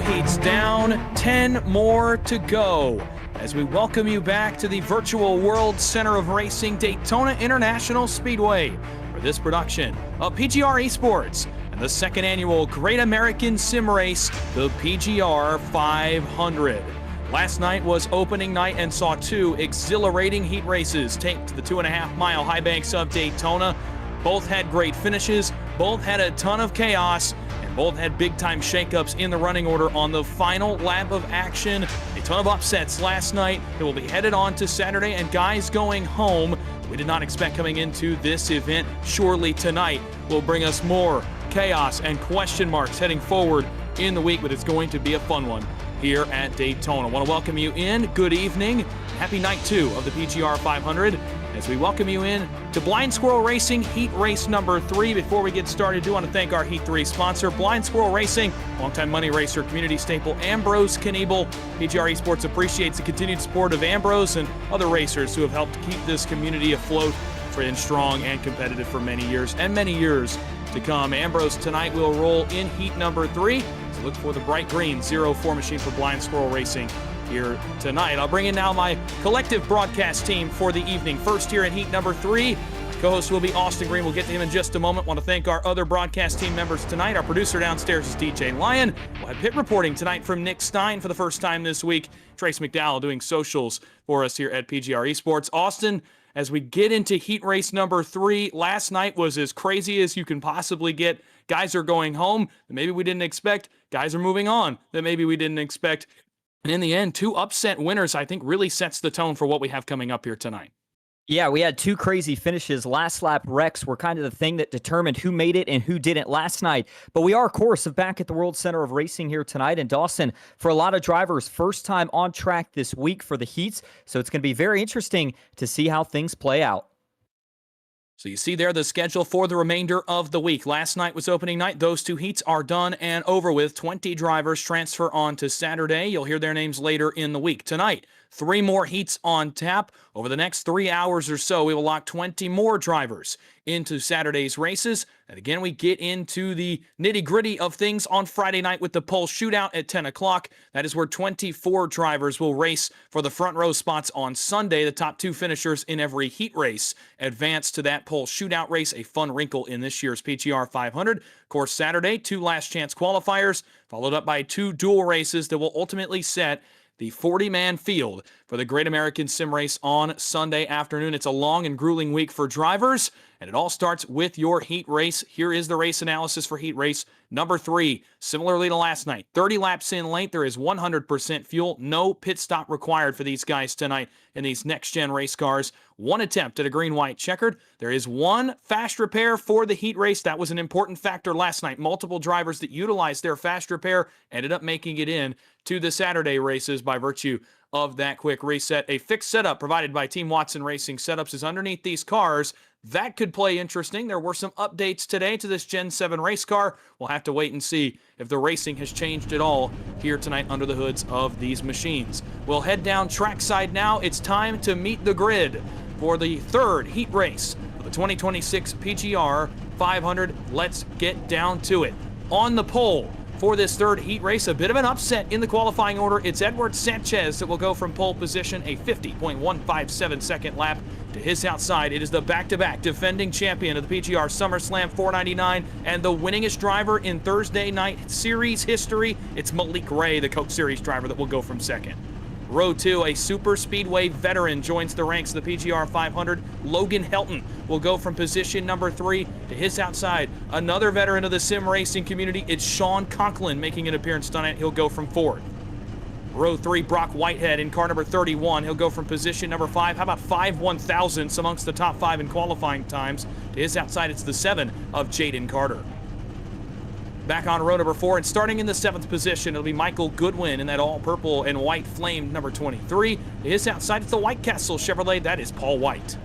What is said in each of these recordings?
heats down, 10 more to go. As we welcome you back to the virtual World Center of Racing Daytona International Speedway for this production of PGR eSports and the second annual Great American Sim Race, the PGR 500. Last night was opening night and saw two exhilarating heat races take to the 2.5-mile high banks of Daytona. Both had great finishes, both had a ton of chaos, and both had big-time shakeups in the running order on the final lap of action. A ton of upsets last night that will be headed on to Saturday, and guys going home we did not expect coming into this event. Surely tonight will bring us more chaos and question marks heading forward in the week, but it's going to be a fun one here at Daytona. I want to welcome you in. Good evening. Happy night 2 of the PGR 500 as we welcome you in to Blind Squirrel Racing Heat Race number 3. Before we get started, I do want to thank our Heat 3 sponsor, Blind Squirrel Racing, longtime money racer, community staple, Ambrose Kniebel. PGR eSports appreciates the continued support of Ambrose and other racers who have helped keep this community afloat and strong and competitive for many years and many years to come. Ambrose tonight will roll in heat number 3. So look for the bright green 04 machine for Blind Squirrel Racing here tonight. I'll bring in now my collective broadcast team for the evening. First here in heat number 3, co-host will be Austin Green. We'll get to him in just a moment. Want to thank our other broadcast team members tonight. Our producer downstairs is DJ Lyon. We'll have pit reporting tonight from Nick Stein for the first time this week. Trace McDowell doing socials for us here at PGR eSports. Austin, as we get into heat race number 3, last night was as crazy as you can possibly get. Guys are going home that maybe we didn't expect. Guys are moving on that maybe we didn't expect. And in the end, 2 upset winners, I think, really sets the tone for what we have coming up here tonight. Yeah, we had 2 crazy finishes. Last lap wrecks were kind of the thing that determined who made it and who didn't last night. But we are, of course, back at the World Center of Racing here tonight. And Dawson, for a lot of drivers, first time on track this week for the heats. So it's going to be very interesting to see how things play out. So you see there the schedule for the remainder of the week. Last night was opening night. Those 2 heats are done and over with. 20 drivers transfer on to Saturday. You'll hear their names later in the week. Tonight, 3 more heats on tap. Over the next 3 hours or so, we will lock 20 more drivers into Saturday's races. And again, we get into the nitty-gritty of things on Friday night with the pole shootout at 10 o'clock. That is where 24 drivers will race for the front row spots on Sunday. The top 2 finishers in every heat race advance to that pole shootout race, a fun wrinkle in this year's PGR 500. Of course, Saturday, 2 last chance qualifiers, followed up by 2 dual races that will ultimately set the 40-man field for the Great American Sim Race on Sunday afternoon. It's a long and grueling week for drivers, and it all starts with your heat race. Here is the race analysis for heat race number 3. Similarly to last night, 30 laps in length. There is 100% fuel. No pit stop required for these guys tonight in these next-gen race cars. 1 attempt at a green-white checkered. There is 1 fast repair for the heat race. That was an important factor last night. Multiple drivers that utilized their fast repair ended up making it in to the Saturday races by virtue of that quick reset. A fixed setup provided by Team Watson Racing Setups is underneath these cars. That could play interesting. There were some updates today to this Gen 7 race car. We'll have to wait and see if the racing has changed at all here tonight under the hoods of these machines. We'll head down trackside now. It's time to meet the grid for the 3rd heat race of the 2026 PGR 500. Let's get down to it. On the pole for this 3rd heat race, a bit of an upset in the qualifying order. It's Edward Sanchez that will go from pole position, a 50.157 second lap to his outside. It is the back-to-back defending champion of the PGR SummerSlam 499 and the winningest driver in Thursday night series history. It's Malik Ray, the Coke Series driver, that will go from 2nd. Row 2, a super speedway veteran joins the ranks of the PGR 500. Logan Helton will go from position number 3 to his outside. Another veteran of the sim racing community, it's Sean Conklin making an appearance tonight. He'll go from 4th. Row 3, Brock Whitehead in car number 31. He'll go from position number 5. How about 5 1,000ths amongst the top 5 in qualifying times? To his outside, it's the 7 of Jaden Carter. Back on row number 4, and starting in the 7th position, it'll be Michael Goodwin in that all-purple and white flame number 23. To his outside, it's the White Castle Chevrolet. That is Paul White.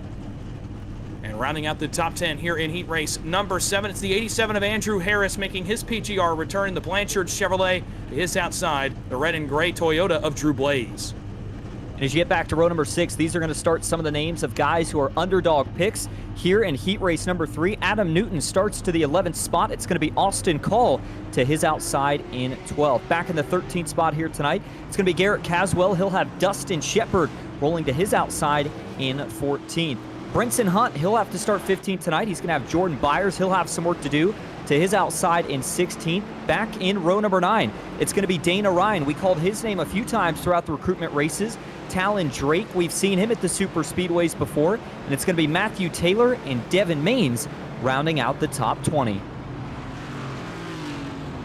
And rounding out the top 10 here in heat race number 7, it's the 87 of Andrew Harris making his PGR return, the Blanchard Chevrolet. To his outside, the red and gray Toyota of Drew Blaze. And as you get back to row number 6, these are going to start some of the names of guys who are underdog picks here in heat race number 3. Adam Newton starts to the 11th spot. It's going to be Austin Call to his outside in 12th. Back in the 13th spot here tonight, it's going to be Garrett Caswell. He'll have Dustin Shepard rolling to his outside in 14th. Brinson Hunt, he'll have to start 15th tonight. He's going to have Jordan Byers. He'll have some work to do to his outside in 16th. Back in row number 9, it's going to be Dana Ryan. We called his name a few times throughout the recruitment races. Talon Drake, we've seen him at the super speedways before. And it's going to be Matthew Taylor and Devin Maines rounding out the top 20.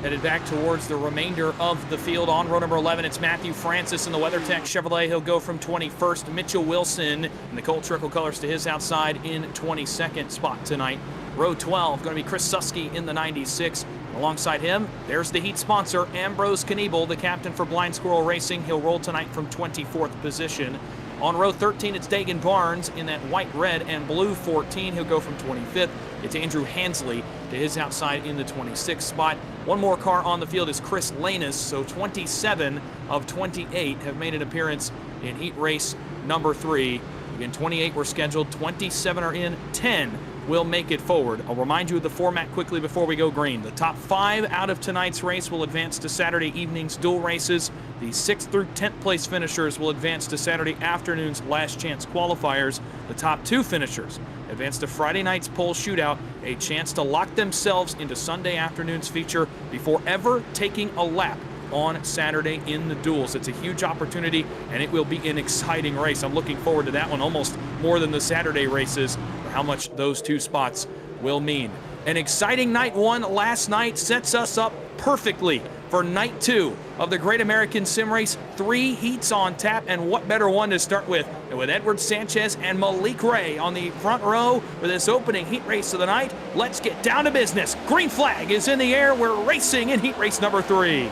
Headed back towards the remainder of the field on row number 11. It's Matthew Francis in the WeatherTech Chevrolet. He'll go from 21st. Mitchell Wilson in the Colt Trickle Colors to his outside in 22nd spot tonight. Row 12, going to be Chris Susky in the 96. Alongside him, there's the heat sponsor, Ambrose Kniebel, the captain for Blind Squirrel Racing. He'll roll tonight from 24th position. On row 13, it's Dagan Barnes in that white, red, and blue 14. He'll go from 25th. It's Andrew Hansley to his outside in the 26th spot. One more car on the field is Chris Lanus, so 27 of 28 have made an appearance in heat race number 3. Again, 28 were scheduled, 27 are in, 10 will make it forward. I'll remind you of the format quickly before we go green. The top 5 out of tonight's race will advance to Saturday evening's dual races. The 6th through 10th place finishers will advance to Saturday afternoon's last chance qualifiers. The top 2 finishers advance to Friday night's pole shootout, a chance to lock themselves into Sunday afternoon's feature before ever taking a lap on Saturday in the duels. It's a huge opportunity, and it will be an exciting race. I'm looking forward to that one almost more than the Saturday races, for how much those 2 spots will mean. An exciting night 1 last night sets us up perfectly for night 2 of the Great American Sim Race. 3 heats on tap, and what better one to start with than with Edward Sanchez and Malik Ray on the front row for this opening heat race of the night. Let's get down to business. Green flag is in the air. We're racing in heat race number 3.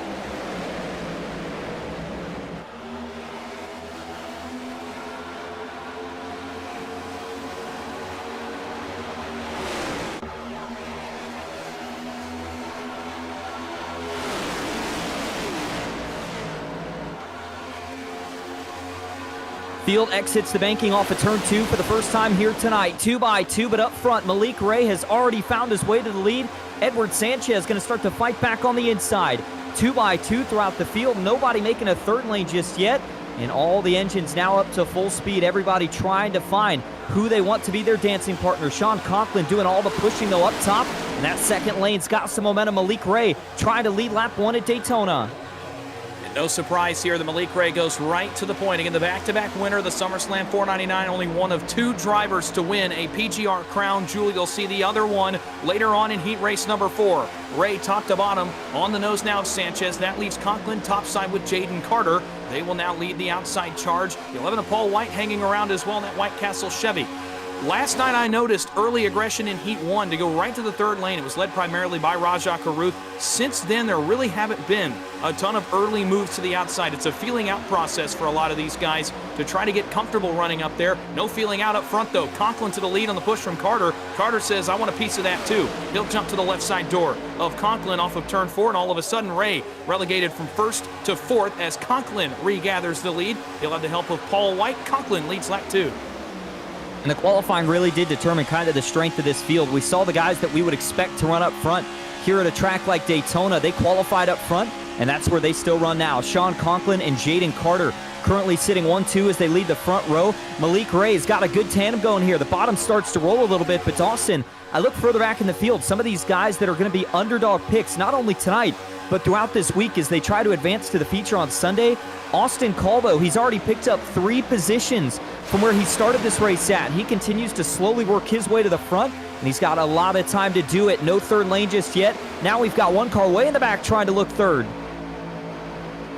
Field exits the banking off of turn 2 for the first time here tonight. 2 by 2, but up front, Malik Ray has already found his way to the lead. Edward Sanchez going to start to fight back on the inside. 2 by 2 throughout the field. Nobody making a third lane just yet. And all the engines now up to full speed. Everybody trying to find who they want to be their dancing partner. Sean Conklin doing all the pushing, though, up top. And that second lane's got some momentum. Malik Ray trying to lead lap 1 at Daytona. No surprise here, the Malik Ray goes right to the point. Again, the back-to-back winner, the SummerSlam 499, only one of 2 drivers to win a PGR crown. Julie, you'll see the other one later on in heat race number 4. Ray top to bottom on the nose now of Sanchez. That leaves Conklin topside with Jaden Carter. They will now lead the outside charge. The 11 of Paul White hanging around as well in that White Castle Chevy. Last night I noticed early aggression in Heat 1 to go right to the third lane. It was led primarily by Rajah Caruth. Since then, there really haven't been a ton of early moves to the outside. It's a feeling out process for a lot of these guys to try to get comfortable running up there. No feeling out up front, though. Conklin to the lead on the push from Carter. Carter says, I want a piece of that, too. He'll jump to the left side door of Conklin off of turn 4, and all of a sudden, Ray relegated from 1st to 4th as Conklin regathers the lead. He'll have the help of Paul White. Conklin leads lap 2. And the qualifying really did determine kind of the strength of this field. We saw the guys that we would expect to run up front here at a track like Daytona. They qualified up front, and that's where they still run now. Sean Conklin and Jaden Carter currently sitting 1-2 as they lead the front row. Malik Ray's got a good tandem going here. The bottom starts to roll a little bit, but Dawson, I look further back in the field. Some of these guys that are going to be underdog picks, not only tonight, but throughout this week as they try to advance to the feature on Sunday. Austin Calvo, he's already picked up 3 positions from where he started this race at. He continues to slowly work his way to the front, and he's got a lot of time to do it. No third lane just yet. Now we've got one car way in the back trying to look third.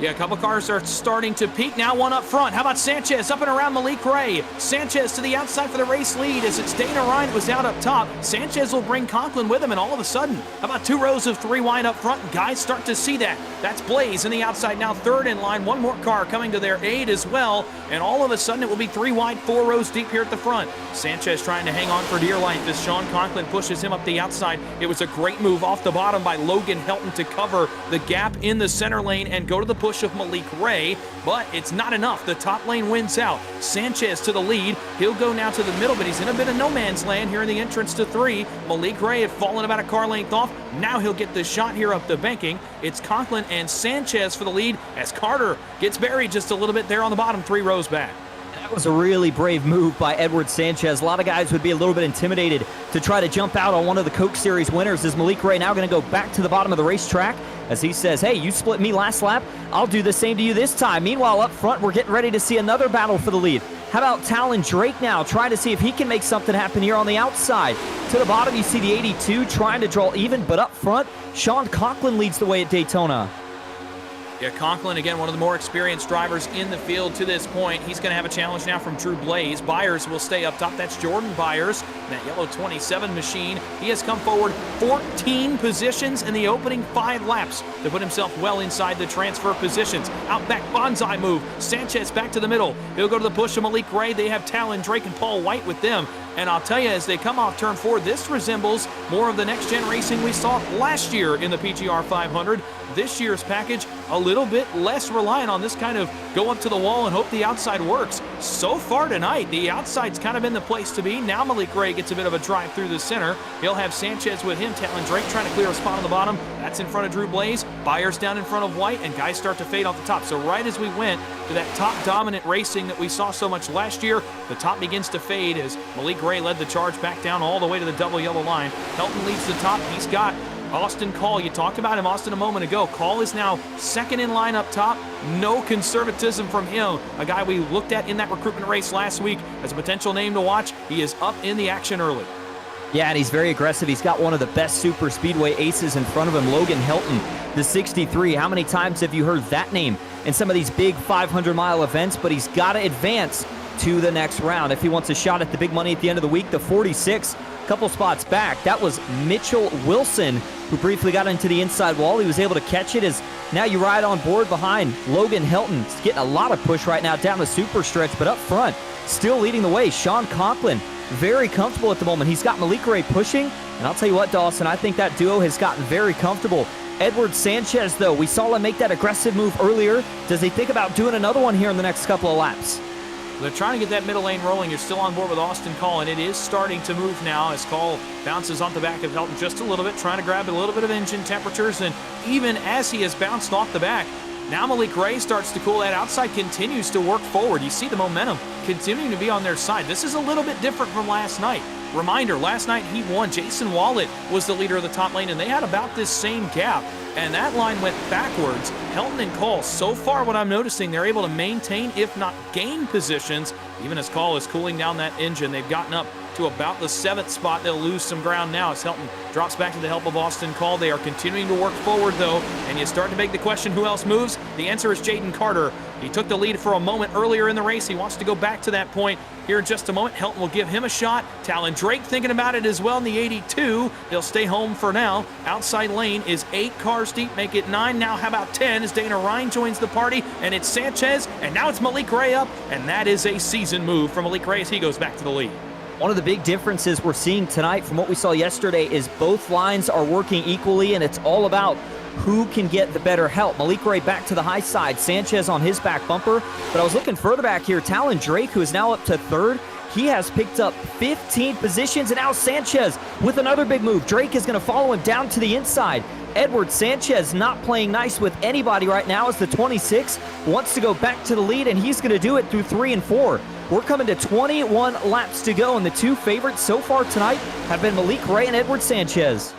Yeah, a couple cars are starting to peak. Now one up front. How about Sanchez up and around Malik Ray? Sanchez to the outside for the race lead as it's Dana Ryan was out up top. Sanchez will bring Conklin with him, and all of a sudden, how about 2 rows of 3 wide up front? And guys start to see that. That's Blaze in the outside now, third in line. One more car coming to their aid as well, and all of a sudden it will be 3 wide, 4 rows deep here at the front. Sanchez trying to hang on for dear life as Sean Conklin pushes him up the outside. It was a great move off the bottom by Logan Helton to cover the gap in the center lane and go to the push push of Malik Ray, but it's not enough. The top lane wins out. Sanchez to the lead. He'll go now to the middle, but he's in a bit of no man's land here in the entrance to 3. Malik Ray had fallen about a car length off. Now he'll get the shot here up the banking. It's Conklin and Sanchez for the lead as Carter gets buried just a little bit there on the bottom, 3 rows back. That was a really brave move by Edward Sanchez. A lot of guys would be a little bit intimidated to try to jump out on one of the Coke Series winners. Is Malik Ray now going to go back to the bottom of the racetrack as he says, hey, you split me last lap, I'll do the same to you this time. Meanwhile, up front, we're getting ready to see another battle for the lead. How about Talon Drake now, trying to see if he can make something happen here on the outside. To the bottom, you see the 82 trying to draw even, but up front, Sean Conklin leads the way at Daytona. Yeah, Conklin, again, one of the more experienced drivers in the field to this point. He's going to have a challenge now from Drew Blaze. Byers will stay up top. That's Jordan Byers, that yellow 27 machine. He has come forward 14 positions in the opening 5 laps to put himself well inside the transfer positions. Out back, bonsai move. Sanchez back to the middle. He'll go to the push of Malik Ray. They have Talon Drake and Paul White with them. And I'll tell you, as they come off turn 4, this resembles more of the next-gen racing we saw last year in the PGR 500. This year's package, a little bit less reliant on this kind of go up to the wall and hope the outside works. So far tonight, the outside's kind of been the place to be. Now Malik Ray gets a bit of a drive through the center. He'll have Sanchez with him. Talon Drake trying to clear a spot on the bottom. That's in front of Drew Blaze. Byers down in front of White, and guys start to fade off the top. So right as we went to that top dominant racing that we saw so much last year, the top begins to fade as Malik Ray led the charge back down all the way to the double yellow line. Helton leads the top. He's got Austin Call. You talked about him, Austin, a moment ago. Call is now second in line up top. No conservatism from him. A guy we looked at in that recruitment race last week as a potential name to watch. He is up in the action early. Yeah, and he's very aggressive. He's got one of the best super speedway aces in front of him, Logan Helton, the 63. How many times have you heard that name in some of these big 500-mile events? But he's got to advance to the next round if he wants a shot at the big money at the end of the week. The 46, couple spots back, that was Mitchell Wilson, who briefly got into the inside wall. He was able to catch it as now you ride on board behind Logan Helton. He's getting a lot of push right now down the super stretch, but up front, still leading the way, Sean Conklin, very comfortable at the moment. He's got Malik Ray pushing, and I'll tell you what, Dawson, I think that duo has gotten very comfortable. Edward Sanchez, though, we saw him make that aggressive move earlier. Does he think about doing another one here in the next couple of laps? They're trying to get that middle lane rolling. You're still on board with Austin Call, and it is starting to move now as Call bounces on the back of Helton just a little bit, trying to grab a little bit of engine temperatures, and even as he has bounced off the back, now Malik Ray starts to cool. That outside continues to work forward. You see the momentum continuing to be on their side. This is a little bit different from last night. Reminder, last night he won. Jason Wallet was the leader of the top lane, and they had about this same gap. And that line went backwards. Helton and Call, so far what I'm noticing, they're able to maintain, if not gain positions, even as Call is cooling down that engine. They've gotten up to about the 7th spot. They'll lose some ground now as Helton drops back to the help of Austin Call. They are continuing to work forward, though, and you start to beg the question, who else moves? The answer is Jaden Carter. He took the lead for a moment earlier in the race. He wants to go back to that point here in just a moment. Helton will give him a shot. Talon Drake thinking about it as well in the 82. They'll stay home for now. Outside lane is 8 cars deep, make it 9. Now how about 10 as Dana Ryan joins the party, and it's Sanchez, and now it's Malik Ray up, and that is a season move for Malik Ray as he goes back to the lead. One of the big differences we're seeing tonight from what we saw yesterday is both lines are working equally, and it's all about who can get the better help. Malik Ray back to the high side, Sanchez on his back bumper, but I was looking further back here. Talon Drake, who is now up to 3rd, he has picked up 15 positions, and now Sanchez with another big move. Drake is going to follow him down to the inside. Edward Sanchez not playing nice with anybody right now as the 26 wants to go back to the lead, and he's going to do it through 3 and 4. We're coming to 21 laps to go, and the 2 favorites so far tonight have been Malik Ray and Edward Sanchez.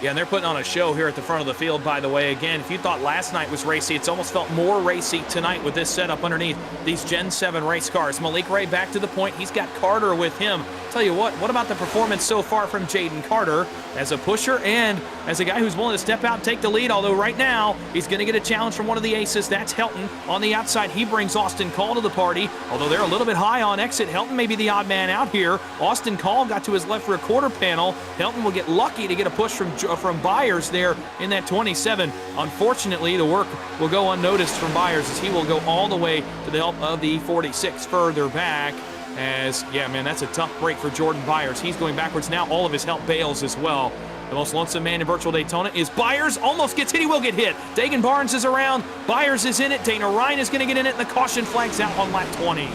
Yeah, and they're putting on a show here at the front of the field, by the way. Again, if you thought last night was racy, it's almost felt more racy tonight with this setup underneath these Gen 7 race cars. Malik Ray back to the point. He's got Carter with him. Tell you what about the performance so far from Jaden Carter as a pusher and as a guy who's willing to step out and take the lead, although right now he's going to get a challenge from one of the aces. That's Helton. On the outside, he brings Austin Call to the party, although they're a little bit high on exit. Helton may be the odd man out here. Austin Call got to his left for a quarter panel. Helton will get lucky to get a push from Byers there in that 27. Unfortunately, the work will go unnoticed from Byers as he will go all the way to the help of the 46 further back. As, yeah, man, that's a tough break for Jordan Byers. He's going backwards now. All of his help bails as well. The most lonesome man in virtual Daytona is Byers. Almost gets hit. He will get hit. Dagan Barnes is around. Byers is in it. Dana Ryan is going to get in it, and the caution flag's out on lap 20.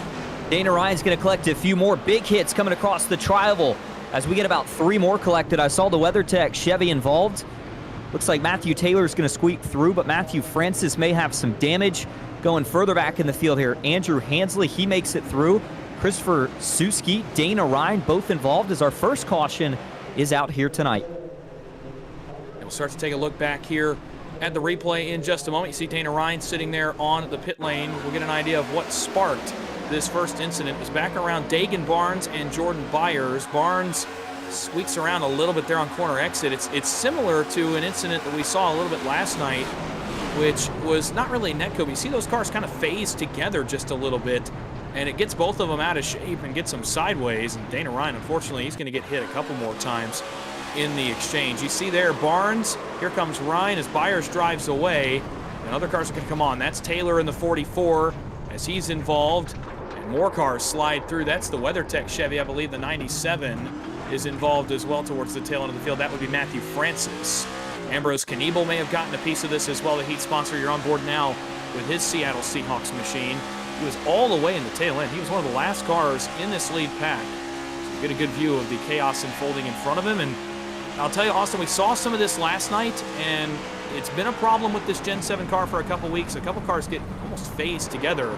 Dana Ryan's going to collect a few more big hits coming across the tri-oval as we get about 3 more collected. I saw the WeatherTech Chevy involved. Looks like Matthew Taylor's going to squeak through, but Matthew Francis may have some damage. Going further back in the field here, Andrew Hansley, he makes it through. Christopher Suski, Dana Ryan, both involved as our first caution is out here tonight. We'll start to take a look back here at the replay in just a moment. You see Dana Ryan sitting there on the pit lane. We'll get an idea of what sparked this first incident. It was back around Dagan Barnes and Jordan Byers. Barnes squeaks around a little bit there on corner exit. It's similar to an incident that we saw a little bit last night, which was not really a netco. You see those cars kind of phase together just a little bit, and it gets both of them out of shape and gets them sideways. And Dana Ryan, unfortunately, he's going to get hit a couple more times in the exchange. You see there Barnes, here comes Ryan as Byers drives away, and other cars are going to come on. That's Taylor in the 44 as he's involved, and more cars slide through. That's the WeatherTech Chevy, I believe the 97 is involved as well towards the tail end of the field. That would be Matthew Francis. Ambrose Kniebel may have gotten a piece of this as well, the heat sponsor. You're on board now with his Seattle Seahawks machine. He was all the way in the tail end. He was one of the last cars in this lead pack. So you get a good view of the chaos unfolding in front of him. And I'll tell you, Austin, we saw some of this last night, and it's been a problem with this Gen 7 car for a couple weeks. A couple cars get almost phased together.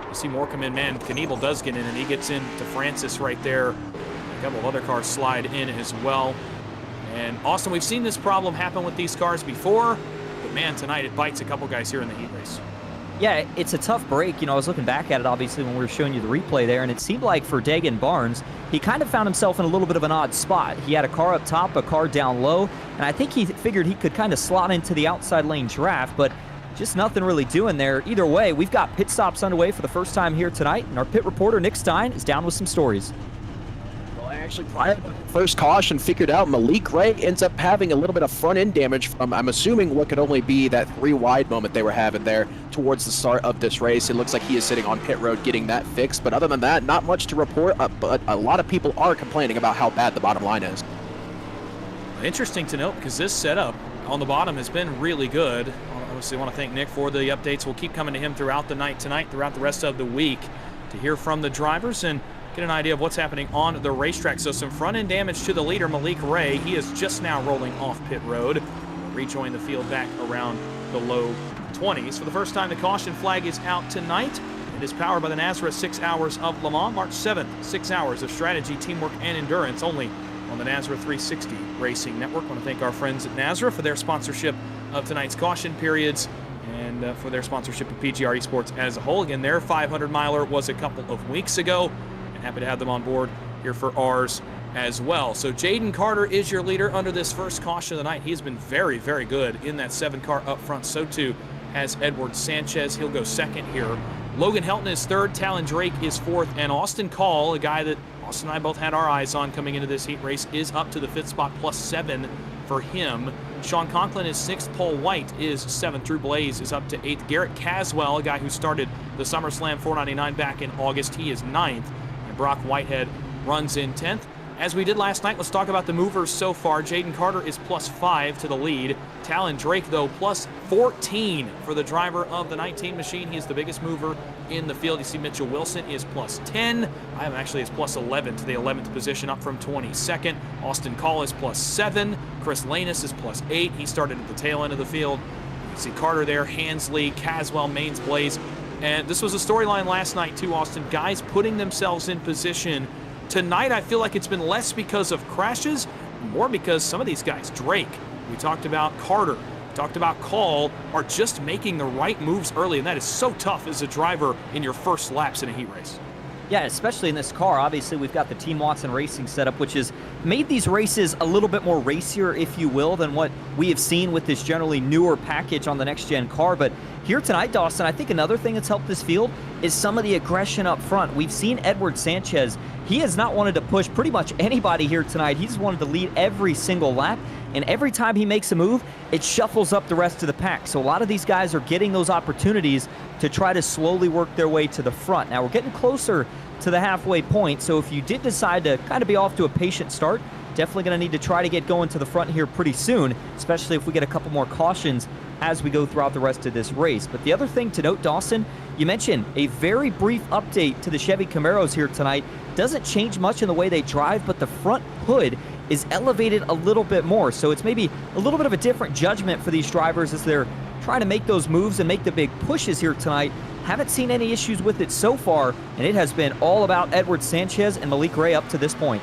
You see more come in. Man, Kniebel does get in, and he gets in to Francis right there. A couple of other cars slide in as well. And Austin, we've seen this problem happen with these cars before, but man, tonight it bites a couple guys here in the heat race. Yeah, it's a tough break. You know, I was looking back at it, obviously, when we were showing you the replay there, and it seemed like for Dagan Barnes, he kind of found himself in a little bit of an odd spot. He had a car up top, a car down low, and I think he figured he could kind of slot into the outside lane draft, but just nothing really doing there. Either way, we've got pit stops underway for the first time here tonight, and our pit reporter, Nick Stein, is down with some stories. Actually, prior to the first caution, figured out Malik Ray ends up having a little bit of front end damage from, I'm assuming, what could only be that 3 wide moment they were having there towards the start of this race. It looks like he is sitting on pit road getting that fixed, but other than that, not much to report, but a lot of people are complaining about how bad the bottom line is. Interesting to note, because this setup on the bottom has been really good. Obviously, I want to thank Nick for the updates. We'll keep coming to him throughout the night tonight, throughout the rest of the week, to hear from the drivers and get an idea of what's happening on the racetrack. So some front-end damage to the leader, Malik Ray. He is just now rolling off pit road. Rejoin the field back around the low 20s. For the first time, the caution flag is out tonight. It is powered by the NASRA 6 Hours of Le Mans, March 7th. 6 hours of strategy, teamwork, and endurance only on the NASRA 360 Racing Network. I want to thank our friends at NASRA for their sponsorship of tonight's caution periods and for their sponsorship of PGR eSports as a whole. Again, their 500-miler was a couple of weeks ago. Happy to have them on board here for ours as well. So Jaden Carter is your leader under this first caution of the night. He's been very, very good in that 7 car up front. So too has Edward Sanchez. He'll go second here. Logan Helton is third. Talon Drake is fourth. And Austin Call, a guy that Austin and I both had our eyes on coming into this heat race, is up to the 5th spot, +7 for him. Sean Conklin is 6th. Paul White is 7th. Drew Blaze is up to 8th. Garrett Caswell, a guy who started the SummerSlam 499 back in August, he is 9th. Brock Whitehead runs in 10th. As we did last night, let's talk about the movers so far. Jaden Carter is +5 to the lead. Talon Drake, though, +14 for the driver of the 19 machine. He is the biggest mover in the field. You see Mitchell Wilson is +10. I am actually is +11 to the 11th position, up from 22nd. Austin Call is +7. Chris Lanus is +8. He started at the tail end of the field. You see Carter there, Hansley, Caswell, Mains Blaze. And this was a storyline last night too, Austin. Guys putting themselves in position. Tonight, I feel like it's been less because of crashes, more because some of these guys, Drake, we talked about Carter, we talked about Call, are just making the right moves early, and that is so tough as a driver in your first laps in a heat race. Yeah, especially in this car. Obviously, we've got the Team Watson Racing setup, which has made these races a little bit more racier, if you will, than what we have seen with this generally newer package on the next-gen car. But here tonight, Dawson, I think another thing that's helped this field is some of the aggression up front. We've seen Edward Sanchez. He has not wanted to push pretty much anybody here tonight. He's wanted to lead every single lap, and every time he makes a move, it shuffles up the rest of the pack. So a lot of these guys are getting those opportunities to try to slowly work their way to the front. Now, we're getting closer to the halfway point. So if you did decide to kind of be off to a patient start, definitely going to need to try to get going to the front here pretty soon, especially if we get a couple more cautions as we go throughout the rest of this race. But the other thing to note, Dawson, you mentioned a very brief update to the Chevy Camaros here tonight. Doesn't change much in the way they drive, but the front hood is elevated a little bit more. So it's maybe a little bit of a different judgment for these drivers as they're trying to make those moves and make the big pushes here tonight. Haven't seen any issues with it so far, and it has been all about Edward Sanchez and Malik Ray up to this point.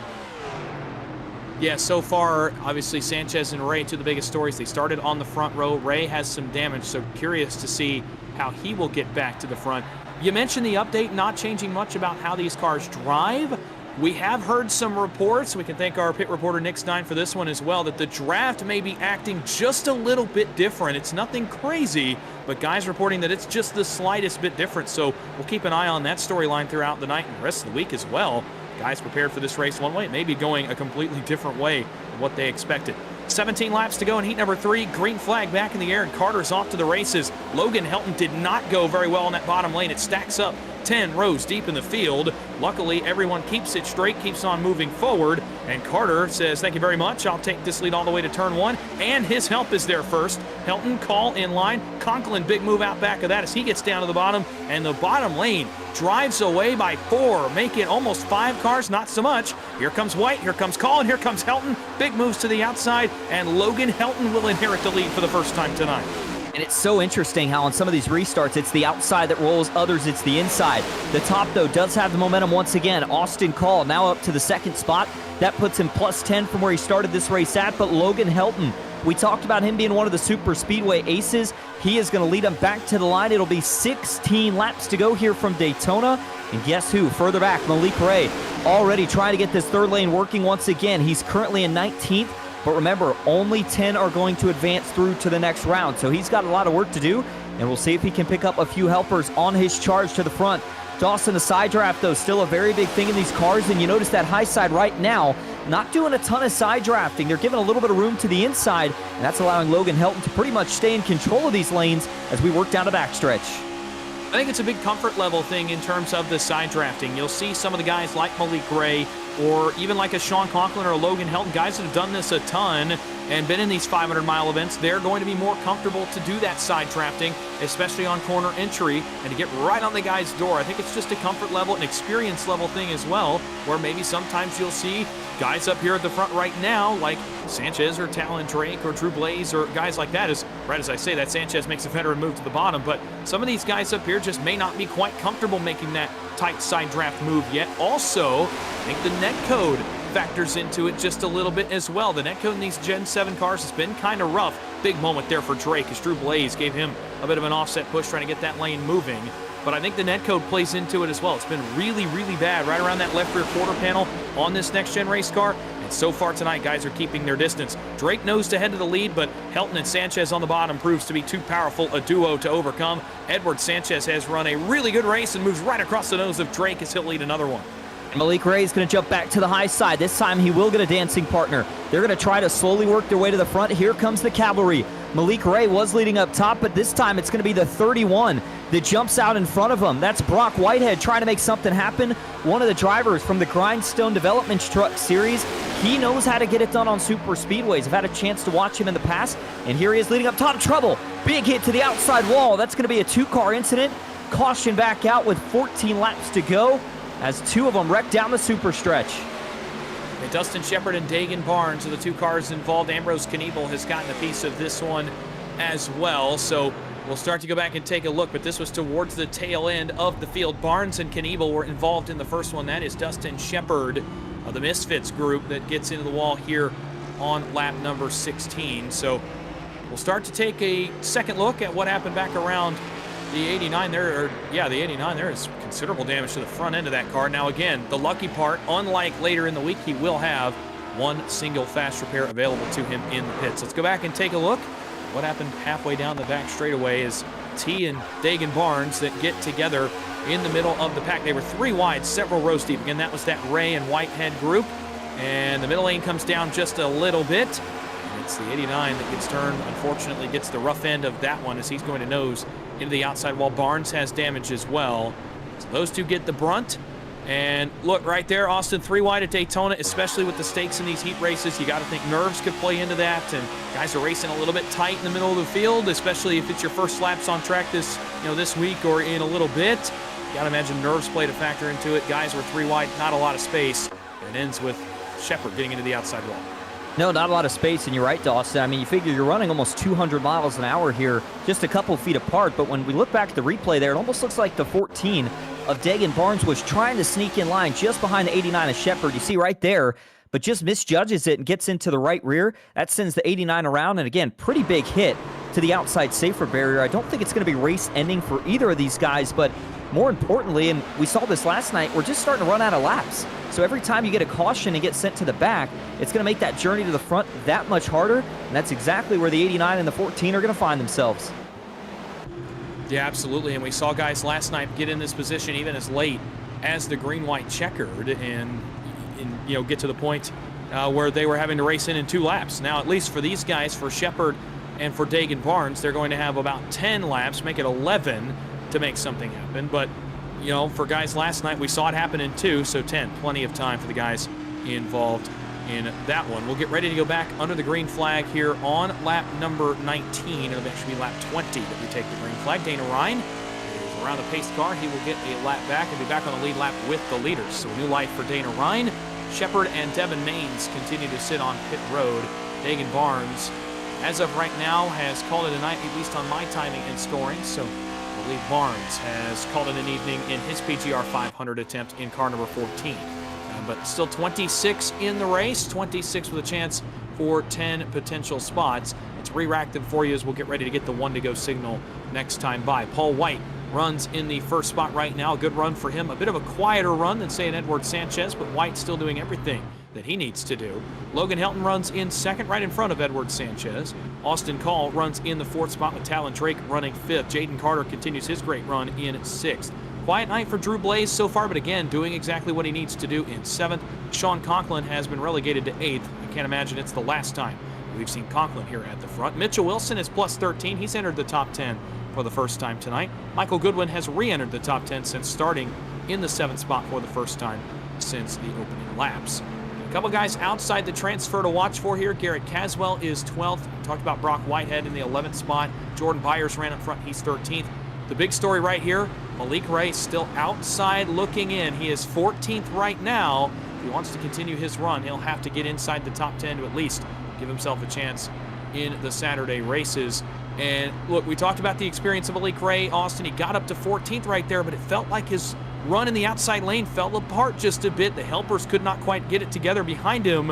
Yeah, so far, obviously, Sanchez and Ray, two of the biggest stories. They started on the front row. Ray has some damage, so curious to see how he will get back to the front. You mentioned the update not changing much about how these cars drive. We have heard some reports, we can thank our pit reporter Nick Stein for this one as well, that the draft may be acting just a little bit different. It's nothing crazy, but guys reporting that it's just the slightest bit different. So we'll keep an eye on that storyline throughout the night and the rest of the week as well. Guys prepared for this race one way, maybe going a completely different way than what they expected. 17 laps to go in heat number 3. Green flag back in the air, and Carter's off to the races. Logan Helton did not go very well in that bottom lane. It stacks up 10 rows deep in the field. Luckily, everyone keeps it straight, keeps on moving forward, and Carter says, thank you very much. I'll take this lead all the way to turn 1, and his help is there first. Helton, call in line. Conklin, big move out back of that as he gets down to the bottom, and the bottom lane drives away by 4, making almost 5 cars, not so much. Here comes White, here comes Colin, here comes Helton. Big moves to the outside, and Logan Helton will inherit the lead for the first time tonight. And it's so interesting how on some of these restarts, it's the outside that rolls, others it's the inside. The top, though, does have the momentum once again. Austin Call now up to the 2nd spot. That puts him plus 10 from where he started this race at, but Logan Helton, we talked about him being one of the super speedway aces. He is going to lead him back to the line. It'll be 16 laps to go here from Daytona. And guess who? Further back, Malik Ray, already trying to get this 3rd lane working once again. He's currently in 19th. But remember, only 10 are going to advance through to the next round. So he's got a lot of work to do, and we'll see if he can pick up a few helpers on his charge to the front. Dawson, the side draft, though, still a very big thing in these cars. And you notice that high side right now, not doing a ton of side drafting. They're giving a little bit of room to the inside, and that's allowing Logan Helton to pretty much stay in control of these lanes as we work down the backstretch. I think it's a big comfort level thing in terms of the side drafting. You'll see some of the guys like Malik Ray, or even like a Sean Conklin or a Logan Helton, guys that have done this a ton and been in these 500-mile events, they're going to be more comfortable to do that side drafting, especially on corner entry, and to get right on the guy's door. I think it's just a comfort level, an experience level thing as well, where maybe sometimes you'll see guys up here at the front right now, like Sanchez or Talon Drake or Drew Blaze or guys like that. As right as I say that, Sanchez makes a veteran move to the bottom, but some of these guys up here just may not be quite comfortable making that tight side draft move yet. Also, I think the net code factors into it just a little bit as well. The net code in these Gen 7 cars has been kind of rough. Big moment there for Drake as Drew Blaze gave him a bit of an offset push trying to get that lane moving. But I think the net code plays into it as well. It's been really, really bad right around that left rear quarter panel on this next-gen race car. And so far tonight, guys are keeping their distance. Drake knows to head to the lead, but Helton and Sanchez on the bottom proves to be too powerful a duo to overcome. Edward Sanchez has run a really good race and moves right across the nose of Drake as he'll lead another one. And Malik Ray is going to jump back to the high side. This time he will get a dancing partner. They're going to try to slowly work their way to the front. Here comes the cavalry. Malik Ray was leading up top, but this time it's going to be the 31 that jumps out in front of him. That's Brock Whitehead trying to make something happen. One of the drivers from the Grindstone Development Truck Series. He knows how to get it done on super speedways. I've had a chance to watch him in the past, and here he is leading up top. Trouble. Big hit to the outside wall. That's going to be a 2-car incident. Caution back out with 14 laps to go, as 2 of them wreck down the super stretch. And Dustin Shepard and Dagan Barnes are the 2 cars involved. Ambrose Kniebel has gotten a piece of this one as well. So we'll start to go back and take a look, but this was towards the tail end of the field. Barnes and Kniebel were involved in the first one. That is Dustin Shepard of the Misfits group that gets into the wall here on lap number 16. So we'll start to take a second look at what happened back around the 89 there, the 89 there is considerable damage to the front end of that car. Now again, the lucky part, unlike later in the week, he will have 1 single fast repair available to him in the pits. Let's go back and take a look. What happened halfway down the back straightaway is T and Dagan Barnes that get together in the middle of the pack. They were 3 wide, several rows deep. Again, that was that Ray and Whitehead group. And the middle lane comes down just a little bit. And it's the 89 that gets turned. Unfortunately, gets the rough end of that one as he's going to nose into the outside wall. Barnes has damage as well. So those 2 get the brunt. And look, right there, Austin, 3 wide at Daytona, especially with the stakes in these heat races. You got to think nerves could play into that, and guys are racing a little bit tight in the middle of the field, especially if it's your first laps on track this week or in a little bit. You got to imagine nerves played a factor into it. Guys were 3 wide, not a lot of space, and it ends with Shepard getting into the outside wall. No, not a lot of space, and you're right, Dawson. I mean, you figure you're running almost 200 miles an hour here, just a couple feet apart, but when we look back at the replay there, it almost looks like the 14 of Dagan Barnes was trying to sneak in line just behind the 89 of Shepard. You see right there, but just misjudges it and gets into the right rear. That sends the 89 around, and again, pretty big hit to the outside safer barrier. I don't think it's going to be race ending for either of these guys, but more importantly, and we saw this last night, we're just starting to run out of laps. So every time you get a caution and get sent to the back, it's going to make that journey to the front that much harder, and that's exactly where the 89 and the 14 are going to find themselves. Yeah, absolutely, and we saw guys last night get in this position even as late as the green-white checkered and get to the point where they were having to race in 2 laps. Now, at least for these guys, for Shepard and for Dagan Barnes, they're going to have about 10 laps, make it 11 to make something happen. But, for guys last night, we saw it happen in 2, so 10. Plenty of time for the guys involved in that one. We'll get ready to go back under the green flag here on lap number 19. It'll actually be lap 20 that we take the green flag. Dana Ryan is around the paced car. He will get a lap back and be back on the lead lap with the leaders. So new life for Dana Ryan. Shepard and Devin Maines continue to sit on pit road. Dagan Barnes, as of right now, has called it a night, at least on my timing and scoring. So I believe Barnes has called it an evening in his PGR 500 attempt in car number 14. But still 26 in the race, 26 with a chance for 10 potential spots. Let's re-rack them for you as we'll get ready to get the 1-to-go signal next time by. Paul White runs in the first spot right now. A good run for him. A bit of a quieter run than, say, an Edward Sanchez, but White still doing everything that he needs to do. Logan Helton runs in second, right in front of Edward Sanchez. Austin Call runs in the 4th spot with Talon Drake running 5th. Jaden Carter continues his great run in 6th. Quiet night for Drew Blaze so far, but again, doing exactly what he needs to do in 7th. Sean Conklin has been relegated to 8th. I can't imagine it's the last time we've seen Conklin here at the front. Mitchell Wilson is plus 13. He's entered the top 10 for the first time tonight. Michael Goodwin has re-entered the top 10 since starting in the 7th spot for the first time since the opening laps. A couple guys outside the transfer to watch for here. Garrett Caswell is 12th. We talked about Brock Whitehead in the 11th spot. Jordan Byers ran up front. He's 13th. The big story right here, Malik Ray still outside looking in. He is 14th right now. If he wants to continue his run, he'll have to get inside the top 10 to at least give himself a chance in the Saturday races. And look, we talked about the experience of Malik Ray. Austin, he got up to 14th right there, but it felt like his run in the outside lane fell apart just a bit. The helpers could not quite get it together behind him.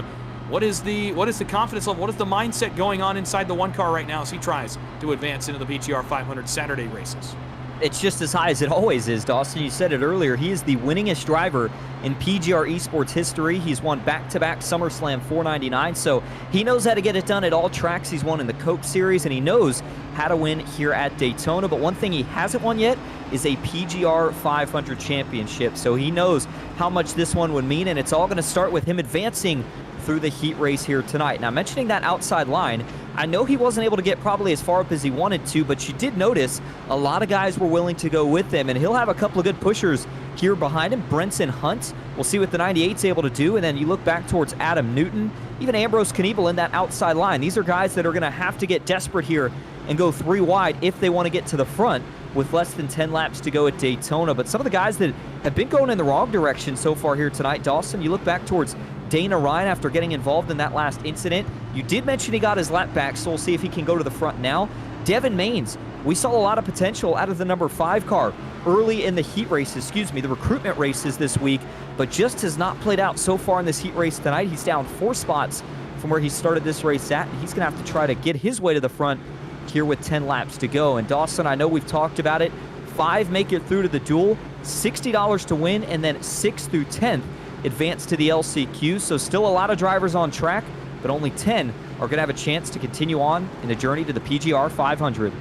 What is the confidence level? What is the mindset going on inside the 1 car right now as he tries to advance into the PGR 500 Saturday races? It's just as high as it always is, Dawson. You said it earlier. He is the winningest driver in PGR eSports history. He's won back-to-back SummerSlam 499, so he knows how to get it done at all tracks. He's won in the Coke Series, and he knows how to win here at Daytona. But one thing he hasn't won yet is a PGR 500 championship, so he knows how much this one would mean, and it's all going to start with him advancing through the heat race here tonight. Now, mentioning that outside line, I know he wasn't able to get probably as far up as he wanted to, but you did notice a lot of guys were willing to go with him, and he'll have a couple of good pushers here behind him. Brenson Hunt, we'll see what the 98's able to do, and then you look back towards Adam Newton, even Ambrose Knievel in that outside line. These are guys that are going to have to get desperate here and go 3 wide if they want to get to the front with less than 10 laps to go at Daytona. But some of the guys that have been going in the wrong direction so far here tonight, Dawson, you look back towards Dana Ryan after getting involved in that last incident. You did mention he got his lap back, so we'll see if he can go to the front now. Devin Maines, we saw a lot of potential out of the number 5 car early in the heat races, the recruitment races this week, but just has not played out so far in this heat race tonight. He's down 4 spots from where he started this race at, and he's going to have to try to get his way to the front here with 10 laps to go. And Dawson, I know we've talked about it, 5 make it through to the duel, $60 to win, and then 6 through 10th advance to the LCQ. So still a lot of drivers on track, but only 10 are going to have a chance to continue on in the journey to the PGR 500.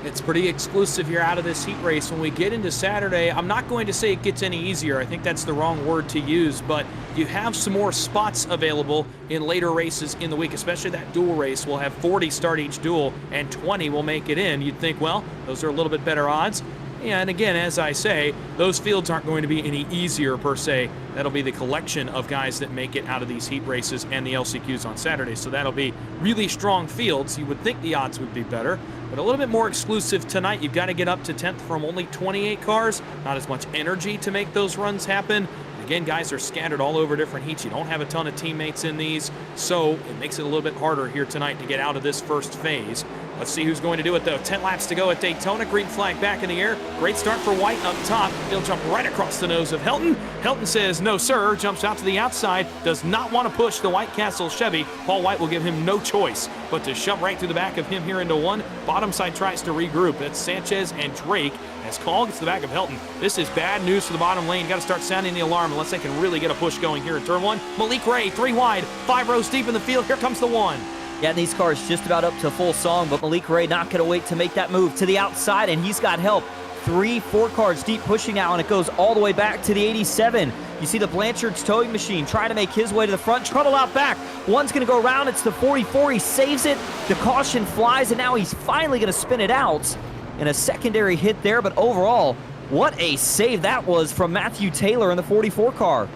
It's pretty exclusive here out of this heat race. When we get into Saturday, I'm not going to say it gets any easier. I think that's the wrong word to use, but you have some more spots available in later races in the week, especially that dual race. We'll have 40 start each duel, and 20 will make it in. You'd think, well, those are a little bit better odds. Yeah, and again, as I say, those fields aren't going to be any easier per se. That'll be the collection of guys that make it out of these heat races and the LCQs on Saturday. So that'll be really strong fields. You would think the odds would be better, but a little bit more exclusive tonight. You've got to get up to 10th from only 28 cars. Not as much energy to make those runs happen. Again, guys are scattered all over different heats. You don't have a ton of teammates in these, so it makes it a little bit harder here tonight to get out of this first phase. Let's see who's going to do it, though. 10 laps to go at Daytona. Green flag back in the air. Great start for White up top. He'll jump right across the nose of Helton. Helton says, no, sir. Jumps out to the outside. Does not want to push the White Castle Chevy. Paul White will give him no choice but to shove right through the back of him here into one. Bottom side tries to regroup. That's Sanchez and Drake. As Call gets to the back of Helton. This is bad news for the bottom lane. Got to start sounding the alarm unless they can really get a push going here in turn one. Malik Ray, 3 wide, 5 rows deep in the field. Here comes the one. Yeah, and these cars just about up to full song, but Malik Ray not going to wait to make that move to the outside, and he's got help. 3-4 cars deep pushing now, and it goes all the way back to the 87. You see the Blanchard's towing machine trying to make his way to the front. Trundle out back. One's going to go around. It's the 44. He saves it. The caution flies, and now he's finally going to spin it out. And a secondary hit there, but overall, what a save that was from Matthew Taylor in the 44 car.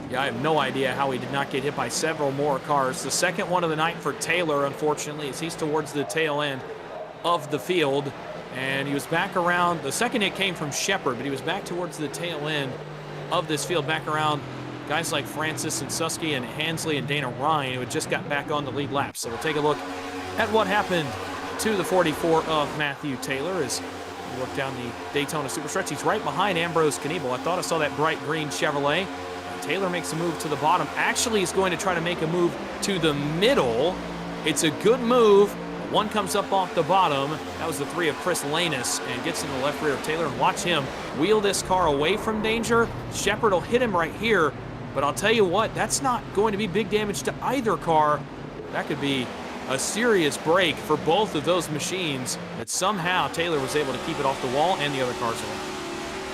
Yeah, I have no idea how he did not get hit by several more cars. The second one of the night for Taylor, unfortunately, as he's towards the tail end of the field. And he was back around. The second hit came from Shepard, but he was back towards the tail end of this field, back around guys like Francis and Susky and Hansley and Dana Ryan, who had just got back on the lead lap. So we'll take a look at what happened to the 44 of Matthew Taylor as we work down the Daytona Superstretch. He's right behind Ambrose Kniebel. I thought I saw that bright green Chevrolet. Taylor makes a move to the bottom. Actually, he's going to try to make a move to the middle. It's a good move. One comes up off the bottom. That was the 3 of Chris Lanus and gets in the left rear of Taylor. And watch him wheel this car away from danger. Shepard will hit him right here. But I'll tell you what, that's not going to be big damage to either car. That could be a serious break for both of those machines that somehow Taylor was able to keep it off the wall and the other cars along.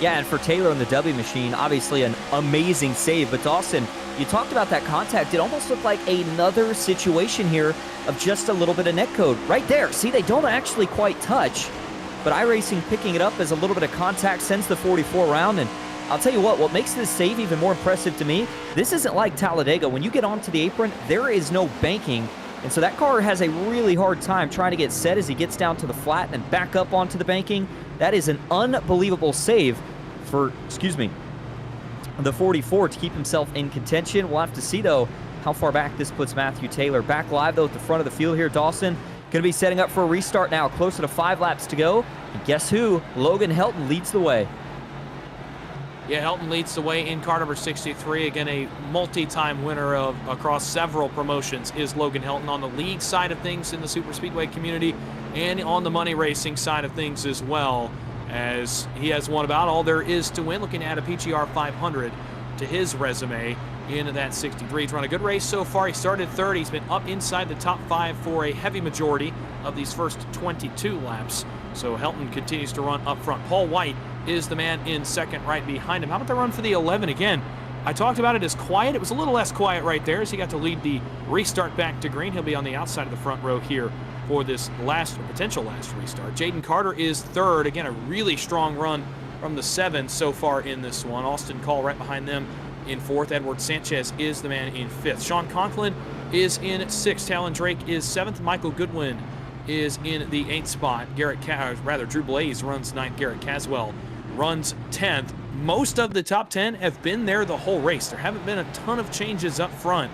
Yeah, and for Taylor on the W machine, obviously an amazing save. But Dawson, you talked about that contact. It almost looked like another situation here of just a little bit of netcode. Right there. See, they don't actually quite touch. But iRacing picking it up as a little bit of contact, sends the 44 around. And I'll tell you what makes this save even more impressive to me, this isn't like Talladega. When you get onto the apron, there is no banking. And so that car has a really hard time trying to get set as he gets down to the flat and back up onto the banking. That is an unbelievable save for, the 44 to keep himself in contention. We'll have to see, though, how far back this puts Matthew Taylor. Back live, though, at the front of the field here. Dawson going to be setting up for a restart now. Closer to 5 laps to go. And guess who? Logan Helton leads the way. Yeah, Helton leads the way in car number 63. Again, a multi-time winner across several promotions is Logan Helton on the league side of things in the super speedway community and on the money racing side of things as well, as he has won about all there is to win, looking at a PGR 500 to his resume in that 63. He's run a good race so far. He started third. He's been up inside the top 5 for a heavy majority of these first 22 laps. So Helton continues to run up front. Paul White is the man in second right behind him. How about the run for the 11 again? I talked about it as quiet. It was a little less quiet right there as he got to lead the restart back to green. He'll be on the outside of the front row here for this potential last restart. Jaden Carter is third. Again, a really strong run from the 7 so far in this one. Austin Call right behind them in fourth. Edward Sanchez is the man in fifth. Sean Conklin is in sixth. Talon Drake is seventh. Michael Goodwin is in the 8th spot. Drew Blaze runs 9th. Garrett Caswell runs 10th. Most of the top 10 have been there the whole race. There haven't been a ton of changes up front,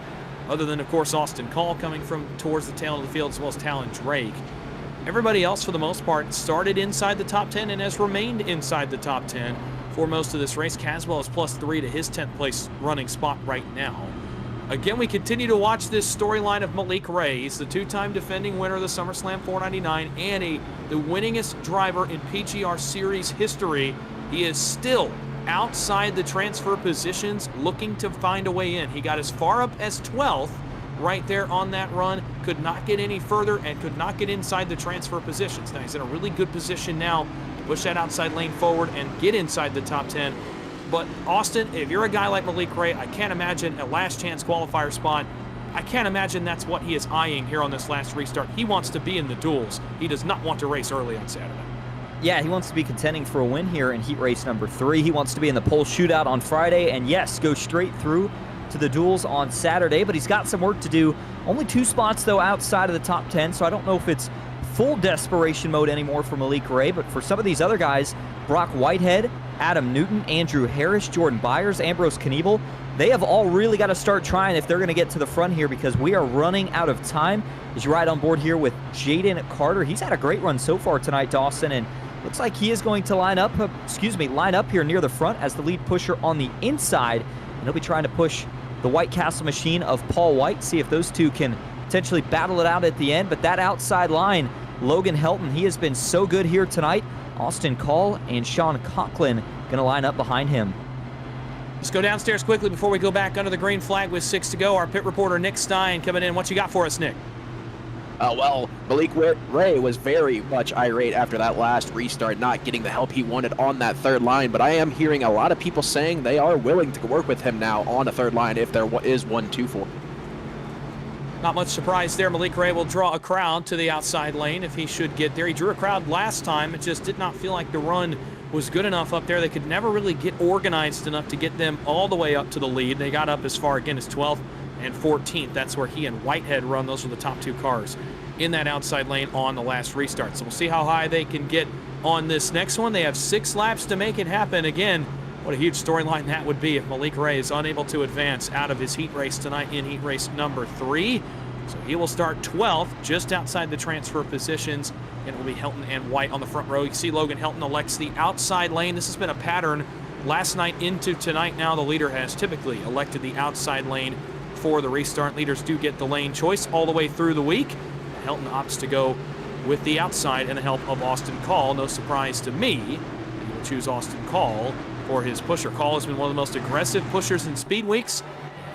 other than, of course, Austin Call coming from towards the tail of the field, as well as Talon Drake. Everybody else, for the most part, started inside the top 10 and has remained inside the top 10 for most of this race. Caswell is +3 to his 10th place running spot right now. Again, we continue to watch this storyline of Malik Ray. He's the 2-time defending winner of the SummerSlam 499 and the winningest driver in PGR Series history. He is still outside the transfer positions, looking to find a way in. He got as far up as 12th right there on that run, could not get any further, and could not get inside the transfer positions. Now he's in a really good position now to push that outside lane forward and get inside the top 10. But Austin, if you're a guy like Malik Ray, I can't imagine a last chance qualifier spot. I can't imagine that's what he is eyeing here on this last restart. He wants to be in the duels. He does not want to race early on Saturday. Yeah, he wants to be contending for a win here in heat race number 3. He wants to be in the pole shootout on Friday, and yes, go straight through to the duels on Saturday, but he's got some work to do. Only 2 spots, though, outside of the top 10, so I don't know if it's full desperation mode anymore for Malik Ray, but for some of these other guys, Brock Whitehead, Adam Newton, Andrew Harris, Jordan Byers, Ambrose Kniebel, they have all really got to start trying if they're going to get to the front here, because we are running out of time. As you ride on board here with Jaden Carter, he's had a great run so far tonight, Dawson, and looks like he is going to line up here near the front as the lead pusher on the inside, and he'll be trying to push the White Castle machine of Paul White, see if those two can potentially battle it out at the end. But that outside line, Logan Helton, he has been so good here tonight. Austin Call and Sean Conklin going to line up behind him. Let's go downstairs quickly before we go back under the green flag with 6 to go. Our pit reporter Nick Stein coming in. What you got for us, Nick? Well, Malik Ray was very much irate after that last restart, not getting the help he wanted on that third line, but I am hearing a lot of people saying they are willing to work with him now on a third line if there is one to for. Not much surprise there. Malik Ray will draw a crowd to the outside lane if he should get there. He drew a crowd last time. It just did not feel like the run was good enough up there. They could never really get organized enough to get them all the way up to the lead. They got up as far again as 12th and 14th. That's where he and Whitehead run. Those were the top 2 cars in that outside lane on the last restart. So we'll see how high they can get on this next one. They have 6 laps to make it happen. Again, what a huge storyline that would be if Malik Ray is unable to advance out of his heat race tonight in heat race number 3. So he will start 12th, just outside the transfer positions, and it will be Helton and White on the front row. You see Logan Helton elects the outside lane. This has been a pattern last night into tonight. Now the leader has typically elected the outside lane for the restart. Leaders do get the lane choice all the way through the week. Helton opts to go with the outside and the help of Austin Call. No surprise to me, he will choose Austin Call for his pusher. Call has been one of the most aggressive pushers in speed weeks.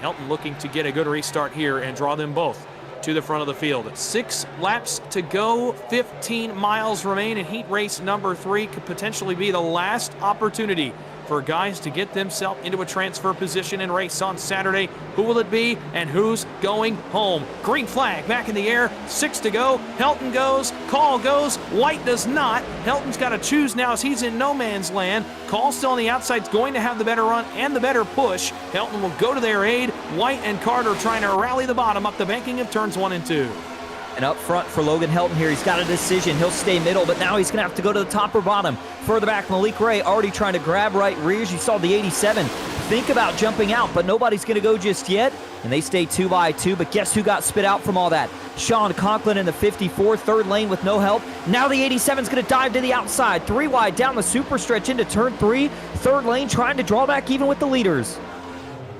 Helton looking to get a good restart here and draw them both to the front of the field. 6 laps to go, 15 miles remain, and heat race number 3 could potentially be the last opportunity for guys to get themselves into a transfer position and race on Saturday. Who will it be and who's going home? Green flag back in the air, 6 to go. Helton goes, Call goes, White does not. Helton's got to choose now as he's in no man's land. Call still on the outside, is going to have the better run and the better push. Helton will go to their aid. White and Carter trying to rally the bottom up the banking of turns 1 and 2. And up front for Logan Helton here, he's got a decision. He'll stay middle, but now he's going to have to go to the top or bottom. Further back, Malik Ray already trying to grab right rears. You saw the 87 think about jumping out, but nobody's going to go just yet. And they stay 2 by 2, but guess who got spit out from all that? Sean Conklin in the 54, third lane with no help. Now the 87's going to dive to the outside. 3 wide down the super stretch into turn 3. Third lane trying to draw back even with the leaders.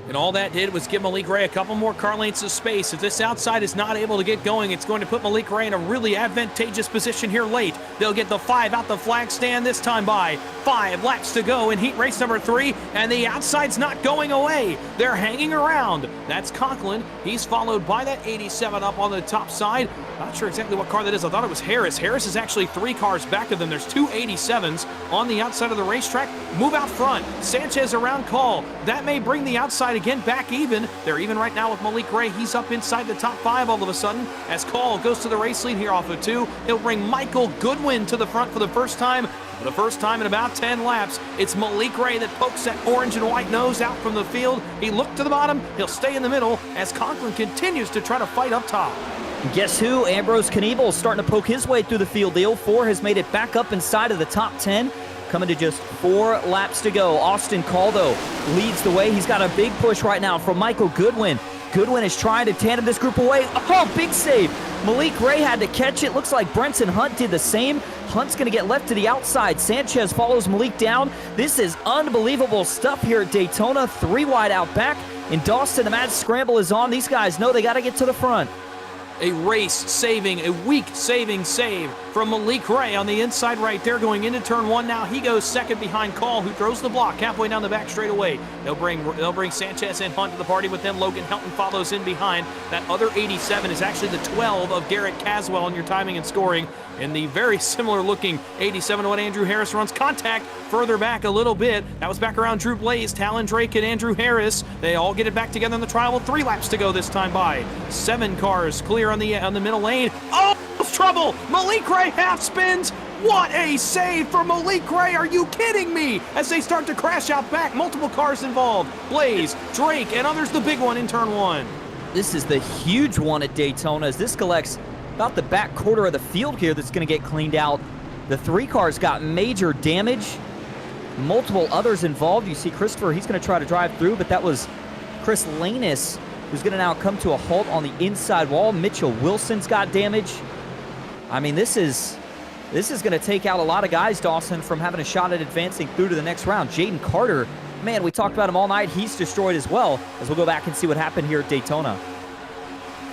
And all that did was give Malik Ray a couple more car lengths of space. If this outside is not able to get going, it's going to put Malik Ray in a really advantageous position here late. They'll get the 5 out the flag stand this time by 5 laps to go in heat race number 3, and the outside's not going away. They're hanging around. That's Conklin. He's followed by that 87 up on the top side. Not sure exactly what car that is. I thought it was Harris. Harris is actually 3 cars back of them. There's 2 87s on the outside of the racetrack. Move out front. Sanchez around Call. That may bring the outside again back even. They're even right now with Malik Ray. He's up inside the top 5 all of a sudden as Call goes to the race lead here off of 2. He'll bring Michael Goodwin to the front for the first time. For the first time in about 10 laps, it's Malik Ray that pokes that orange and white nose out from the field. He looked to the bottom. He'll stay in the middle as Conklin continues to try to fight up top. And guess who? Ambrose Kniebel is starting to poke his way through the field. The 04 has made it back up inside of the top 10. Coming to just 4 laps to go. Austin Call, though, leads the way. He's got a big push right now from Michael Goodwin. Goodwin is trying to tandem this group away. Oh, big save. Malik Ray had to catch it. Looks like Brenton Hunt did the same. Hunt's going to get left to the outside. Sanchez follows Malik down. This is unbelievable stuff here at Daytona. 3 wide out back. In Dawson, the mad scramble is on. These guys know they got to get to the front. A race-saving, a week-saving save from Malik Ray on the inside right there going into turn 1 now. He goes second behind Call, who throws the block halfway down the back straightaway. They'll bring Sanchez and Hunt to the party with them. Logan Helton follows in behind. That other 87 is actually the 12 of Garrett Caswell in your timing and scoring. In the very similar-looking 87 to what Andrew Harris runs. Contact further back a little bit. That was back around Drew Blaze, Talon Drake, and Andrew Harris. They all get it back together in the trial with 3 laps to go this time by. 7 cars clear on the middle lane. Oh, trouble! Malik Ray half spins. What a save for Malik Gray. Are you kidding me? As they start to crash out back, multiple cars involved. Blaze, Drake, and others the big one in turn one. This is the huge one at Daytona as this collects about the back quarter of the field here that's going to get cleaned out. The 3 cars got major damage. Multiple others involved. You see Christopher, he's going to try to drive through, but that was Chris Lanus who's going to now come to a halt on the inside wall. Mitchell Wilson's got damage. I mean, this is going to take out a lot of guys, Dawson, from having a shot at advancing through to the next round. Jaden Carter, man, we talked about him all night. He's destroyed as well, as we'll go back and see what happened here at Daytona.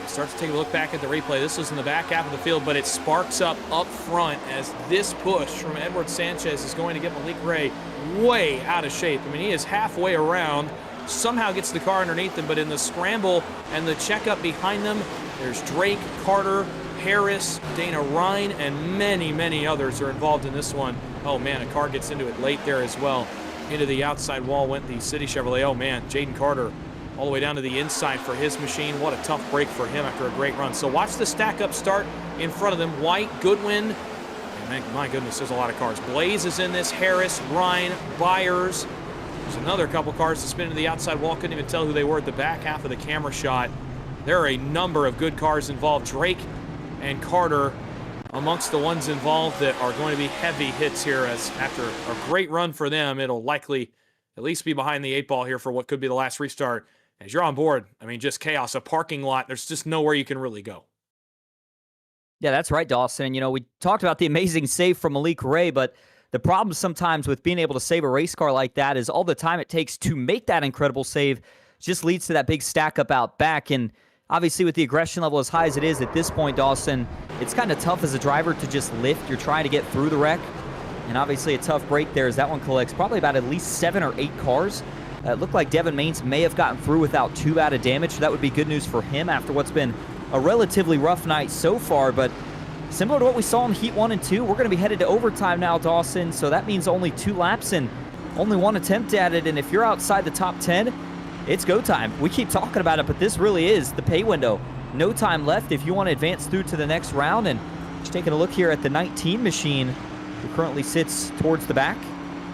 Start to take a look back at the replay. This was in the back half of the field, but it sparks up front as this push from Edward Sanchez is going to get Malik Gray way out of shape. I mean, he is halfway around, somehow gets the car underneath him, but in the scramble and the checkup behind them, there's Drake, Carter, Harris, Dana Ryan, and many, many others are involved in this one. Oh, man, a car gets into it late there as well. Into the outside wall went the City Chevrolet. Oh, man, Jaden Carter all the way down to the inside for his machine. What a tough break for him after a great run. So watch the stack-up start in front of them. White, Goodwin. And my goodness, there's a lot of cars. Blaze is in this. Harris, Ryan, Byers. There's another couple cars to spin to the outside wall. Couldn't even tell who they were at the back half of the camera shot. There are a number of good cars involved. Drake and Carter amongst the ones involved that are going to be heavy hits here, as after a great run for them, it'll likely at least be behind the 8 ball here for what could be the last restart. As you're on board, I mean, just chaos, a parking lot. There's just nowhere you can really go. Yeah, that's right, Dawson. You know, we talked about the amazing save from Malik Ray, but the problem sometimes with being able to save a race car like that is all the time it takes to make that incredible save just leads to that big stack up out back. And obviously with the aggression level as high as it is at this point, Dawson, it's kind of tough as a driver to just lift. You're trying to get through the wreck. And obviously a tough break there as that one collects probably about at least 7 or 8 cars. It looked like Devin Maines may have gotten through without too bad of damage, so that would be good news for him after what's been a relatively rough night so far. But similar to what we saw in Heat 1 and 2, we're going to be headed to overtime now, Dawson, so that means only 2 laps and only 1 attempt at it. And if you're outside the top 10, it's go time. We keep talking about it, but this really is the pay window. No time left if you want to advance through to the next round. And just taking a look here at the 19 machine, who currently sits towards the back.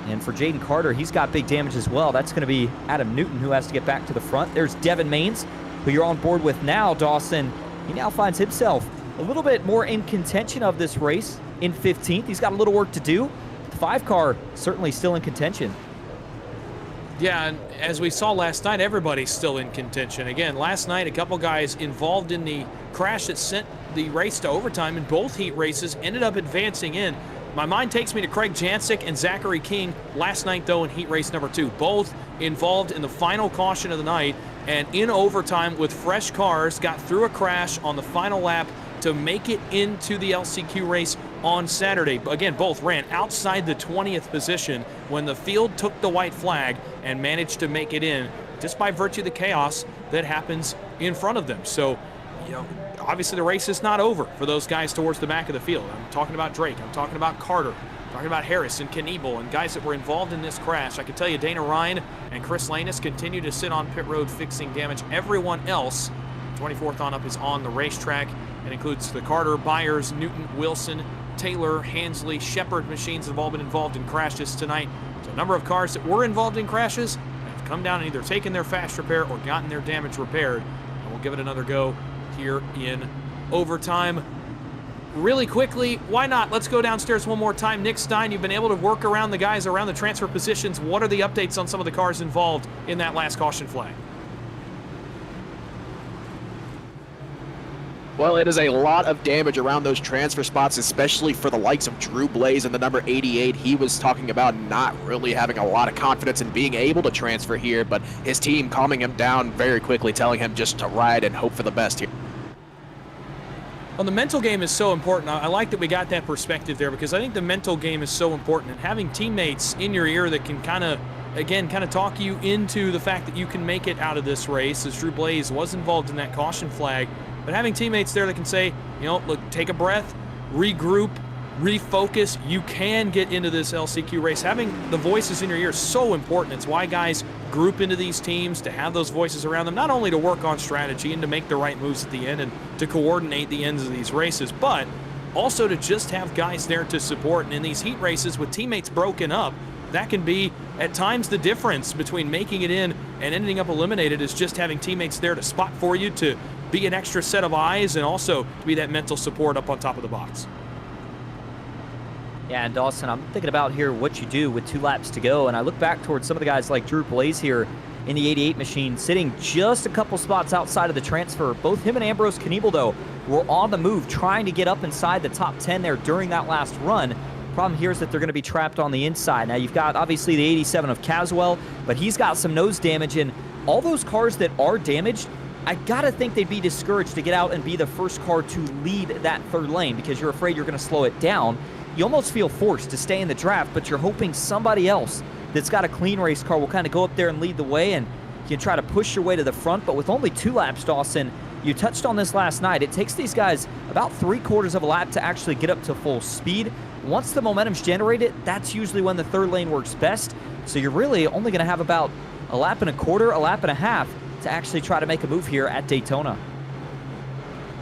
And for Jaden Carter, he's got big damage as well. That's going to be Adam Newton, who has to get back to the front. There's Devin Maines, who you're on board with now, Dawson. He now finds himself a little bit more in contention of this race in 15th. He's got a little work to do. The 5 car certainly still in contention. Yeah, and as we saw last night, everybody's still in contention. Again, last night, a couple guys involved in the crash that sent the race to overtime in both heat races ended up advancing in. My mind takes me to Craig Jancic and Zachary King last night, though, in heat race number 2. Both involved in the final caution of the night, and in overtime with fresh cars, got through a crash on the final lap to make it into the LCQ race on Saturday. Again, both ran outside the 20th position when the field took the white flag and managed to make it in just by virtue of the chaos that happens in front of them. So, you know, obviously the race is not over for those guys towards the back of the field. I'm talking about Drake, I'm talking about Carter, I'm talking about Harris and Kniebel and guys that were involved in this crash. I can tell you Dana Ryan and Chris Lanus continue to sit on pit road fixing damage. Everyone else, 24th on up, is on the racetrack. It includes the Carter, Byers, Newton, Wilson, Taylor, Hansley, Shepard machines that have all been involved in crashes tonight. So a number of cars that were involved in crashes have come down and either taken their fast repair or gotten their damage repaired. And we'll give it another go here in overtime. Really quickly, why not? Let's go downstairs one more time. Nick Stein, you've been able to work around the guys around the transfer positions. What are the updates on some of the cars involved in that last caution flag? Well, it is a lot of damage around those transfer spots, especially for the likes of Drew Blaze and the number 88. He was talking about not really having a lot of confidence in being able to transfer here, but his team calming him down very quickly, telling him just to ride and hope for the best here. Well, the mental game is so important. I like that we got that perspective there, because I think the mental game is so important, and having teammates in your ear that can kind of talk you into the fact that you can make it out of this race, as Drew Blaze was involved in that caution flag. But having teammates there that can say, you know, look, take a breath, regroup, refocus. You can get into this LCQ race. Having the voices in your ear is so important. It's why guys group into these teams, to have those voices around them, not only to work on strategy and to make the right moves at the end and to coordinate the ends of these races, but also to just have guys there to support. And in these heat races with teammates broken up, that can be at times the difference between making it in and ending up eliminated, is just having teammates there to spot for you, to be an extra set of eyes, and also to be that mental support up on top of the box. Yeah, and Dawson, I'm thinking about here what you do with 2 laps to go, and I look back towards some of the guys like Drew Blaze here in the 88 machine, sitting just a couple spots outside of the transfer. Both him and Ambrose Knievel, though, were on the move, trying to get up inside the top 10 there during that last run. Problem here is that they're going to be trapped on the inside. Now, you've got, obviously, the 87 of Caswell, but he's got some nose damage, and all those cars that are damaged, I gotta think they'd be discouraged to get out and be the first car to lead that third lane, because you're afraid you're going to slow it down. You almost feel forced to stay in the draft, but you're hoping somebody else that's got a clean race car will kind of go up there and lead the way, and you can try to push your way to the front. But with only 2 laps, Dawson, you touched on this last night, it takes these guys about 3/4 of a lap to actually get up to full speed. Once the momentum's generated, that's usually when the third lane works best. So you're really only going to have about a lap and a quarter, a lap and a half to actually try to make a move here at Daytona.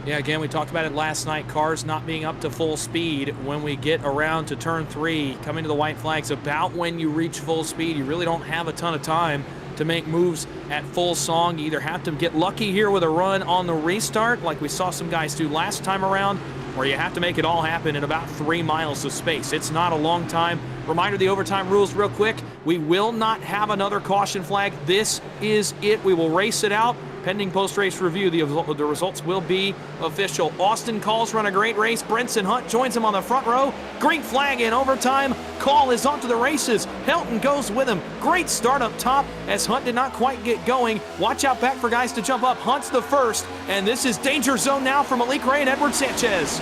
Yeah, again, we talked about it last night, cars not being up to full speed when we get around to turn 3, coming to the white flags. About when you reach full speed, you really don't have a ton of time to make moves at full song. You either have to get lucky here with a run on the restart, like we saw some guys do last time around, or you have to make it all happen in about 3 miles of space. It's not a long time. Reminder, the overtime rules real quick. We will not have another caution flag. This is it. We will race it out. Pending post-race review, the results will be official. Austin Call's run a great race. Brenson Hunt joins him on the front row. Green flag in overtime. Call is on to the races. Helton goes with him. Great start up top as Hunt did not quite get going. Watch out back for guys to jump up. Hunt's the first, and this is danger zone now for Malik Ray and Edward Sanchez.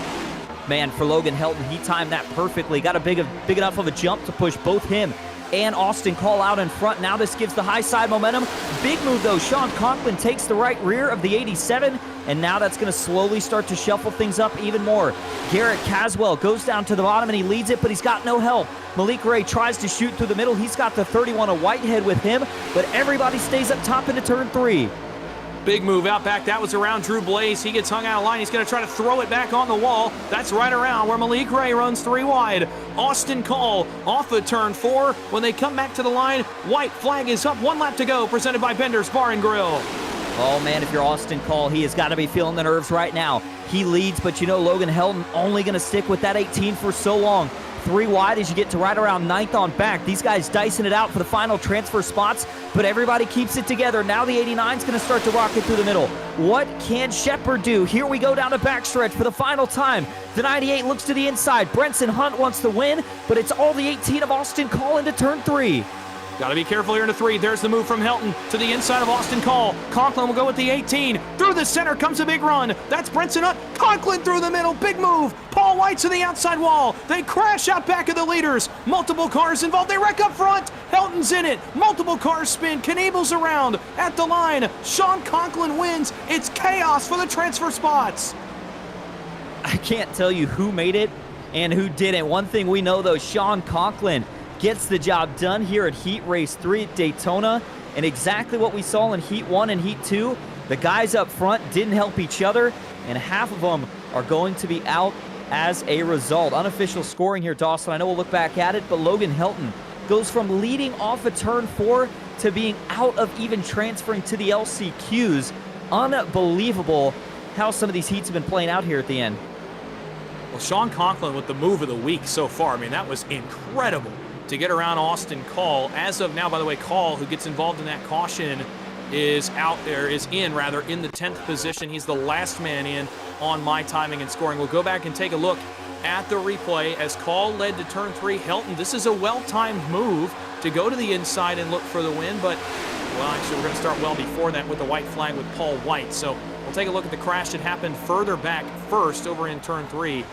Man, for Logan Helton, he timed that perfectly. Got a big enough of a jump to push both him and Austin Call out in front. Now this gives the high side momentum. Big move, though. Sean Conklin takes the right rear of the 87, and now that's going to slowly start to shuffle things up even more. Garrett Caswell goes down to the bottom, and he leads it, but he's got no help. Malik Ray tries to shoot through the middle. He's got the 31 of Whitehead with him, but everybody stays up top into turn 3. Big move out back. That was around Drew Blaze. He gets hung out of line. He's going to try to throw it back on the wall. That's right around where Malik Ray runs 3 wide. Austin Call off of turn 4. When they come back to the line, white flag is up. 1 lap to go, presented by Bender's Bar and Grill. Oh, man, if you're Austin Call, he has got to be feeling the nerves right now. He leads, but you know Logan Helton only going to stick with that 18 for so long. 3 wide as you get to right around 9th on back. These guys dicing it out for the final transfer spots, but everybody keeps it together. Now the 89 is going to start to rocket through the middle. What can Shepard do? Here we go down the backstretch for the final time. The 98 looks to the inside. Brenson Hunt wants to win, but it's all the 18 of Austin Call into turn 3. Got to be careful here into 3. There's the move from Helton to the inside of Austin Call. Conklin will go with the 18. Through the center comes a big run. That's Brenson Hunt. Conklin through the middle. Big move. Paul White to the outside wall. They crash out back of the leaders. Multiple cars involved. They wreck up front. Helton's in it. Multiple cars spin. Knievel's around. At the line, Sean Conklin wins. It's chaos for the transfer spots. I can't tell you who made it and who didn't. One thing we know, though, Sean Conklin gets the job done here at Heat Race 3 at Daytona, and exactly what we saw in Heat 1 and Heat 2. The guys up front didn't help each other, and half of them are going to be out as a result. Unofficial scoring here, Dawson. I know we'll look back at it, but Logan Helton goes from leading off of turn 4 to being out of even transferring to the LCQs. Unbelievable how some of these heats have been playing out here at the end. Well, Sean Conklin with the move of the week so far. I mean, that was incredible to get around Austin Call. As of now, by the way, Call, who gets involved in that caution, is in the 10th position. He's the last man in on my timing and scoring. We'll go back and take a look at the replay as Call led to turn 3. Helton, this is a well-timed move to go to the inside and look for the win, but, well, actually, we're going to start well before that with the white flag with Paul White. So we'll take a look at the crash that happened further back first over in turn 3.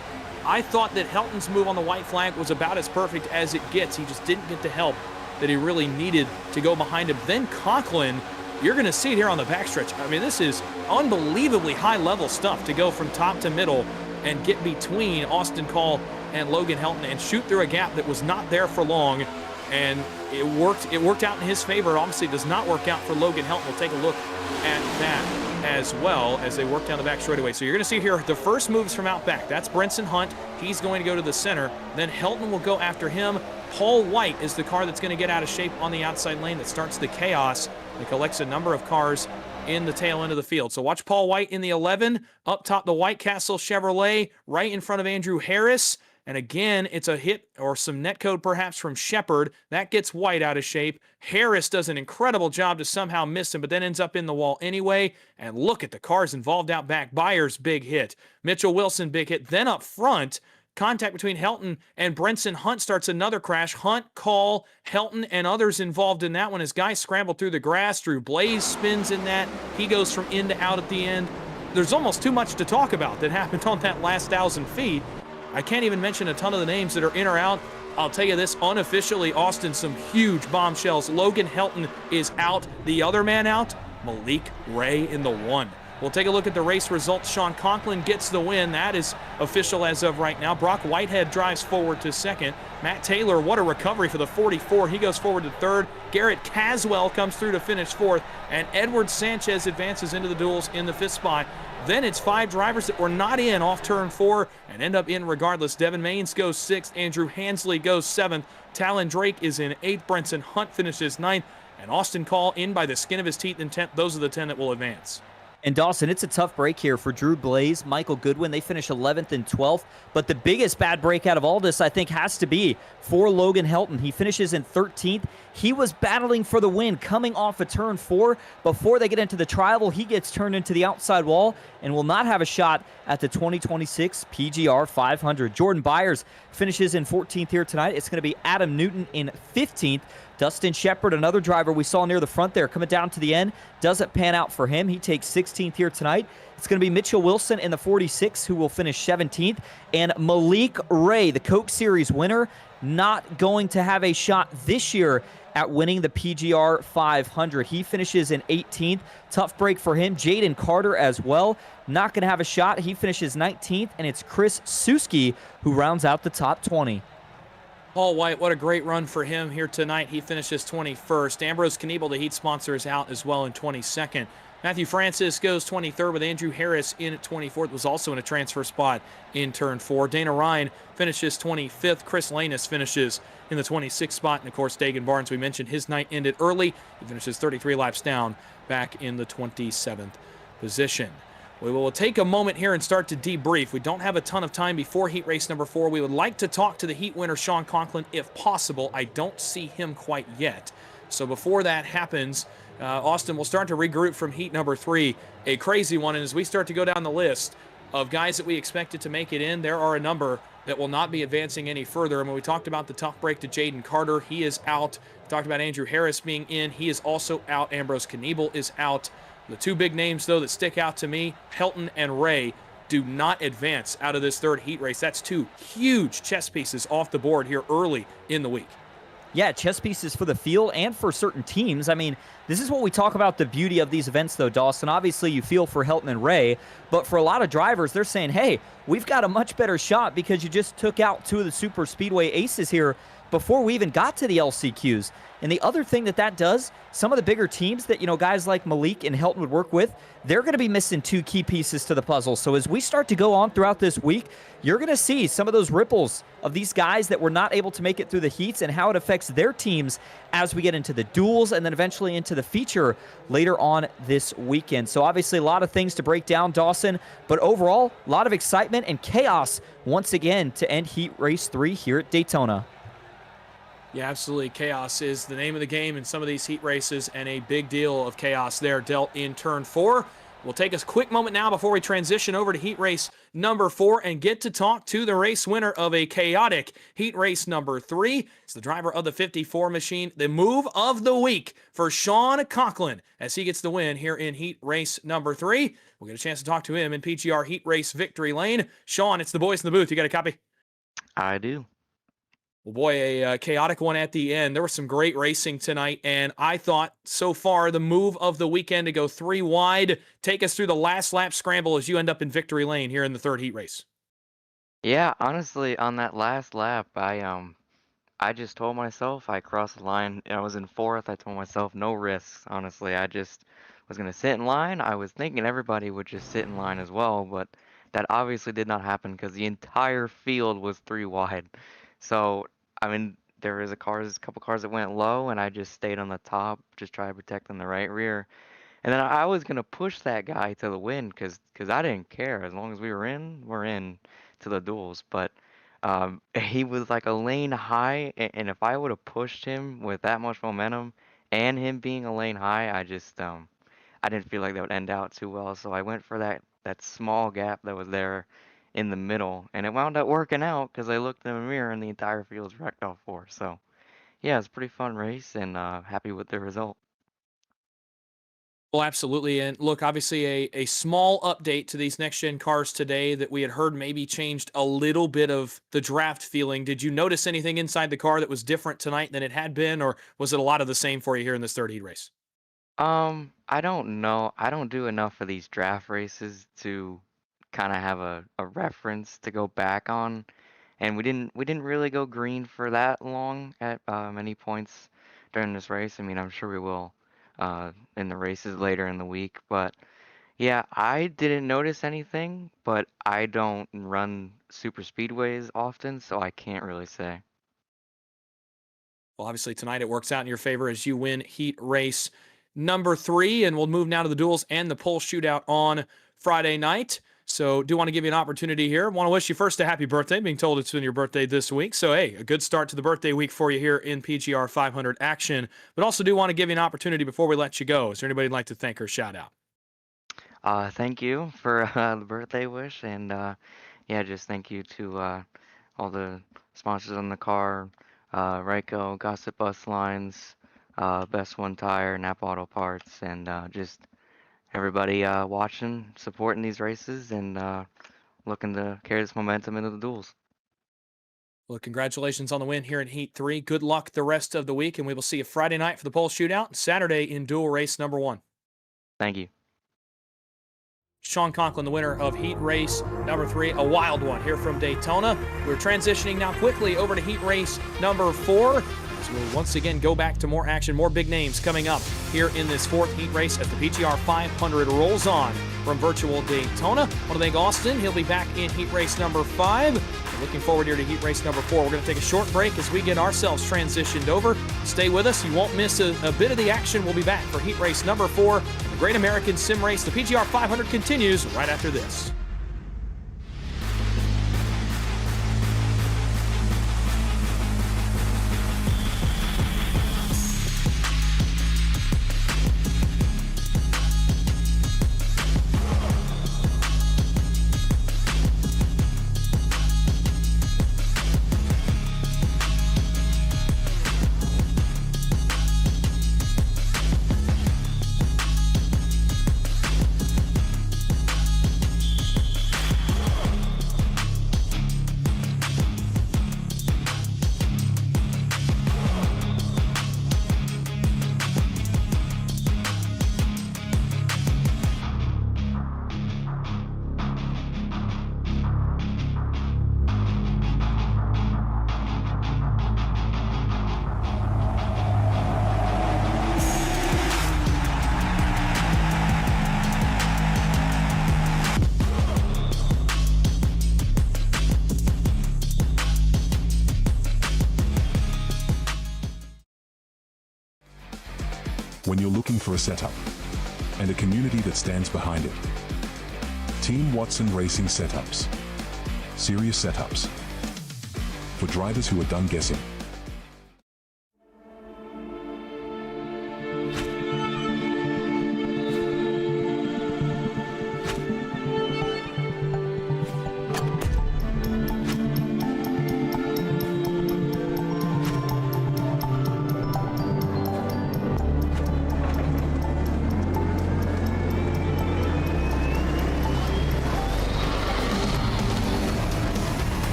I thought that Helton's move on the white flag was about as perfect as it gets. He just didn't get the help that he really needed to go behind him. Then Conklin, you're going to see it here on the backstretch. I mean, this is unbelievably high-level stuff to go from top to middle and get between Austin Call and Logan Helton and shoot through a gap that was not there for long. And it worked out in his favor. It obviously does not work out for Logan Helton. We'll take a look at that. as well as they work down the back straightaway. So you're going to see here the first moves from out back. That's Brenson Hunt. He's going to go to the center. Then Helton will go after him. Paul White is the car that's going to get out of shape on the outside lane that starts the chaos. It collects a number of cars in the tail end of the field. So watch Paul White in the 11, up top the White Castle Chevrolet, right in front of Andrew Harris. And again, it's a hit or some netcode perhaps from Shepard. That gets White out of shape. Harris does an incredible job to somehow miss him, but then ends up in the wall anyway. And look at the cars involved out back. Byers, big hit. Mitchell Wilson, big hit. Then up front, contact between Helton and Brenson Hunt starts another crash. Hunt, Call, Helton, and others involved in that one as guys scramble through the grass. Drew Blaze spins in that. He goes from in to out at the end. There's almost too much to talk about that happened on that last 1,000 feet. I can't even mention a ton of the names that are in or out. I'll tell you this, unofficially, Austin, some huge bombshells. Logan Helton is out. The other man out, Malik Ray in the 1. We'll take a look at the race results. Sean Conklin gets the win. That is official as of right now. Brock Whitehead drives forward to second. Matt Taylor, what a recovery for the 44. He goes forward to third. Garrett Caswell comes through to finish fourth. And Edward Sanchez advances into the duels in the fifth spot. Then it's 5 drivers that were not in off turn 4 and end up in regardless. Devin Maines goes 6th. Andrew Hansley goes 7th. Talon Drake is in 8th. Brenson Hunt finishes 9th. And Austin Call in by the skin of his teeth in 10th. Those are the 10 that will advance. And Dawson, it's a tough break here for Drew Blaze, Michael Goodwin. They finish 11th and 12th. But the biggest bad break out of all this, I think, has to be for Logan Helton. He finishes in 13th. He was battling for the win coming off of turn 4. Before they get into the tribal, he gets turned into the outside wall and will not have a shot at the 2026 PGR 500. Jordan Byers finishes in 14th here tonight. It's going to be Adam Newton in 15th. Dustin Shepard, another driver we saw near the front there, coming down to the end. Doesn't pan out for him. He takes 16th here tonight. It's going to be Mitchell Wilson in the 46, who will finish 17th. And Malik Ray, the Coke Series winner, not going to have a shot this year at winning the PGR 500. He finishes in 18th. Tough break for him. Jaden Carter as well. Not going to have a shot. He finishes 19th. And it's Chris Suski who rounds out the top 20. Paul White, what a great run for him here tonight. He finishes 21st. Ambrose Kniebel, the heat sponsor, is out as well in 22nd. Matthew Francis goes 23rd with Andrew Harris in at 24th, was also in a transfer spot in turn 4. Dana Ryan finishes 25th. Chris Lanus finishes in the 26th spot. And, of course, Dagan Barnes, we mentioned his night ended early. He finishes 33 laps down, back in the 27th position. We will take a moment here and start to debrief. We don't have a ton of time before heat race number 4. We would like to talk to the heat winner, Sean Conklin, if possible. I don't see him quite yet. So before that happens, Austin will start to regroup from heat number 3. A crazy one, and as we start to go down the list of guys that we expected to make it in, there are a number that will not be advancing any further. And when we talked about the tough break to Jaden Carter, he is out. We talked about Andrew Harris being in. He is also out. Ambrose Kniebel is out. The 2 big names, though, that stick out to me, Helton and Ray, do not advance out of this third heat race. That's 2 huge chess pieces off the board here early in the week. Yeah, chess pieces for the field and for certain teams. I mean, this is what we talk about the beauty of these events, though, Dawson. Obviously, you feel for Helton and Ray, but for a lot of drivers, they're saying, hey, we've got a much better shot because you just took out 2 of the super speedway aces here before we even got to the LCQs. And the other thing that does, some of the bigger teams that, guys like Malik and Helton would work with, they're going to be missing 2 key pieces to the puzzle. So as we start to go on throughout this week, you're going to see some of those ripples of these guys that were not able to make it through the heats and how it affects their teams as we get into the duels and then eventually into the feature later on this weekend. So obviously a lot of things to break down, Dawson, but overall, a lot of excitement and chaos once again to end Heat Race 3 here at Daytona. Yeah, absolutely. Chaos is the name of the game in some of these heat races, and a big deal of chaos there dealt in turn 4. We'll take a quick moment now before we transition over to heat race number 4 and get to talk to the race winner of a chaotic heat race number 3. It's the driver of the 54 machine, the move of the week for Sean Conklin as he gets the win here in heat race number 3. We'll get a chance to talk to him in PGR heat race victory lane. Sean, it's the boys in the booth. You got a copy? I do. Well, boy, a chaotic one at the end. There was some great racing tonight, and I thought so far the move of the weekend to go 3 wide. Take us through the last lap scramble as you end up in victory lane here in the third heat race. Yeah, honestly, on that last lap, I just told myself I crossed the line. I was in 4th. I told myself no risks. Honestly, I just was gonna sit in line, I was thinking everybody would just sit in line as well, but that obviously did not happen because the entire field was 3 wide. So, I mean, there was a couple cars that went low, and I just stayed on the top, just try to protect in the right rear. And then I was gonna push that guy to the win because I didn't care as long as we were in, we're in to the duels. But he was like a lane high, and if I would have pushed him with that much momentum and him being a lane high, I didn't feel like that would end out too well. So I went for that small gap that was there in the middle, and it wound up working out because I looked in the mirror and the entire field's wrecked off four. So yeah, it's a pretty fun race, and happy with the result. Well, absolutely. And look, obviously, a small update to these next gen cars today that we had heard maybe changed a little bit of the draft feeling. Did you notice anything inside the car that was different tonight than it had been, or was it a lot of the same for you here in this third heat race? I don't know. I don't do enough of these draft races to kind of have a reference to go back on. And we didn't really go green for that long at many points during this race. I mean, I'm sure we will in the races later in the week. But yeah, I didn't notice anything, but I don't run super speedways often, so I can't really say. Well, obviously, tonight it works out in your favor as you win heat race number 3. And we'll move now to the duels and the pole shootout on Friday night. So, do want to give you an opportunity here. Want to wish you first a happy birthday, being told it's been your birthday this week. So, hey, a good start to the birthday week for you here in PGR 500 action. But also do want to give you an opportunity before we let you go. Is there anybody you'd like to thank or shout out? Thank you for the birthday wish, and yeah, just thank you to all the sponsors on the car, Ryko, Gossip Bus Lines, Best One Tire, Nap Auto Parts, and just everybody watching, supporting these races, and looking to carry this momentum into the duels. Well, congratulations on the win here in Heat 3. Good luck the rest of the week, and we will see you Friday night for the pole shootout and Saturday in dual race number 1. Thank you. Sean Conklin, the winner of Heat Race number 3, a wild one here from Daytona. We're transitioning now quickly over to Heat Race number 4. So we'll once again go back to more action, more big names coming up here in this 4th heat race as the PGR 500 rolls on from virtual Daytona. I want to thank Austin. He'll be back in Heat Race number 5. We're looking forward here to Heat Race number 4. We're going to take a short break as we get ourselves transitioned over. Stay with us. You won't miss a bit of the action. We'll be back for Heat Race number 4. The Great American Sim Race, the PGR 500, continues right after this. When you're looking for a setup and a community that stands behind it. Team Watson Racing Setups. Serious setups. For drivers who are done guessing.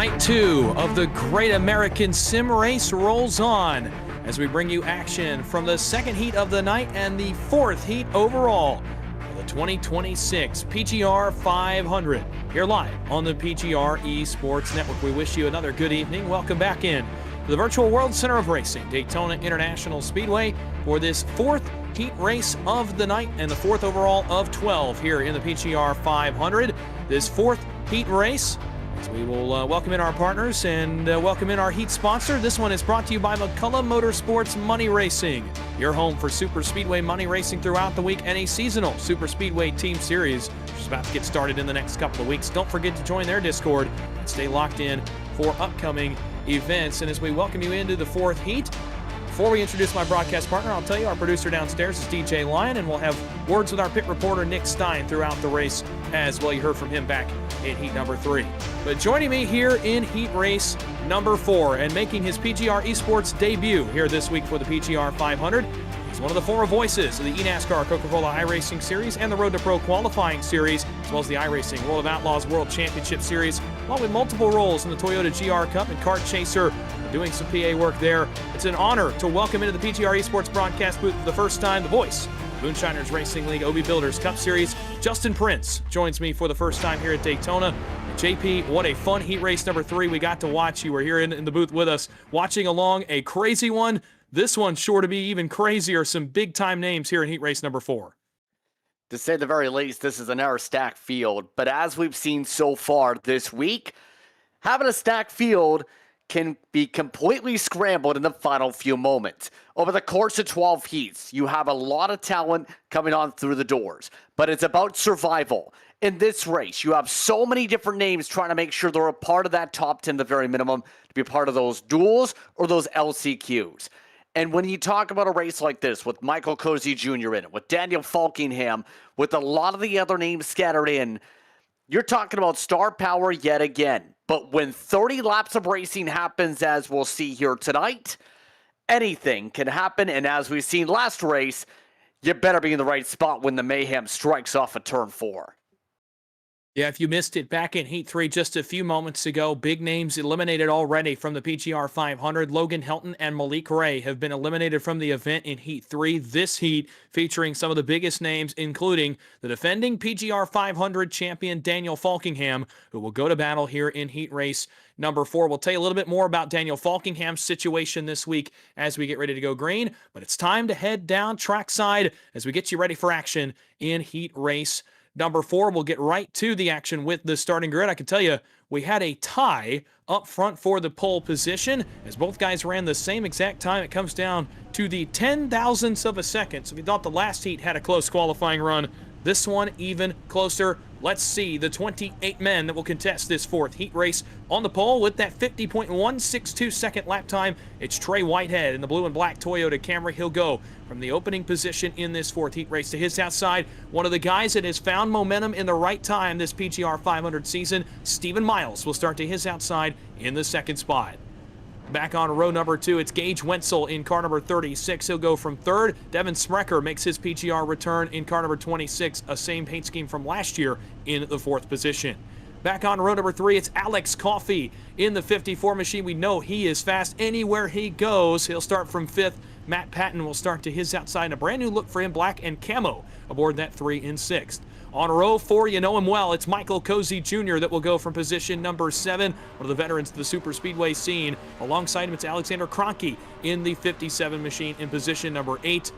Night 2 of the Great American Sim Race rolls on as we bring you action from the second heat of the night and the fourth heat overall of the 2026 PGR 500. Here live on the PGR eSports Network. We wish you another good evening. Welcome back in to the Virtual World Center of Racing, Daytona International Speedway, for this fourth heat race of the night and the fourth overall of 12 here in the PGR 500. This fourth heat race, as we will welcome in our partners and welcome in our heat sponsor. This one is brought to you by McCullough Motorsports Money Racing, your home for super speedway money racing throughout the week and a seasonal super speedway team series, which is about to get started in the next couple of weeks. Don't forget to join their Discord and stay locked in for upcoming events. And as we welcome you into the fourth heat, before we introduce my broadcast partner, I'll tell you our producer downstairs is DJ Lyon, and we'll have words with our pit reporter Nick Stein throughout the race as well. You heard from him back in heat number 3. But joining me here in heat race number 4 and making his PGR eSports debut here this week for the PGR 500, he's one of the former voices of the eNASCAR Coca-Cola iRacing Series and the Road to Pro Qualifying Series, as well as the iRacing World of Outlaws World Championship Series, along with multiple roles in the Toyota GR Cup and Kart Chaser, doing some PA work there. It's an honor to welcome into the PGR eSports broadcast booth for the first time the voice of Moonshiners Racing League OB Builders Cup Series. Justin Prince joins me for the first time here at Daytona. And JP, what a fun heat race number 3 we got to watch. You were here in the booth with us, watching along a crazy one. This one's sure to be even crazier. Some big-time names here in heat race number 4. To say the very least, this is another stacked field. But as we've seen so far this week, having a stacked field can be completely scrambled in the final few moments. Over the course of 12 heats, you have a lot of talent coming on through the doors, but it's about survival. In this race, you have so many different names trying to make sure they're a part of that top 10 at the very minimum to be a part of those duels or those LCQs. And when you talk about a race like this with Michael Cozy Jr. in it, with Daniel Falkingham, with a lot of the other names scattered in, you're talking about star power yet again. But when 30 laps of racing happens, as we'll see here tonight, anything can happen. And as we've seen last race, you better be in the right spot when the mayhem strikes off at turn 4. Yeah, if you missed it back in Heat 3 just a few moments ago, big names eliminated already from the PGR 500. Logan Helton and Malik Ray have been eliminated from the event in Heat 3. This heat featuring some of the biggest names, including the defending PGR 500 champion Daniel Falkingham, who will go to battle here in Heat Race number 4. We'll tell you a little bit more about Daniel Falkingham's situation this week as we get ready to go green. But it's time to head down trackside as we get you ready for action in Heat Race number 4. We'll get right to the action with the starting grid. I can tell you, we had a tie up front for the pole position as both guys ran the same exact time. It comes down to the 10,000ths of a second. So if you thought the last heat had a close qualifying run, this one even closer. Let's see the 28 men that will contest this fourth heat race. On the pole with that 50.162 second lap time, it's Trey Whitehead in the blue and black Toyota Camry. He'll go from the opening position in this fourth heat race to his outside. One of the guys that has found momentum in the right time this PGR 500 season, Stephen Miles, will start to his outside in the second spot. Back on row number 2, it's Gage Wenzel in car number 36. He'll go from third. Devin Sprecher makes his PGR return in car number 26, a same paint scheme from last year, in the 4th position. Back on row number 3, it's Alex Coffey in the 54 machine. We know he is fast anywhere he goes. He'll start from 5th. Matt Patton will start to his outside in a brand new look for him, black and camo, aboard that 3 in 6th. On row 4, you know him well. It's Michael Cozy Jr. that will go from position number 7, one of the veterans of the super speedway scene. Alongside him, it's Alexander Kroenke in the 57 machine in position number 8.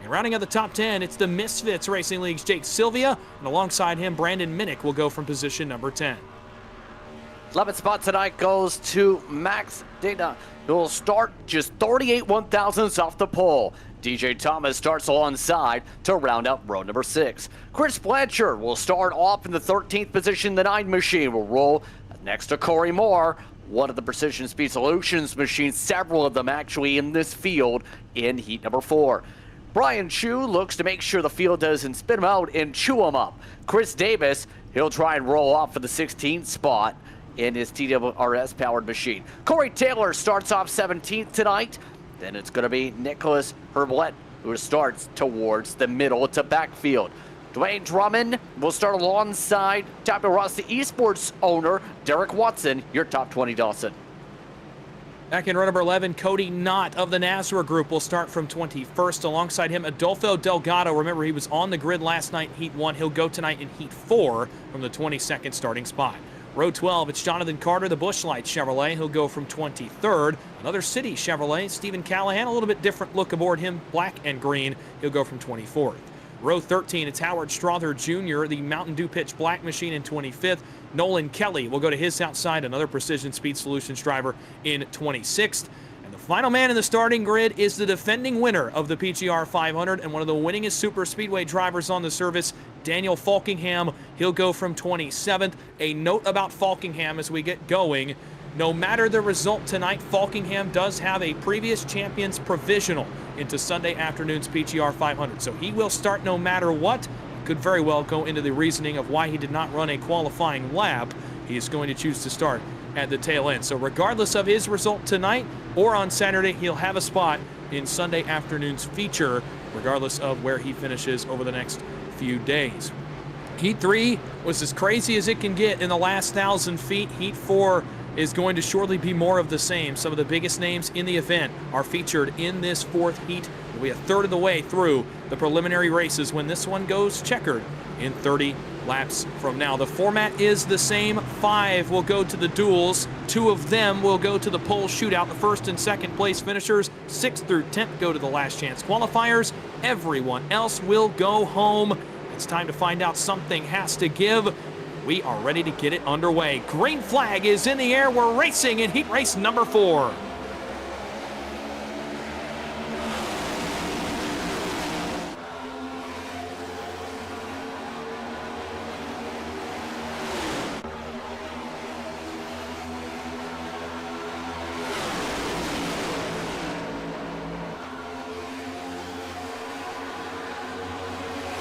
And rounding out the top 10, it's the Misfits Racing League's Jake Sylvia, and alongside him, Brandon Minnick will go from position number 10. 11th spot tonight goes to Max Dana, who will start just 38 1,000ths off the pole. DJ Thomas starts alongside to round out row number 6. Chris Blanchard will start off in the 13th position. The 9 machine will roll next to Corey Moore, one of the Precision Speed Solutions machines, several of them actually in this field in heat number 4. Brian Chu looks to make sure the field doesn't spin him out and chew him up. Chris Davis, he'll try and roll off for the 16th spot in his TWRS-powered machine. Corey Taylor starts off 17th tonight. Then it's going to be Nicholas Herblett who starts towards the middle to backfield. Dwayne Drummond will start alongside Tabula Rasa eSports owner Derek Watson, your top 20, Dawson. Back in row number 11, Cody Knott of the Nazareth Group will start from 21st. Alongside him, Adolfo Delgado. Remember, he was on the grid last night in Heat 1. He'll go tonight in Heat 4 from the 22nd starting spot. Row 12, it's Jonathan Carter, the Busch Lights Chevrolet. He'll go from 23rd. Another City Chevrolet, Stephen Callahan, a little bit different look aboard him, black and green. He'll go from 24th. Row 13, it's Howard Strother Jr., the Mountain Dew Pitch Black Machine in 25th. Nolan Kelly will go to his outside, another Precision Speed Solutions driver in 26th. And the final man in the starting grid is the defending winner of the PGR 500 and one of the winningest super speedway drivers on the service, Daniel Falkingham. He'll go from 27th. A note about Falkingham as we get going. No matter the result tonight, Falkingham does have a previous champion's provisional into Sunday afternoon's PGR 500. So he will start no matter what. Could very well go into the reasoning of why he did not run a qualifying lap. He is going to choose to start at the tail end. So regardless of his result tonight or on Saturday, he'll have a spot in Sunday afternoon's feature, regardless of where he finishes over the next few days. Heat 3 was as crazy as it can get in the last 1,000 feet. Heat 4 is going to surely be more of the same. Some of the biggest names in the event are featured in this fourth heat. We'll be a third of the way through the preliminary races when this one goes checkered in 30 laps from now. The format is the same. 5 will go to the duels. 2 of them will go to the pole shootout. The first and second place finishers, 6th through 10th, go to the last chance qualifiers. Everyone else will go home. It's time to find out. Something has to give. We are ready to get it underway. Green flag is in the air. We're racing in heat race number 4.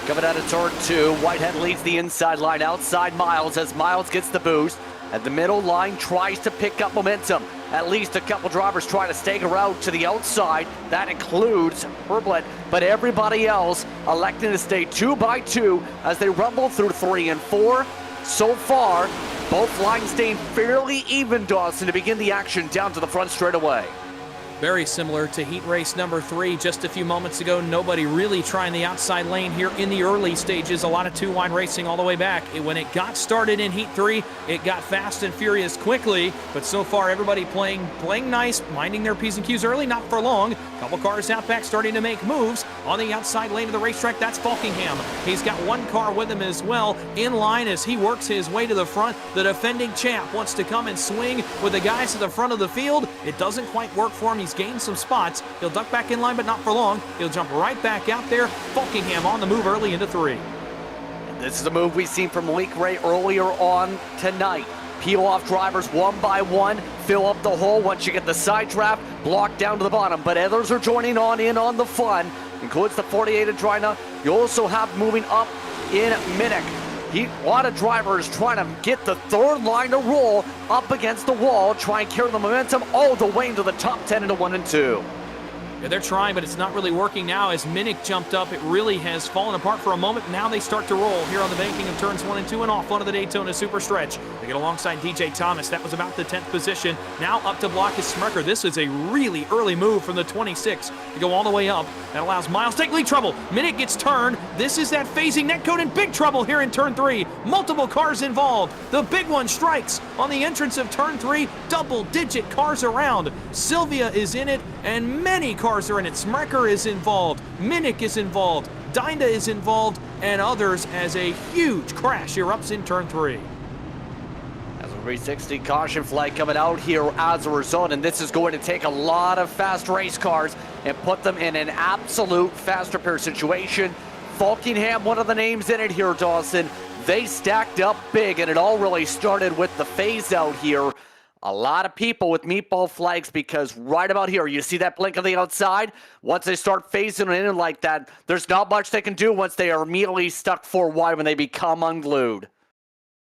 Coming out of turn 2, Whitehead leads the inside line outside Miles as Miles gets the boost. At the middle line, tries to pick up momentum. At least a couple drivers trying to stagger out to the outside. That includes Herblet, but everybody else electing to stay 2 by 2 as they rumble through 3 and 4. So far, both lines staying fairly even, Dawson, to begin the action down to the front straightaway. Very similar to heat race number 3 just a few moments ago. Nobody really trying the outside lane here in the early stages. A lot of 2-wide racing all the way back. When it got started in heat 3, it got fast and furious quickly. But so far, everybody playing nice, minding their P's and Q's early, not for long. Couple cars out back starting to make moves on the outside lane of the racetrack. That's Falkingham. He's got one car with him as well, in line as he works his way to the front. The defending champ wants to come and swing with the guys at the front of the field. It doesn't quite work for him. He's gained some spots. He'll duck back in line, but not for long. He'll jump right back out there. Falkingham on the move early into 3. And this is a move we've seen from Malik Ray earlier on tonight. Peel off drivers one by one, fill up the hole. Once you get the side draft, block down to the bottom. But others are joining in on the fun. Includes the 48 Adrina. You also have moving up in Minnick. A lot of drivers trying to get the third line to roll up against the wall, try and carry the momentum all the way into the top 10 into 1 and 2. Yeah, they're trying, but it's not really working now. As Minnick jumped up, it really has fallen apart for a moment. Now they start to roll here on the banking of turns 1 and 2 and off onto the Daytona Super Stretch. They get alongside DJ Thomas. That was about the 10th position. Now up to block is Smirker. This is a really early move from the 26 to go all the way up. That allows Miles to take lead trouble. Minnick gets turned. This is that phasing netcode in big trouble here in turn 3. Multiple cars involved. The big one strikes on the entrance of turn 3. Double-digit cars around. Sylvia is in it, and many cars are in it. Smirker is involved. Minnick is involved. Dinda is involved, and others as a huge crash erupts in turn 3. As a 360 caution flag coming out here as a result, and this is going to take a lot of fast race cars and put them in an absolute fast repair situation. Falkingham, one of the names in it here, Dawson. They stacked up big, and it all really started with the phase out here. A lot of people with meatball flags because right about here, you see that blink on the outside? Once they start phasing in like that, there's not much they can do once they are immediately stuck 4 wide when they become unglued.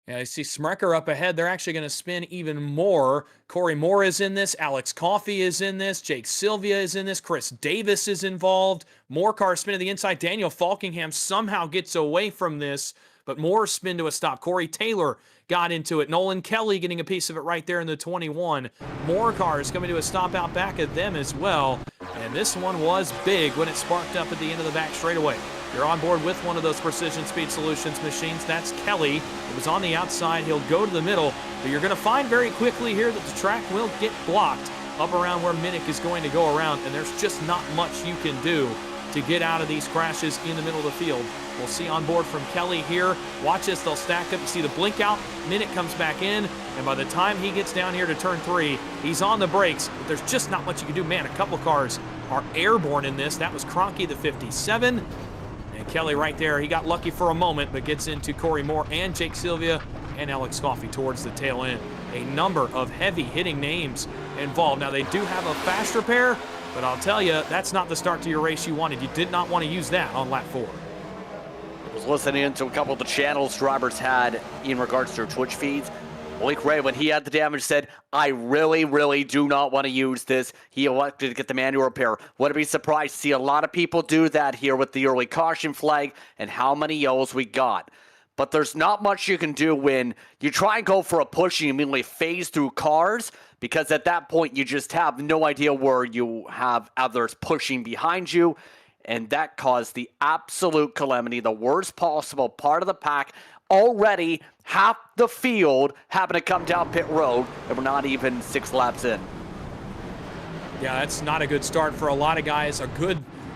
Yeah, I see Smrecker up ahead. They're actually going to spin even more. Corey Moore is in this. Alex Coffey is in this. Jake Sylvia is in this. Chris Davis is involved. More cars spin to the inside. Daniel Falkingham somehow gets away from this, but more spin to a stop. Corey Taylor got into it. Nolan Kelly getting a piece of it right there in the 21. More cars coming to a stop out back of them as well. And this one was big when it sparked up at the end of the back straightaway. You're on board with one of those Precision Speed Solutions machines. That's Kelly. It was on the outside. He'll go to the middle. But you're going to find very quickly here that the track will get blocked up around where Minnick is going to go around. And there's just not much you can do to get out of these crashes in the middle of the field. We'll see on board from Kelly here. Watch this. They'll stack up. You see the blink out. Minnick comes back in. And by the time he gets down here to turn 3, he's on the brakes. But there's just not much you can do. Man, a couple cars are airborne in this. That was Cronky, the 57. And Kelly right there, he got lucky for a moment, but gets into Corey Moore and Jake Sylvia and Alex Coffey towards the tail end. A number of heavy-hitting names involved. Now, they do have a fast repair, but I'll tell you, that's not the start to your race you wanted. You did not want to use that on lap 4. I was listening to a couple of the channels drivers had in regards to their Twitch feeds. Malik Ray, when he had the damage, said, I really, really do not want to use this. He elected to get the manual repair. Wouldn't be surprised to see a lot of people do that here with the early caution flag and how many yellows we got. But there's not much you can do when you try and go for a push and you immediately phase through cars, because at that point you just have no idea where you have others pushing behind you. And that caused the absolute calamity, the worst possible part of the pack. Already half the field having to come down pit road, and we're not even 6 laps in. Yeah, that's not a good start for a lot of guys. A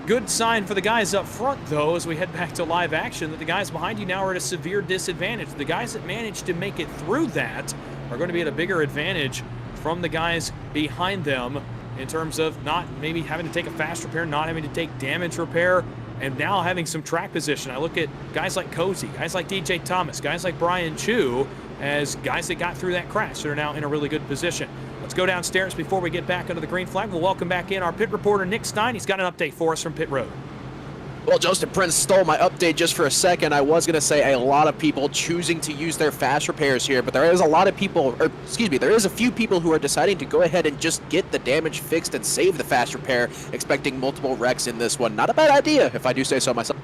good sign for the guys up front, though, as we head back to live action, that the guys behind you now are at a severe disadvantage. The guys that managed to make it through that are going to be at a bigger advantage from the guys behind them in terms of not maybe having to take a fast repair, not having to take damage repair, and now having some track position. I look at guys like Cozy, guys like DJ Thomas, guys like Brian Chu as guys that got through that crash that are now in a really good position. Let's go downstairs before we get back under the green flag. We'll welcome back in our pit reporter, Nick Stein. He's got an update for us from pit road. Well, Justin Prince stole my update just for a second. I was going to say a lot of people choosing to use their fast repairs here, but there is a lot of people, or excuse me, there is a few people who are deciding to go ahead and just get the damage fixed and save the fast repair, expecting multiple wrecks in this one. Not a bad idea, if I do say so myself.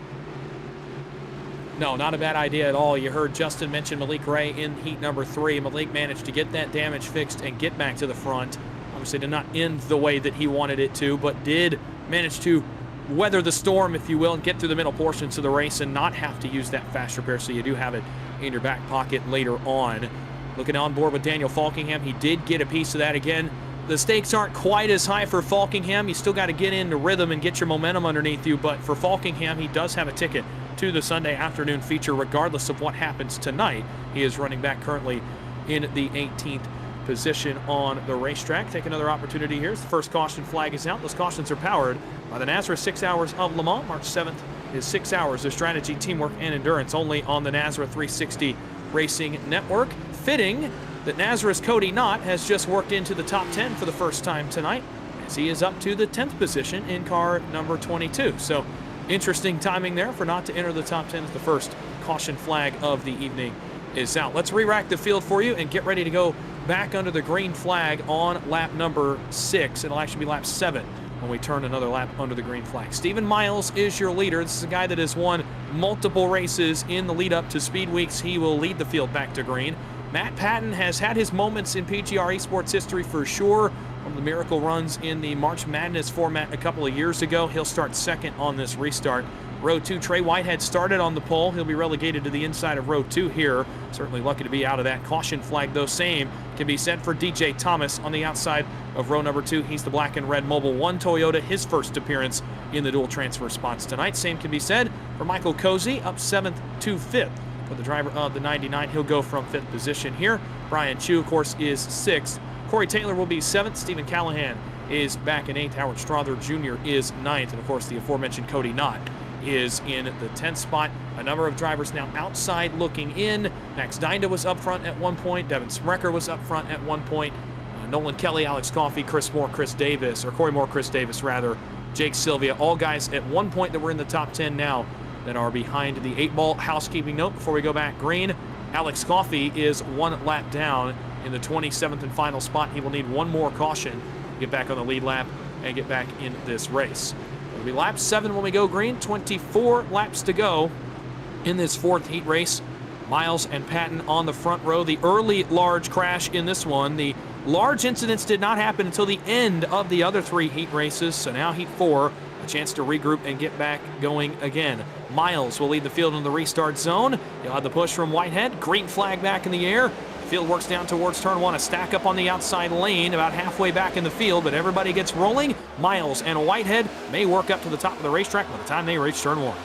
No, not a bad idea at all. You heard Justin mention Malik Ray in heat number 3. Malik managed to get that damage fixed and get back to the front. Obviously did not end the way that he wanted it to, but did manage to weather the storm, if you will, and get through the middle portions of the race and not have to use that fast repair, so you do have it in your back pocket later on. Looking on board with Daniel Falkingham, he did get a piece of that again. The stakes aren't quite as high for Falkingham. You still got to get into rhythm and get your momentum underneath you, but for Falkingham, he does have a ticket to the Sunday afternoon feature regardless of what happens tonight. He is running back currently in the 18th position on the racetrack. Take another opportunity here. The first caution flag is out. Those cautions are powered by the NASRA 6 Hours of Le Mans. March 7th is 6 hours of strategy, teamwork, and endurance only on the NASRA 360 Racing Network. Fitting that NASRA's Cody Knott has just worked into the top 10 for the first time tonight, as he is up to the 10th position in car number 22. So interesting timing there for Knott to enter the top 10 as the first caution flag of the evening is out. Let's re-rack the field for you and get ready to go back under the green flag on lap number 6. It'll actually be lap 7 when we turn another lap under the green flag. Stephen Miles is your leader. This is a guy that has won multiple races in the lead up to Speed Weeks. He will lead the field back to green. Matt Patton has had his moments in PGR eSports history for sure. One of the miracle runs in the March Madness format a couple of years ago. He'll start second on this restart. Row 2, Trey Whitehead started on the pole. He'll be relegated to the inside of row 2 here. Certainly lucky to be out of that caution flag, though. Same can be said for DJ Thomas on the outside of row number 2. He's the black and red Mobile 1 Toyota, his first appearance in the dual transfer spots tonight. Same can be said for Michael Cozy, up 7th to 5th. For the driver of the 99, he'll go from 5th position here. Brian Chu, of course, is 6th. Corey Taylor will be 7th. Stephen Callahan is back in 8th. Howard Strother Jr. is 9th. And, of course, the aforementioned Cody Knott is in the 10th spot. A number of drivers now outside looking in. Max Dinda was up front at one point. Devin Smrecker was up front at one point. Nolan Kelly, Alex Coffey, Chris Moore, Chris Davis, or Corey Moore, Chris Davis, rather. Jake Sylvia, all guys at one point that were in the top 10 now that are behind the 8-ball. Housekeeping note before we go back green. Alex Coffey is 1 lap down in the 27th and final spot. He will need one more caution to get back on the lead lap and get back in this race. It'll be lap 7 when we go green. 24 laps to go in this 4th heat race. Miles and Patton on the front row. The early large crash in this one. The large incidents did not happen until the end of the other 3 heat races. So now heat 4, a chance to regroup and get back going again. Miles will lead the field in the restart zone. He'll have the push from Whitehead. Green flag back in the air. The field works down towards turn 1. A stack up on the outside lane, about halfway back in the field, but everybody gets rolling. Miles and Whitehead may work up to the top of the racetrack by the time they reach turn 1.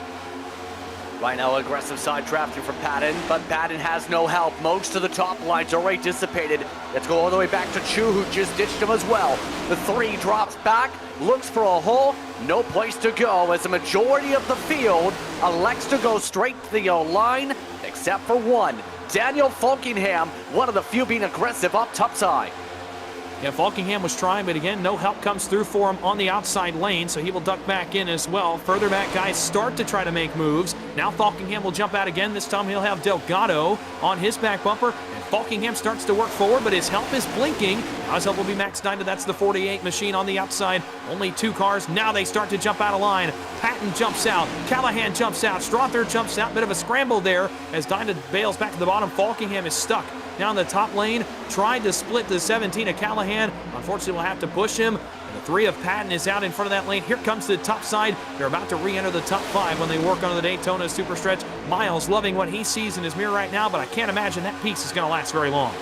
Right now, aggressive side drafting from Patton, but Patton has no help. Most of the top line's already dissipated. Let's go all the way back to Chu, who just ditched him as well. The 3 drops back, looks for a hole, no place to go, as the majority of the field elects to go straight to the line, except for one. Daniel Falkingham, one of the few being aggressive up top side. Yeah, Falkingham was trying, but again, no help comes through for him on the outside lane, so he will duck back in as well. Further back guys start to try to make moves. Now Falkingham will jump out again. This time he'll have Delgado on his back bumper, and Falkingham starts to work forward, but his help is blinking. Now his help will be maxed out. That's the 48 machine on the outside. Only 2 cars. Now they start to jump out of line. Patton jumps out. Callahan jumps out. Strother jumps out. Bit of a scramble there as Dinah bails back to the bottom. Falkingham is stuck down the top lane, tried to split the 17 of Callahan. Unfortunately, we'll have to push him. And the 3 of Patton is out in front of that lane. Here comes the top side. They're about to re-enter the top 5 when they work on the Daytona Super Stretch. Miles loving what he sees in his mirror right now, but I can't imagine that piece is going to last very long.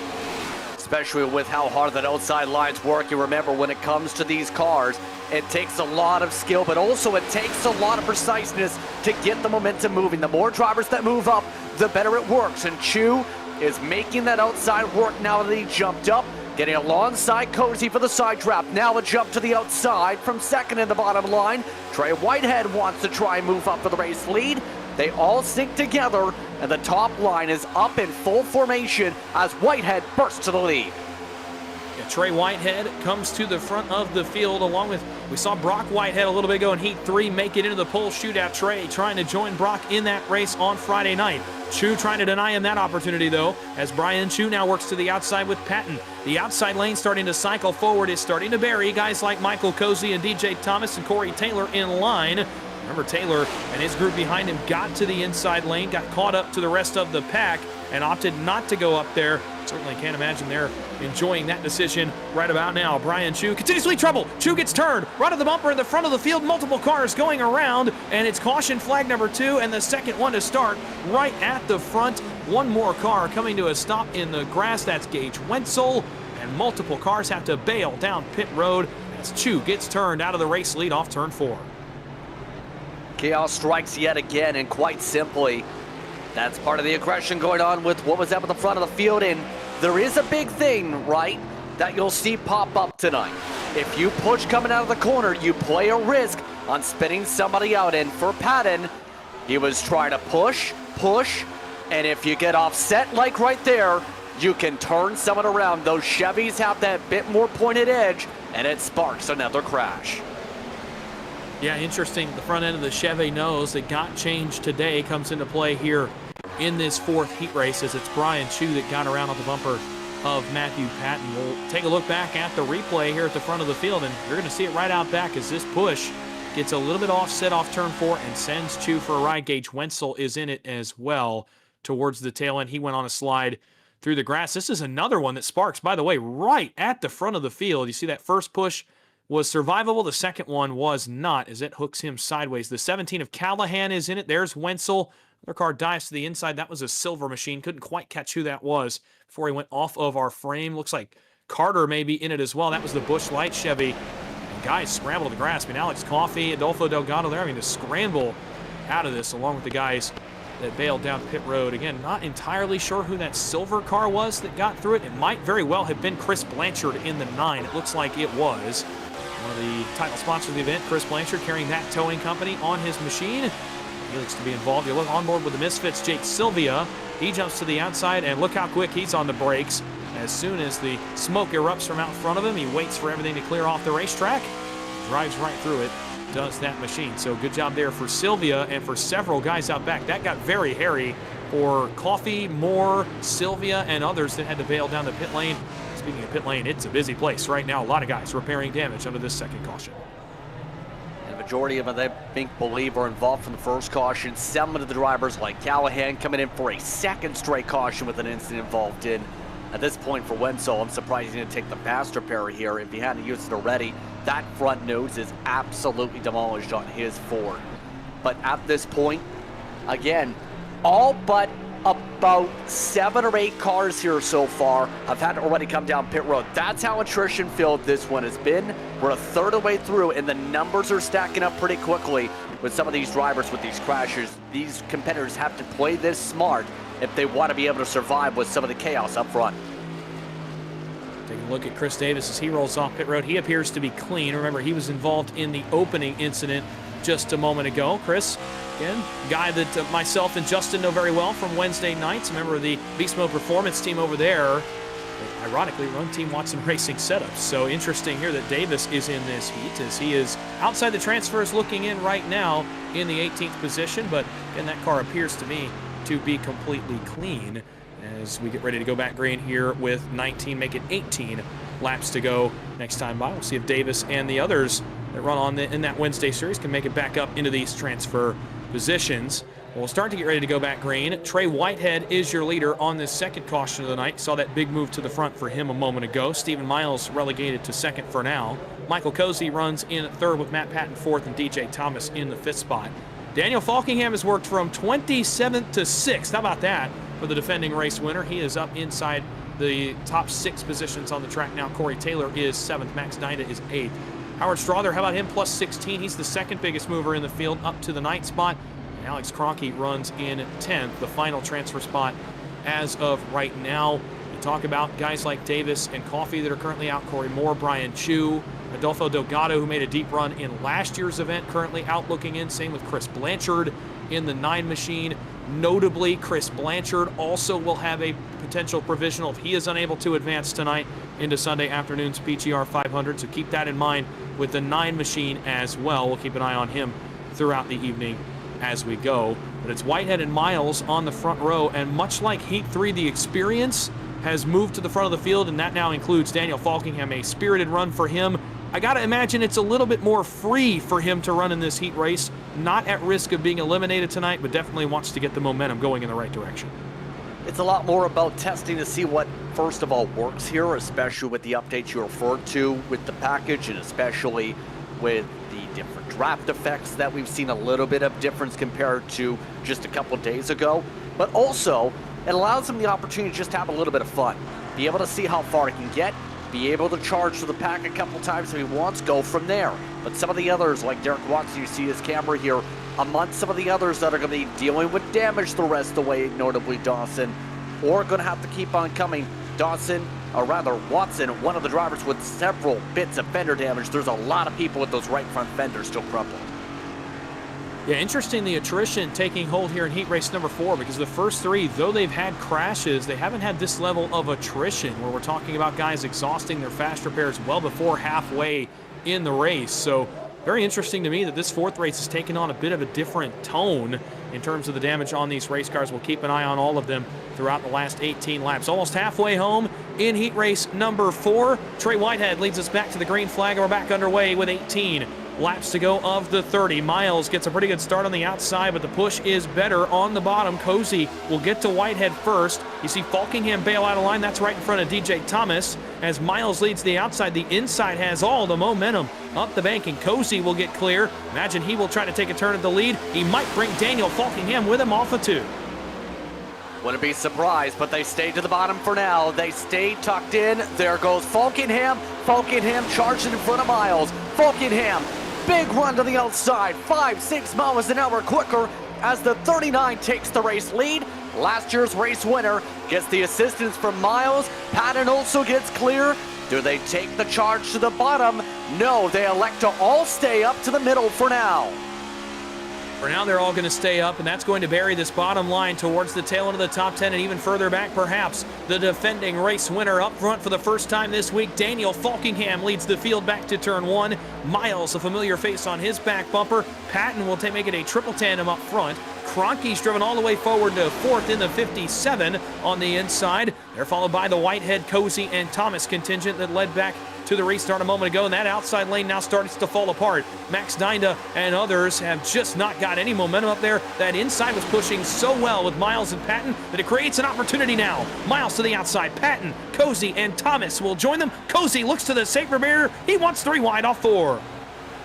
Especially with how hard that outside line's work. You remember, when it comes to these cars, it takes a lot of skill, but also it takes a lot of preciseness to get the momentum moving. The more drivers that move up, the better it works. And Chu is making that outside work now that he jumped up, getting alongside Cozy for the side trap. Now a jump to the outside from second in the bottom line. Trey Whitehead wants to try and move up for the race lead. They all sync together, and the top line is up in full formation as Whitehead bursts to the lead. Yeah, Trey Whitehead comes to the front of the field along with, we saw Brock Whitehead a little bit ago in Heat 3 make it into the pole shootout. Trey trying to join Brock in that race on Friday night. Chu trying to deny him that opportunity though, as Brian Chu now works to the outside with Patton. The outside lane starting to cycle forward, is starting to bury guys like Michael Cozy and DJ Thomas and Corey Taylor in line. Remember, Taylor and his group behind him got to the inside lane, got caught up to the rest of the pack, and opted not to go up there. Certainly can't imagine they're enjoying that decision right about now. Brian Chu continuously trouble. Chu gets turned right at the bumper in the front of the field. Multiple cars going around, and it's caution flag number 2 and the second one to start right at the front. One more car coming to a stop in the grass. That's Gage Wenzel, and multiple cars have to bail down pit road as Chu gets turned out of the race lead off turn 4. Chaos strikes yet again, and quite simply, that's part of the aggression going on with what was up at the front of the field. And there is a big thing, right, that you'll see pop up tonight. If you push coming out of the corner, you play a risk on spinning somebody out. And for Patton, he was trying to push, and if you get offset like right there, you can turn someone around. Those Chevys have that bit more pointed edge, and it sparks another crash. Yeah, interesting. The front end of the Chevy nose that got changed today comes into play here in this 4th heat race, as it's Brian Chu that got around on the bumper of Matthew Patton. We'll take a look back at the replay here at the front of the field, and you're going to see it right out back as this push gets a little bit offset off turn 4 and sends Chu for a ride. Gage Wenzel is in it as well towards the tail end. He went on a slide through the grass. This is another one that sparks, by the way, right at the front of the field. You see that first push was survivable. The second one was not, as it hooks him sideways. The 17 of Callahan is in it. There's Wenzel. Another car dives to the inside. That was a silver machine. Couldn't quite catch who that was before he went off of our frame. Looks like Carter may be in it as well. That was the Busch Light Chevy. And guys scramble to the grass. I mean, Alex Coffey, Adolfo Delgado, they're having to scramble out of this along with the guys that bailed down pit road. Again, not entirely sure who that silver car was that got through it. It might very well have been Chris Blanchard in the 9. It looks like it was. One of the title sponsors of the event, Chris Blanchard, carrying that towing company on his machine. He looks to be involved. You look on board with the Misfits, Jake Sylvia. He jumps to the outside, and look how quick he's on the brakes. As soon as the smoke erupts from out front of him, he waits for everything to clear off the racetrack, drives right through it, does that machine. So good job there for Sylvia and for several guys out back. That got very hairy for Coffee, Moore, Sylvia, and others that had to bail down the pit lane. Speaking of pit lane, it's a busy place right now. A lot of guys repairing damage under this second caution. And the majority of them, I believe, are involved from the first caution. Some of the drivers, like Callahan, coming in for a second straight caution with an incident involved in. At this point for Wenzel, I'm surprised he didn't take the fast repair here. If he hadn't used it already, that front nose is absolutely demolished on his Ford. But at this point, again, all but about 7 or 8 cars here so far have had to already come down pit road. That's how attrition filled this one has been. We're a third of the way through, and the numbers are stacking up pretty quickly with some of these drivers with these crashes. These competitors have to play this smart if they want to be able to survive with some of the chaos up front. Taking a look at Chris Davis as he rolls off pit road. He appears to be clean. Remember, he was involved in the opening incident just a moment ago. Chris, again, guy that myself and Justin know very well from Wednesday nights, a member of the Beast Mode Performance team over there. They ironically run Team Watson Racing setups. So interesting here that Davis is in this heat as he is outside the transfers looking in right now in the 18th position. But again, that car appears to me to be completely clean as we get ready to go back green here with 19, make it 18 laps to go next time by. We'll see if Davis and the others that run on in that Wednesday series can make it back up into these transfer positions. We'll start to get ready to go back green. Trey Whitehead is your leader on this second caution of the night. Saw that big move to the front for him a moment ago. Stephen Miles relegated to second for now. Michael Cozy runs in third with Matt Patton fourth and DJ Thomas in the fifth spot. Daniel Falkingham has worked from 27th to 6th. How about that for the defending race winner? He is up inside the top 6 positions on the track now. Corey Taylor is 7th. Max Dinah is 8th. Howard Strother, how about him? Plus 16. He's the second biggest mover in the field up to the 9th spot. And Alex Cronky runs in 10th, the final transfer spot as of right now. You talk about guys like Davis and Coffee that are currently out. Corey Moore, Brian Chu, Adolfo Delgado, who made a deep run in last year's event, currently out looking in. Same with Chris Blanchard in the 9 machine. Notably, Chris Blanchard also will have a potential provisional if he is unable to advance tonight into Sunday afternoon's PGR 500. So keep that in mind with the 9 machine as well. We'll keep an eye on him throughout the evening as we go. But it's Whitehead and Miles on the front row, and much like Heat 3, the experience has moved to the front of the field, and that now includes Daniel Falkingham. A spirited run for him. I got to imagine it's a little bit more free for him to run in this heat race. Not at risk of being eliminated tonight, but definitely wants to get the momentum going in the right direction. It's a lot more about testing to see what, first of all, works here, especially with the updates you referred to with the package, and especially with the different draft effects that we've seen a little bit of difference compared to just a couple of days ago. But also, it allows him the opportunity to just have a little bit of fun, be able to see how far he can get, be able to charge to the pack a couple times if he wants, go from there. But some of the others, like Derek Watson, you see his camera here, amongst some of the others that are going to be dealing with damage the rest of the way, notably Dawson, or going to have to keep on coming. Dawson, or rather Watson, one of the drivers with several bits of fender damage. There's a lot of people with those right front fenders still crumpled. Yeah, interesting the attrition taking hold here in heat race number 4, because the first 3, though they've had crashes, they haven't had this level of attrition where we're talking about guys exhausting their fast repairs well before halfway in the race. So very interesting to me that this 4th race has taken on a bit of a different tone in terms of the damage on these race cars. We'll keep an eye on all of them throughout the last 18 laps. Almost halfway home in heat race number 4. Trey Whitehead leads us back to the green flag, and we're back underway with 18 laps to go of the 30. Miles gets a pretty good start on the outside, but the push is better on the bottom. Cozy will get to Whitehead first. You see Falkingham bail out of line. That's right in front of DJ Thomas. As Miles leads the outside, the inside has all the momentum up the bank, and Cozy will get clear. Imagine he will try to take a turn at the lead. He might bring Daniel Falkingham with him off of 2. Wouldn't be surprised, but they stay to the bottom for now. They stay tucked in. There goes Falkingham. Falkingham charging in front of Miles. Falkingham, big run to the outside. 5-6 miles an hour quicker as the 39 takes the race lead. Last year's race winner gets the assistance from Miles. Patton also gets clear. Do they take the charge to the bottom? No, they elect to all stay up to the middle for now. For now, they're all going to stay up, and that's going to bury this bottom line towards the tail end of the top 10 and even further back, perhaps. The defending race winner up front for the first time this week, Daniel Falkingham, leads the field back to turn 1. Miles, a familiar face on his back bumper. Patton will make it a triple tandem up front. Cronky's driven all the way forward to 4th in the 57 on the inside. They're followed by the Whitehead, Cozy, and Thomas contingent that led back to the restart a moment ago, and that outside lane now starts to fall apart. Max Dinda and others have just not got any momentum up there. That inside was pushing so well with Miles and Patton that it creates an opportunity now. Miles to the outside, Patton, Cozy, and Thomas will join them. Cozy looks to the safety barrier. He wants 3 wide off 4.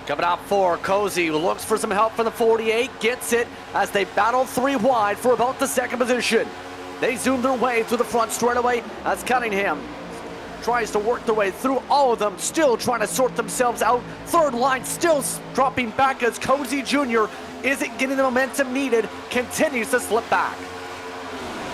Coming out 4, Cozy looks for some help from the 48, gets it as they battle 3 wide for about the 2nd position. They zoom their way through the front straightaway as Cunningham tries to work their way through all of them, still trying to sort themselves out. 3rd line still dropping back as Cozy Jr. isn't getting the momentum needed, continues to slip back.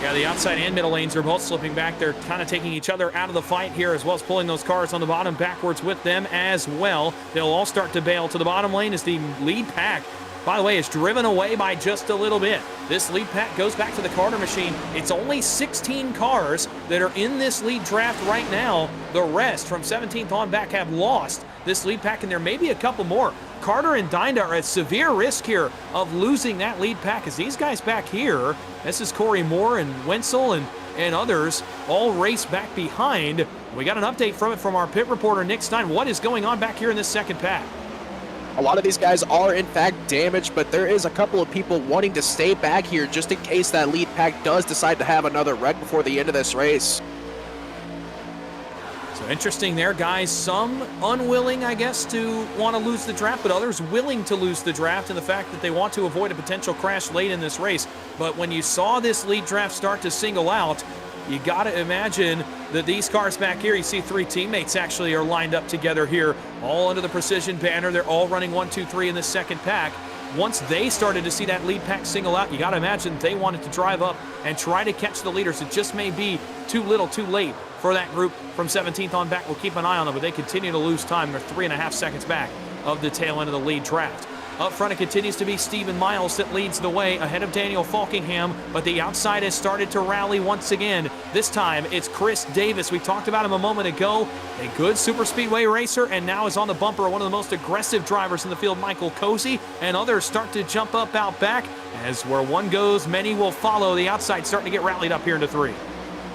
Yeah, the outside and middle lanes are both slipping back. They're kind of taking each other out of the fight here, as well as pulling those cars on the bottom backwards with them as well. They'll all start to bail to the bottom lane as the lead pack, by the way, is driven away by just a little bit. This lead pack goes back to the Carter machine. It's only 16 cars that are in this lead draft right now. The rest from 17th on back have lost this lead pack, and there may be a couple more. Carter and Dinda are at severe risk here of losing that lead pack, as these guys back here, this is Corey Moore and Wenzel and others, all race back behind. We got an update from it from our pit reporter, Nick Stein. What is going on back here in this second pack? A lot of these guys are in fact damaged, but there is a couple of people wanting to stay back here just in case that lead pack does decide to have another wreck before the end of this race. So interesting there, guys. Some unwilling, I guess, to want to lose the draft, but others willing to lose the draft in the fact that they want to avoid a potential crash late in this race. But when you saw this lead draft start to single out, you got to imagine that these cars back here, you see 3 teammates actually are lined up together here, all under the Precision banner. They're all running 1, 2, 3 in the second pack. Once they started to see that lead pack single out, you got to imagine they wanted to drive up and try to catch the leaders. It just may be too little, too late for that group from 17th on back. We'll keep an eye on them, but they continue to lose time. They're 3.5 seconds back of the tail end of the lead draft. Up front, it continues to be Stephen Miles that leads the way ahead of Daniel Falkingham, but the outside has started to rally once again. This time, it's Chris Davis. We talked about him a moment ago. A good super speedway racer, and now is on the bumper, one of the most aggressive drivers in the field, Michael Cozy, and others start to jump up out back. As where one goes, many will follow. The outside starting to get rallied up here into 3.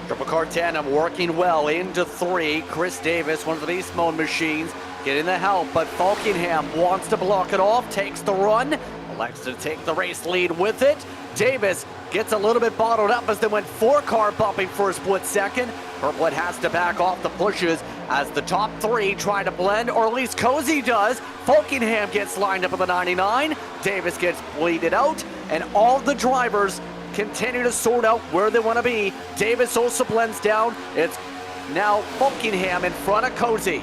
Triple car tandem working well into 3. Chris Davis, one of the beast mode machines, getting the help, but Falkingham wants to block it off, takes the run, elects to take the race lead with it. Davis gets a little bit bottled up as they went 4-car bumping for a split second. Purplet has to back off the pushes as the top 3 try to blend, or at least Cozy does. Falkingham gets lined up at the 99. Davis gets bleeded out, and all the drivers continue to sort out where they want to be. Davis also blends down. It's now Falkingham in front of Cozy.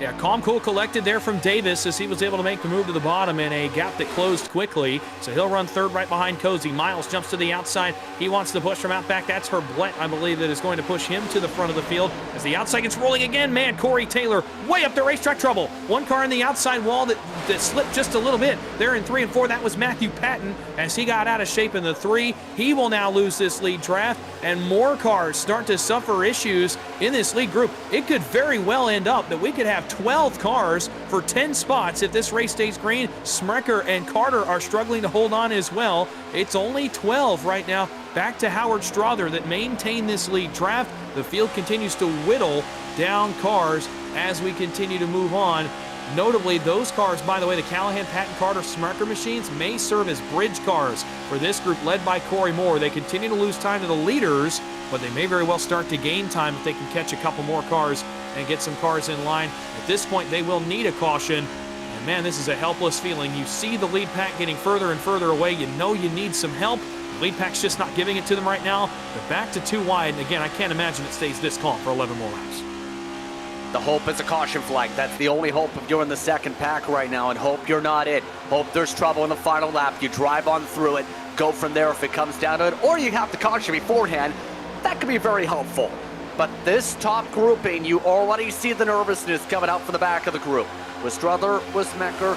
Yeah, calm, cool, collected there from Davis as he was able to make the move to the bottom in a gap that closed quickly. So he'll run 3rd right behind Cozy. Miles jumps to the outside. He wants to push from out back. That's Herblett, I believe, that is going to push him to the front of the field. As the outside gets rolling again, man, Corey Taylor way up to racetrack trouble. One car in the outside wall that slipped just a little bit. There in 3 and 4, that was Matthew Patton as he got out of shape in the 3. He will now lose this lead draft, and more cars start to suffer issues in this lead group. It could very well end up that we could have 12 cars for 10 spots if this race stays green. Smecker and Carter are struggling to hold on as well. It's only 12 right now. Back to Howard Strother that maintain this lead draft. The field continues to whittle down cars as we continue to move on. Notably, those cars, by the way, the Callahan, Patton, Carter, Smecker machines may serve as bridge cars for this group led by Corey Moore. They continue to lose time to the leaders, but they may very well start to gain time if they can catch a couple more cars and get some cars in line. At this point, they will need a caution. And man, this is a helpless feeling. You see the lead pack getting further and further away. You know you need some help. The lead pack's just not giving it to them right now. They're back to 2 wide. And again, I can't imagine it stays this calm for 11 more laps. The hope is a caution flag. That's the only hope if you're in the second pack right now, and hope you're not it. Hope there's trouble in the final lap. You drive on through it, go from there if it comes down to it, or you have the caution beforehand. That could be very helpful. But this top grouping, you already see the nervousness coming out from the back of the group. With Strother, with Smecker,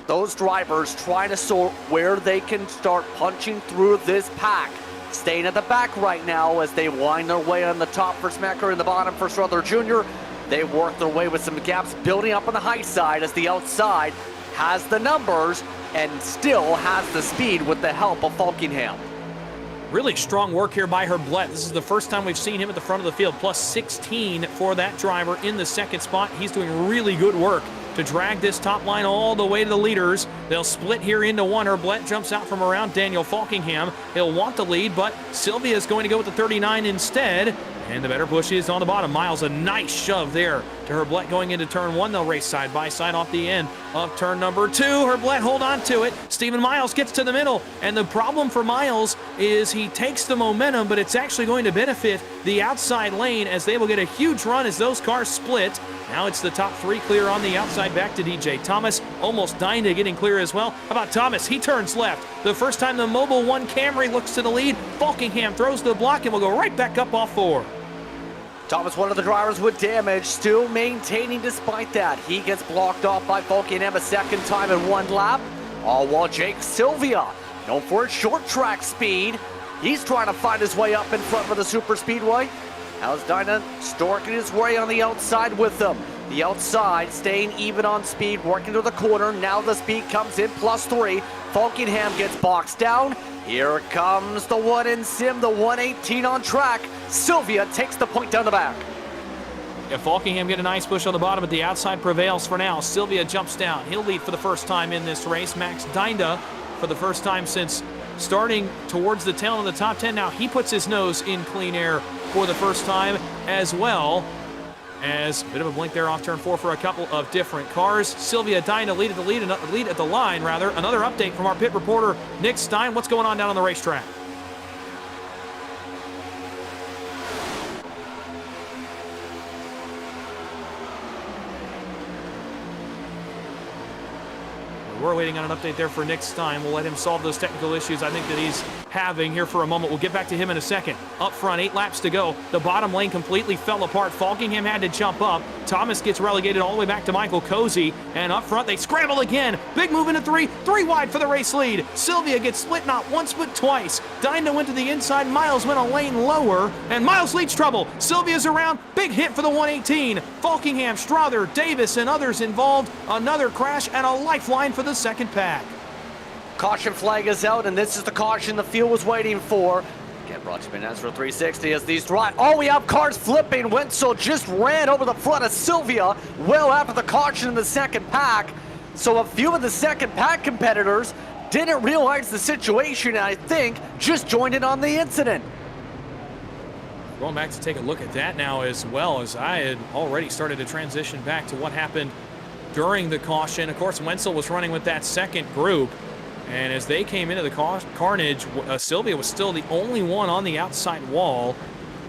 those drivers trying to sort where they can start punching through this pack. Staying at the back right now as they wind their way on the top for Smecker and the bottom for Strother Jr. They work their way with some gaps building up on the high side as the outside has the numbers and still has the speed with the help of Falkingham. Really strong work here by Herblett. This is the first time we've seen him at the front of the field. Plus 16 for that driver in the second spot. He's doing really good work to drag this top line all the way to the leaders. They'll split here into one. Herblett jumps out from around Daniel Falkingham. He'll want the lead, but Sylvia is going to go with the 39 instead. And the better push is on the bottom. Miles, a nice shove there to Herblett going into turn one. They'll race side by side off the end of turn number two. Herblett hold on to it. Stephen Miles gets to the middle. And the problem for Miles is he takes the momentum, but it's actually going to benefit the outside lane as they will get a huge run as those cars split. Now it's the top three clear on the outside back to DJ Thomas. Almost dying to getting clear as well. How about Thomas? He turns left. The first time the Mobil 1 Camry looks to the lead. Falkingham throws the block and will go right back up off four. Thomas, one of the drivers with damage, still maintaining despite that. He gets blocked off by Falkingham a second time in one lap. All while Jake Sylvia, known for his short track speed, he's trying to find his way up in front for the super speedway. How's Dyna storking his way on the outside with them? The outside staying even on speed, working to the corner. Now the speed comes in +3. Falkingham gets boxed down. Here comes the one in sim, the 118 on track. Sylvia takes the point down the back. Yeah, Falkingham get a nice push on the bottom, but the outside prevails for now. Sylvia jumps down. He'll lead for the first time in this race. Max Dinda, for the first time since starting towards the tail of the top 10. Now he puts his nose in clean air for the first time as well. As a bit of a blink there off turn four for a couple of different cars. Sylvia Dinda lead at the line. Another update from our pit reporter, Nick Stein. What's going on down on the racetrack? We're waiting on an update there for Nick Stein. We'll let him solve those technical issues I think that he's having here for a moment. We'll get back to him in a second. Up front, 8 laps to go. The bottom lane completely fell apart. Falkingham had to jump up. Thomas gets relegated all the way back to Michael Cozy. And up front, they scramble again. Big move into three wide for the race lead. Sylvia gets split not once but twice. Dinah went to the inside. Miles went a lane lower. And Miles leads trouble. Sylvia's around. Big hit for the 118. Falkingham, Strother, Davis, and others involved. Another crash and a lifeline for the second pack. Caution flag is out, and this is the caution the field was waiting for. Again, brought to you by Nasro 360 as these drive. Oh, we have cars flipping. Wenzel just ran over the front of Sylvia well after the caution in the second pack. So a few of the second pack competitors didn't realize the situation, and I think just joined in on the incident. Going back to take a look at that now, as well as I had already started to transition back to what happened during the caution. Of course, Wenzel was running with that second group, and as they came into the carnage, Sylvia was still the only one on the outside wall,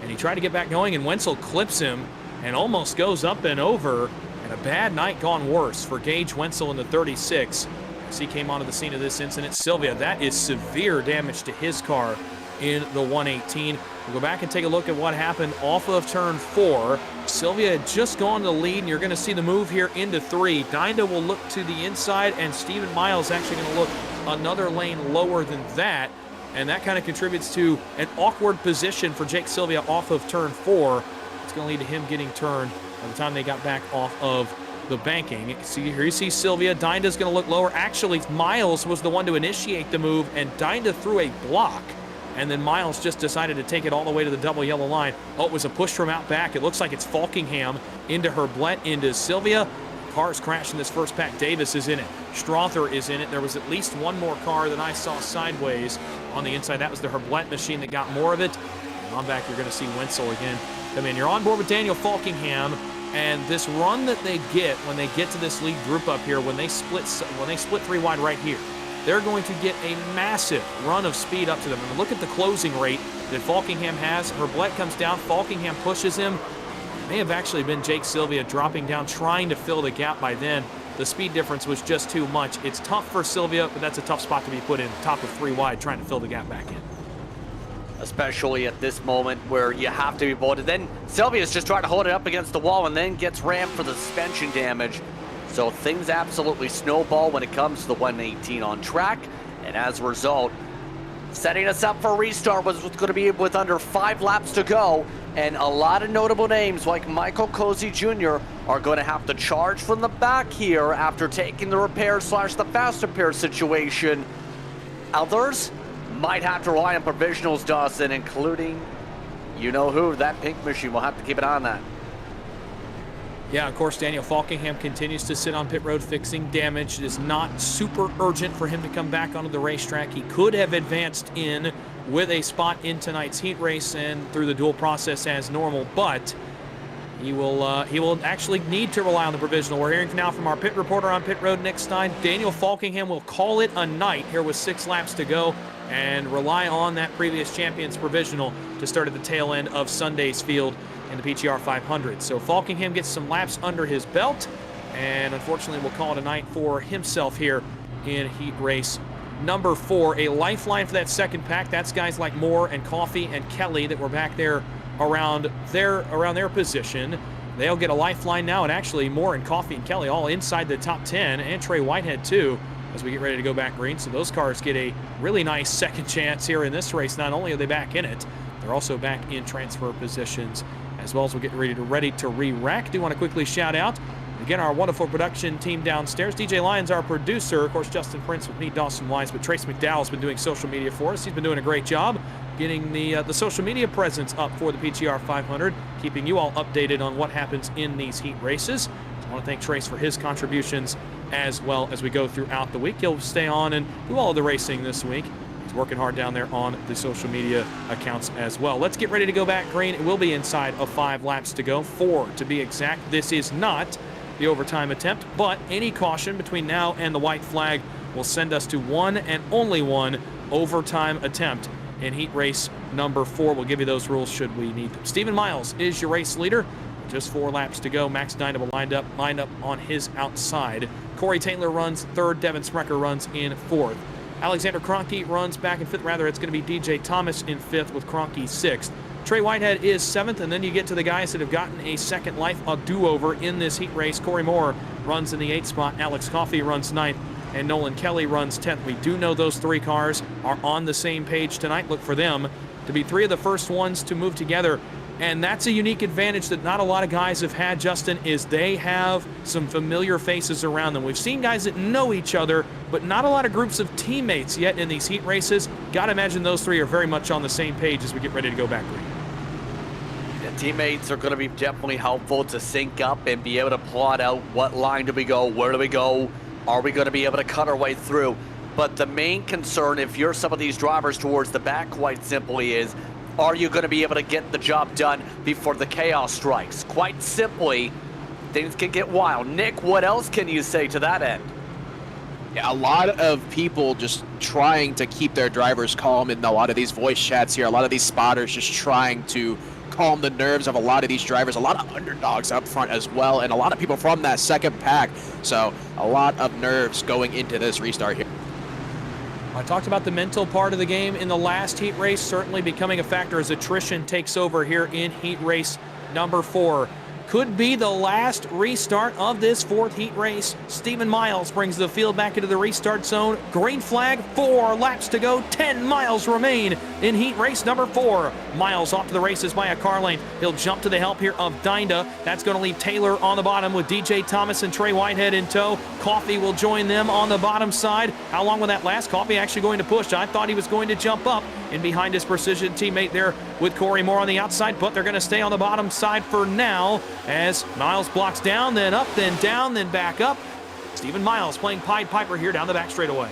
and he tried to get back going, and Wenzel clips him and almost goes up and over, and a bad night gone worse for Gage Wenzel in the 36 as he came onto the scene of this incident. Sylvia, that is severe damage to his car in the 118. We'll go back and take a look at what happened off of turn 4. Sylvia had just gone to the lead, and you're going to see the move here into 3. Dinda will look to the inside, and Stephen Miles actually going to look another lane lower than that, and that kind of contributes to an awkward position for Jake Sylvia off of turn 4. It's going to lead to him getting turned by the time they got back off of the banking. See, here you see Sylvia. Dinda's going to look lower. Actually, Miles was the one to initiate the move, and Dinda threw a block. And then Miles just decided to take it all the way to the double yellow line. Oh, it was a push from out back. It looks like it's Falkingham into Herblett, into Sylvia. Cars crashed in this first pack. Davis is in it. Strother is in it. There was at least one more car that I saw sideways on the inside. That was the Herblett machine that got more of it. And on back, you're going to see Wenzel again come in. You're on board with Daniel Falkingham. And this run that they get when they get to this lead group up here, when they split 3 wide right here, they're going to get a massive run of speed up to them. And look at the closing rate that Falkingham has. Herblett comes down. Falkingham pushes him. It may have actually been Jake Sylvia dropping down, trying to fill the gap by then. The speed difference was just too much. It's tough for Sylvia, but that's a tough spot to be put in, top of 3 wide, trying to fill the gap back in. Especially at this moment where you have to be bold. And then Sylvia's just trying to hold it up against the wall and then gets rammed for the suspension damage. So things absolutely snowball when it comes to the 118 on track. And as a result, setting us up for a restart was going to be with under 5 laps to go. And a lot of notable names like Michael Cozy Jr. are going to have to charge from the back here after taking the repair / the fast repair situation. Others might have to rely on provisionals, Dawson, including you know who, that pink machine. We'll have to keep an eye on that. Yeah, of course, Daniel Falkingham continues to sit on pit road fixing damage. It is not super urgent for him to come back onto the racetrack. He could have advanced in with a spot in tonight's heat race and through the dual process as normal, but he will actually need to rely on the provisional. We're hearing now from our pit reporter on pit road, Nick Stein. Daniel Falkingham will call it a night here with 6 laps to go and rely on that previous champion's provisional to start at the tail end of Sunday's field in the PGR 500. So Falkingham gets some laps under his belt, and unfortunately will call it a night for himself here in heat race number 4. A lifeline for that second pack. That's guys like Moore and Coffey and Kelly that were back there around their position. They'll get a lifeline now, and actually Moore and Coffey and Kelly all inside the top 10, and Trey Whitehead too, as we get ready to go back green. So those cars get a really nice second chance here in this race. Not only are they back in it, they're also back in transfer positions as well as we'll get ready to re-rack. Do want to quickly shout out again our wonderful production team downstairs. DJ Lyons, our producer, of course Justin Prince with me, Dawson Wise, but Trace McDowell's been doing social media for us. He's been doing a great job getting the social media presence up for the PGR 500, keeping you all updated on what happens in these heat races. I want to thank Trace for his contributions as well as we go throughout the week. He'll stay on and do all of the racing this week. He's working hard down there on the social media accounts as well. Let's get ready to go back green. It will be inside of 5 laps to go, 4 to be exact. This is not the overtime attempt, but any caution between now and the white flag will send us to one and only one overtime attempt in heat race number 4. We'll give you those rules should we need them. Stephen Miles is your race leader. Just 4 laps to go. Max Dynamo lined up on his outside. Corey Taylor runs 3rd. Devin Sprecher runs in 4th. Alexander Kroenke runs back in 5th. Rather, it's going to be DJ Thomas in 5th with Kroenke 6th. Trey Whitehead is 7th, and then you get to the guys that have gotten a second life, a do-over in this heat race. Corey Moore runs in the 8th spot. Alex Coffey runs 9th, and Nolan Kelly runs 10th. We do know those 3 cars are on the same page tonight. Look for them to be 3 of the first ones to move together. And that's a unique advantage that not a lot of guys have had, Justin, is they have some familiar faces around them. We've seen guys that know each other, but not a lot of groups of teammates yet in these heat races. Got to imagine those 3 are very much on the same page as we get ready to go back green. Yeah, teammates are going to be definitely helpful to sync up and be able to plot out what line do we go, where do we go, are we going to be able to cut our way through. But the main concern, if you're some of these drivers towards the back, quite simply is, are you going to be able to get the job done before the chaos strikes? Quite simply, things can get wild. Nick, what else can you say to that end? Yeah, a lot of people just trying to keep their drivers calm in a lot of these voice chats here. A lot of these spotters just trying to calm the nerves of a lot of these drivers. A lot of underdogs up front as well, and a lot of people from that second pack. So a lot of nerves going into this restart here. I talked about the mental part of the game in the last heat race, certainly becoming a factor as attrition takes over here in heat race number 4. Could be the last restart of this 4th heat race. Stephen Miles brings the field back into the restart zone. Green flag, 4 laps to go. 10 miles remain in heat race number 4. Miles off to the races by a car lane. He'll jump to the help here of Dynda. That's going to leave Taylor on the bottom with DJ Thomas and Trey Whitehead in tow. Coffey will join them on the bottom side. How long will that last? Coffey actually going to push. I thought he was going to jump up in behind his precision teammate there with Corey Moore on the outside, but they're going to stay on the bottom side for now as Miles blocks down, then up, then down, then back up. Stephen Miles playing Pied Piper here down the back straightaway.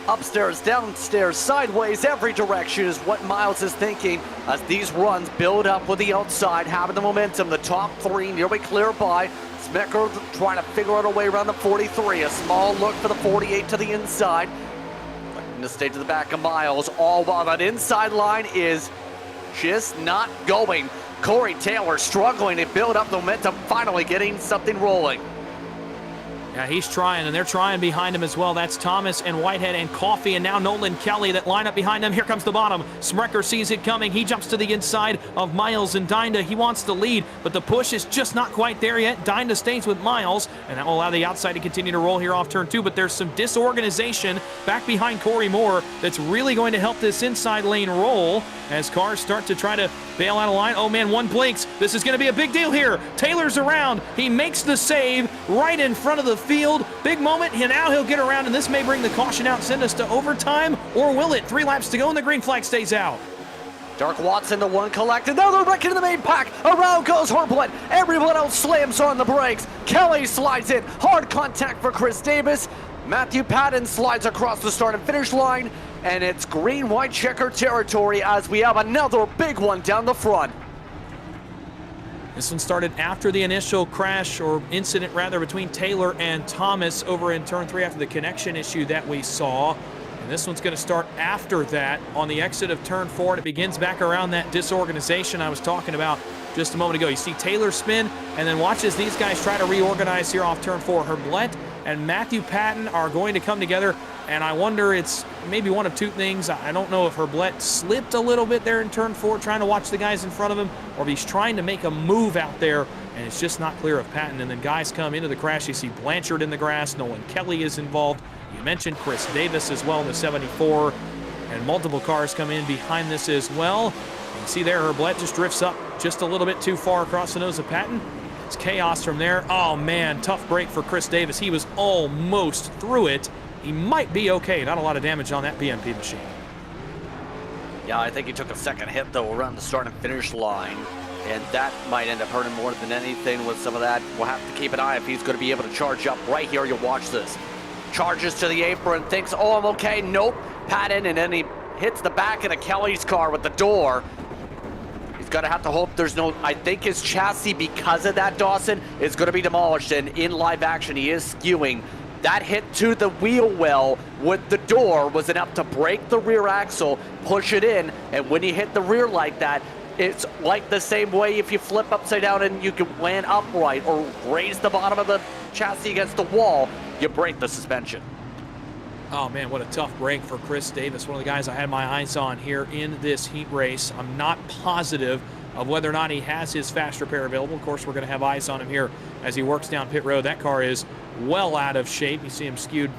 Upstairs, downstairs, sideways, every direction is what Miles is thinking as these runs build up with the outside, having the momentum. The top 3 nearly clear by. Smecker trying to figure out a way around the 43. A small look for the 48 to the inside. To stay to the back of Miles, all while that inside line is just not going. Corey Taylor struggling to build up the momentum, finally getting something rolling. Yeah, he's trying, and they're trying behind him as well. That's Thomas and Whitehead and Coffey, and now Nolan Kelly that line up behind him. Here comes the bottom. Smrecker sees it coming. He jumps to the inside of Miles and Dinda. He wants the lead, but the push is just not quite there yet. Dinda stays with Miles, and that will allow the outside to continue to roll here off turn 2, but there's some disorganization back behind Corey Moore that's really going to help this inside lane roll as cars start to try to bail out of line. Oh man, one blinks. This is going to be a big deal here. Taylor's around. He makes the save right in front of the field. Big moment, and now he'll get around, and this may bring the caution out, send us to overtime, or will it? 3 laps to go, and the green flag stays out. Dark Watson to one collected. Now they're wrecking in the main pack. Around goes Hornblood. Everyone else slams on the brakes. Kelly slides in. Hard contact for Chris Davis. Matthew Patton slides across the start and finish line. And it's green-white checker territory as we have another big one down the front. This one started after the initial crash, or incident rather, between Taylor and Thomas over in turn 3 after the connection issue that we saw. And this one's going to start after that on the exit of turn 4, and it begins back around that disorganization I was talking about just a moment ago. You see Taylor spin, and then watch as these guys try to reorganize here off turn 4. Herblett and Matthew Patton are going to come together, and I wonder, it's maybe one of two things. I don't know if Herblett slipped a little bit there in turn 4 trying to watch the guys in front of him, or if he's trying to make a move out there, and it's just not clear of Patton. And then guys come into the crash. You see Blanchard in the grass. Nolan Kelly is involved. You mentioned Chris Davis as well in the 74, and multiple cars come in behind this as well. You see there, Herblett just drifts up just a little bit too far across the nose of Patton. It's chaos from there. Oh man, tough break for Chris Davis. He was almost through it. He might be okay. Not a lot of damage on that BMP machine. Yeah, I think he took a second hit though around the start and finish line. And that might end up hurting more than anything with some of that. We'll have to keep an eye if he's going to be able to charge up right here. You'll watch this. Charges to the apron, thinks, oh, I'm okay. Nope. Patton, and then he hits the back of the Kelly's car with the door. He's going to have to hope there's no, I think his chassis, because of that, Dawson, is going to be demolished. And in live action, he is skewing. That hit to the wheel well with the door was enough to break the rear axle, push it in, and when you hit the rear like that, it's like the same way if you flip upside down and you can land upright or raise the bottom of the chassis against the wall, you break the suspension. Oh man, what a tough break for Chris Davis, one of the guys I had my eyes on here in this heat race. I'm not positive of whether or not he has his fast repair available. Of course, we're going to have eyes on him here as he works down pit road. That car is well out of shape. You see him skewed,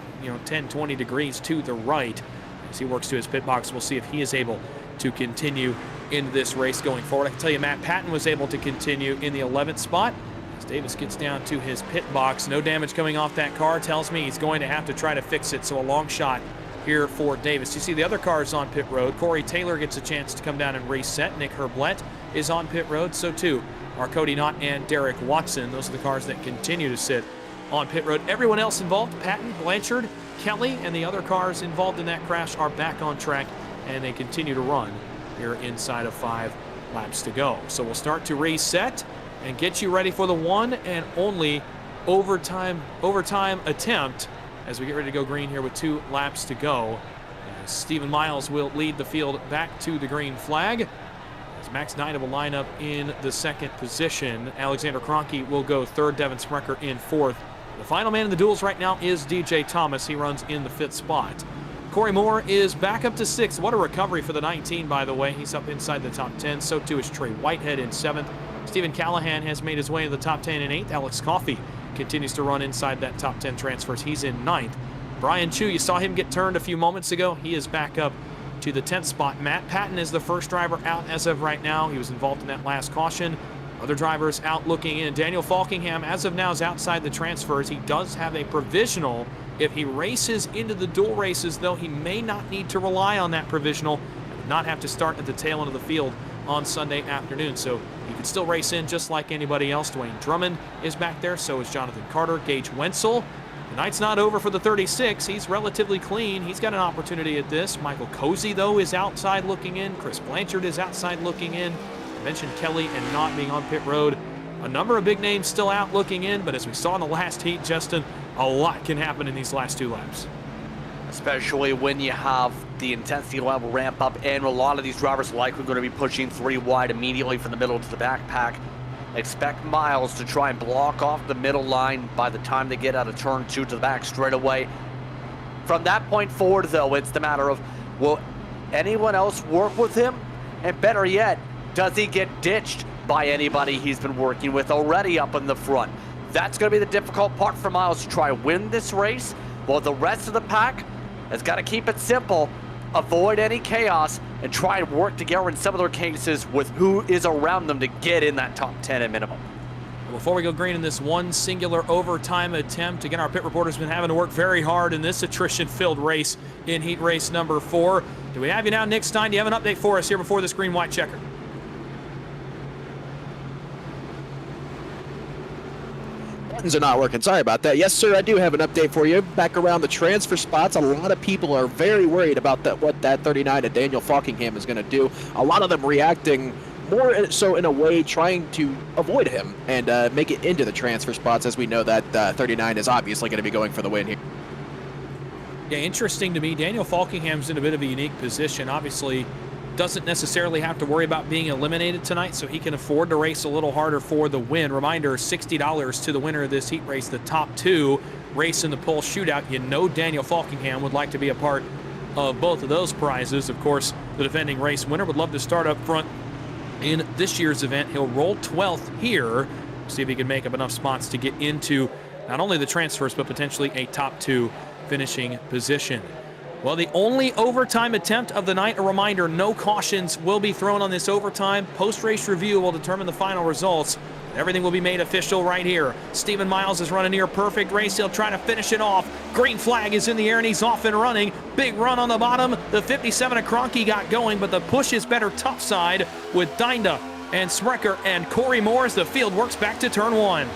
10, 20 degrees to the right as he works to his pit box. We'll see if he is able to continue in this race going forward. I can tell you Matt Patton was able to continue in the 11th spot. As Davis gets down to his pit box, no damage coming off that car. Tells me he's going to have to try to fix it, so a long shot here for Davis. You see the other cars on pit road. Corey Taylor gets a chance to come down and reset. Nick Herblett is on pit road, so too are Cody Knott and Derek Watson. Those are the cars that continue to sit on pit road. Everyone else involved, Patton, Blanchard, Kelly, and the other cars involved in that crash are back on track, and they continue to run here inside of 5 laps to go. So we'll start to reset and get you ready for the one and only overtime attempt as we get ready to go green here with 2 laps to go. Stephen Miles will lead the field back to the green flag. As Max Dinah will line up in the 2nd position. Alexander Kroenke will go 3rd, Devin Smrecker in 4th. The final man in the duels right now is DJ Thomas. He runs in the 5th spot. Corey Moore is back up to 6th. What a recovery for the 19, by the way. He's up inside the top 10. So too is Trey Whitehead in 7th. Stephen Callahan has made his way into the top 10 in 8th. Alex Coffey continues to run inside that top 10 transfers. He's in 9th. Brian Chu, you saw him get turned a few moments ago. He is back up to the 10th spot. Matt Patton is the first driver out as of right now. He was involved in that last caution. Other drivers out looking in. Daniel Falkingham, as of now, is outside the transfers. He does have a provisional. If he races into the dual races, though, he may not need to rely on that provisional and would not have to start at the tail end of the field on Sunday afternoon. So he could still race in just like anybody else. Dwayne Drummond is back there. So is Jonathan Carter. Gage Wenzel. The night's not over for the 36. He's relatively clean. He's got an opportunity at this. Michael Cozy, though, is outside looking in. Chris Blanchard is outside looking in. I mentioned Kelly and Knott being on pit road. A number of big names still out looking in, but as we saw in the last heat, Justin, a lot can happen in these last 2 laps. Especially when you have the intensity level ramp up, and a lot of these drivers likely going to be pushing 3 wide immediately from the middle to the backpack. Expect Miles to try and block off the middle line by the time they get out of turn 2 to the back straightaway. From that point forward, though, it's the matter of, will anyone else work with him? And better yet, does he get ditched by anybody he's been working with already up in the front? That's going to be the difficult part for Miles to try and win this race, while the rest of the pack has got to keep it simple, avoid any chaos, and try and work together in some of their cases with who is around them to get in that top 10 at minimum. Before we go green in this one singular overtime attempt, again, our pit reporter's been having to work very hard in this attrition-filled race in heat race number 4. Do we have you now, Nick Stein? Do you have an update for us here before this green-white checker? Buttons are not working. Sorry about that. Yes, sir, I do have an update for you. Back around the transfer spots, a lot of people are very worried about what that 39 of Daniel Falkingham is going to do. A lot of them reacting more so in a way trying to avoid him and make it into the transfer spots, as we know that 39 is obviously going to be going for the win here. Yeah, interesting to me. Daniel Falkingham's in a bit of a unique position. Obviously, doesn't necessarily have to worry about being eliminated tonight, so he can afford to race a little harder for the win. Reminder, $60 to the winner of this heat race. The top 2 race in the pole shootout. You know Daniel Falkingham would like to be a part of both of those prizes. Of course, the defending race winner would love to start up front in this year's event. He'll roll 12th here, see if he can make up enough spots to get into not only the transfers, but potentially a top 2 finishing position. Well, the only overtime attempt of the night, a reminder, no cautions will be thrown on this overtime. Post-race review will determine the final results. Everything will be made official right here. Stephen Miles is running near perfect race. He'll try to finish it off. Green flag is in the air and he's off and running. Big run on the bottom. The 57 of Kroenke got going, but the push is better top side with Dinda and Sprecher and Corey Moore as the field works back to turn 1.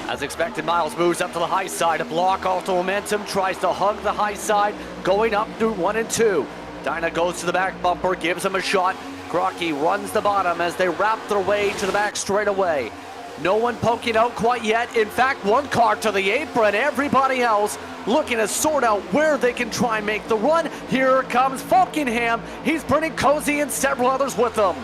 As expected, Miles moves up to the high side. A block off the momentum, tries to hug the high side, going up through 1 and 2. Dinah goes to the back bumper, gives him a shot. Kroenke runs the bottom as they wrap their way to the back straightaway. No one poking out quite yet. In fact, one car to the apron. Everybody else looking to sort out where they can try and make the run. Here comes Falkingham. He's bringing Cozy and several others with him.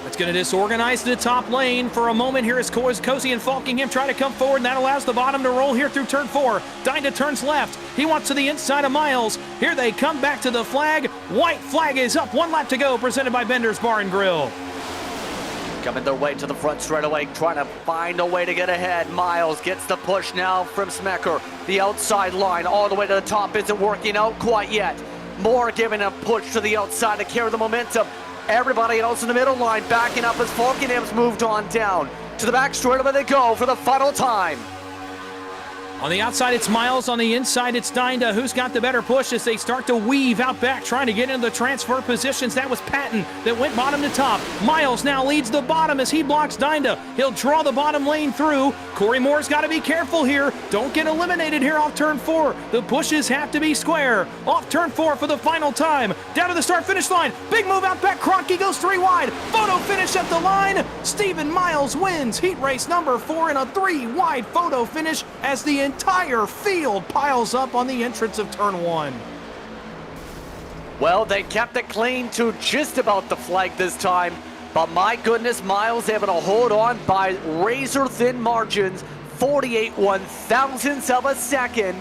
That's going to disorganize the top lane for a moment here as Cozy and Falkingham try to come forward, and that allows the bottom to roll here through turn 4. Dinda turns left. He wants to the inside of Miles. Here they come back to the flag. White flag is up. 1 lap to go, presented by Bender's Bar and Grill. Coming their way to the front straightaway, trying to find a way to get ahead. Miles gets the push now from Smecker. The outside line all the way to the top isn't working out quite yet. Moore giving a push to the outside to carry the momentum. Everybody else in the middle line backing up as Falkingham's moved on down. To the back straightaway they go for the final time. On the outside, it's Miles. On the inside, it's Dinda. Who's got the better push as they start to weave out back, trying to get into the transfer positions. That was Patton that went bottom to top. Miles now leads the bottom as he blocks Dinda. He'll draw the bottom lane through. Corey Moore's got to be careful here. Don't get eliminated here off turn 4. The pushes have to be square. Off turn 4 for the final time. Down to the start-finish line. Big move out back. Kroenke goes 3 wide. Photo finish at the line. Stephen Miles wins heat race number 4 in a 3-wide photo finish as the entire field piles up on the entrance of turn 1. Well, they kept it clean to just about the flag this time, but my goodness, Miles able to hold on by razor-thin margins, 48 1,000ths of a second,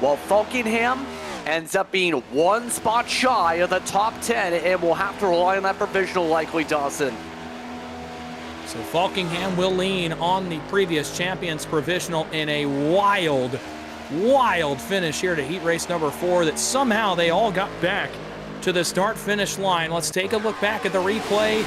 while Falkingham ends up being 1 spot shy of the top 10 and will have to rely on that provisional likely, Dawson. So Falkingham will lean on the previous champions provisional in a wild, wild finish here to heat race number 4 that somehow they all got back to the start-finish line. Let's take a look back at the replay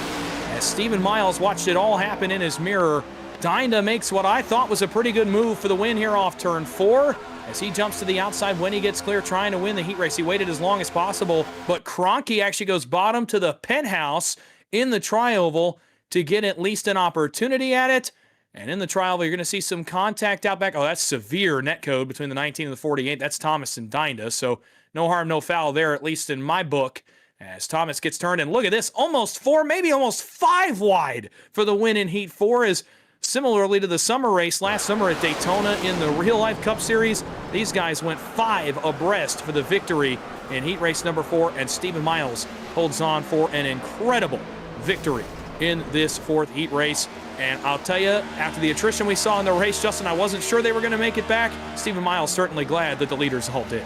as Stephen Miles watched it all happen in his mirror. Dinda makes what I thought was a pretty good move for the win here off turn 4 as he jumps to the outside when he gets clear trying to win the heat race. He waited as long as possible, but Kroenke actually goes bottom to the penthouse in the tri-oval to get at least an opportunity at it. And in the tri-oval, you're going to see some contact out back. Oh, that's severe netcode between the 19 and the 48. That's Thomas and Dinda. So no harm, no foul there, at least in my book, as Thomas gets turned. And look at this, almost 4, maybe almost 5 wide for the win in Heat 4. Is similarly to the summer race last summer at Daytona in the Real Life Cup Series, these guys went 5 abreast for the victory in heat race number 4. And Stephen Miles holds on for an incredible victory in this fourth heat race. And I'll tell you, after the attrition we saw in the race, Justin, I wasn't sure they were going to make it back. Stephen Miles certainly glad that the leaders all did.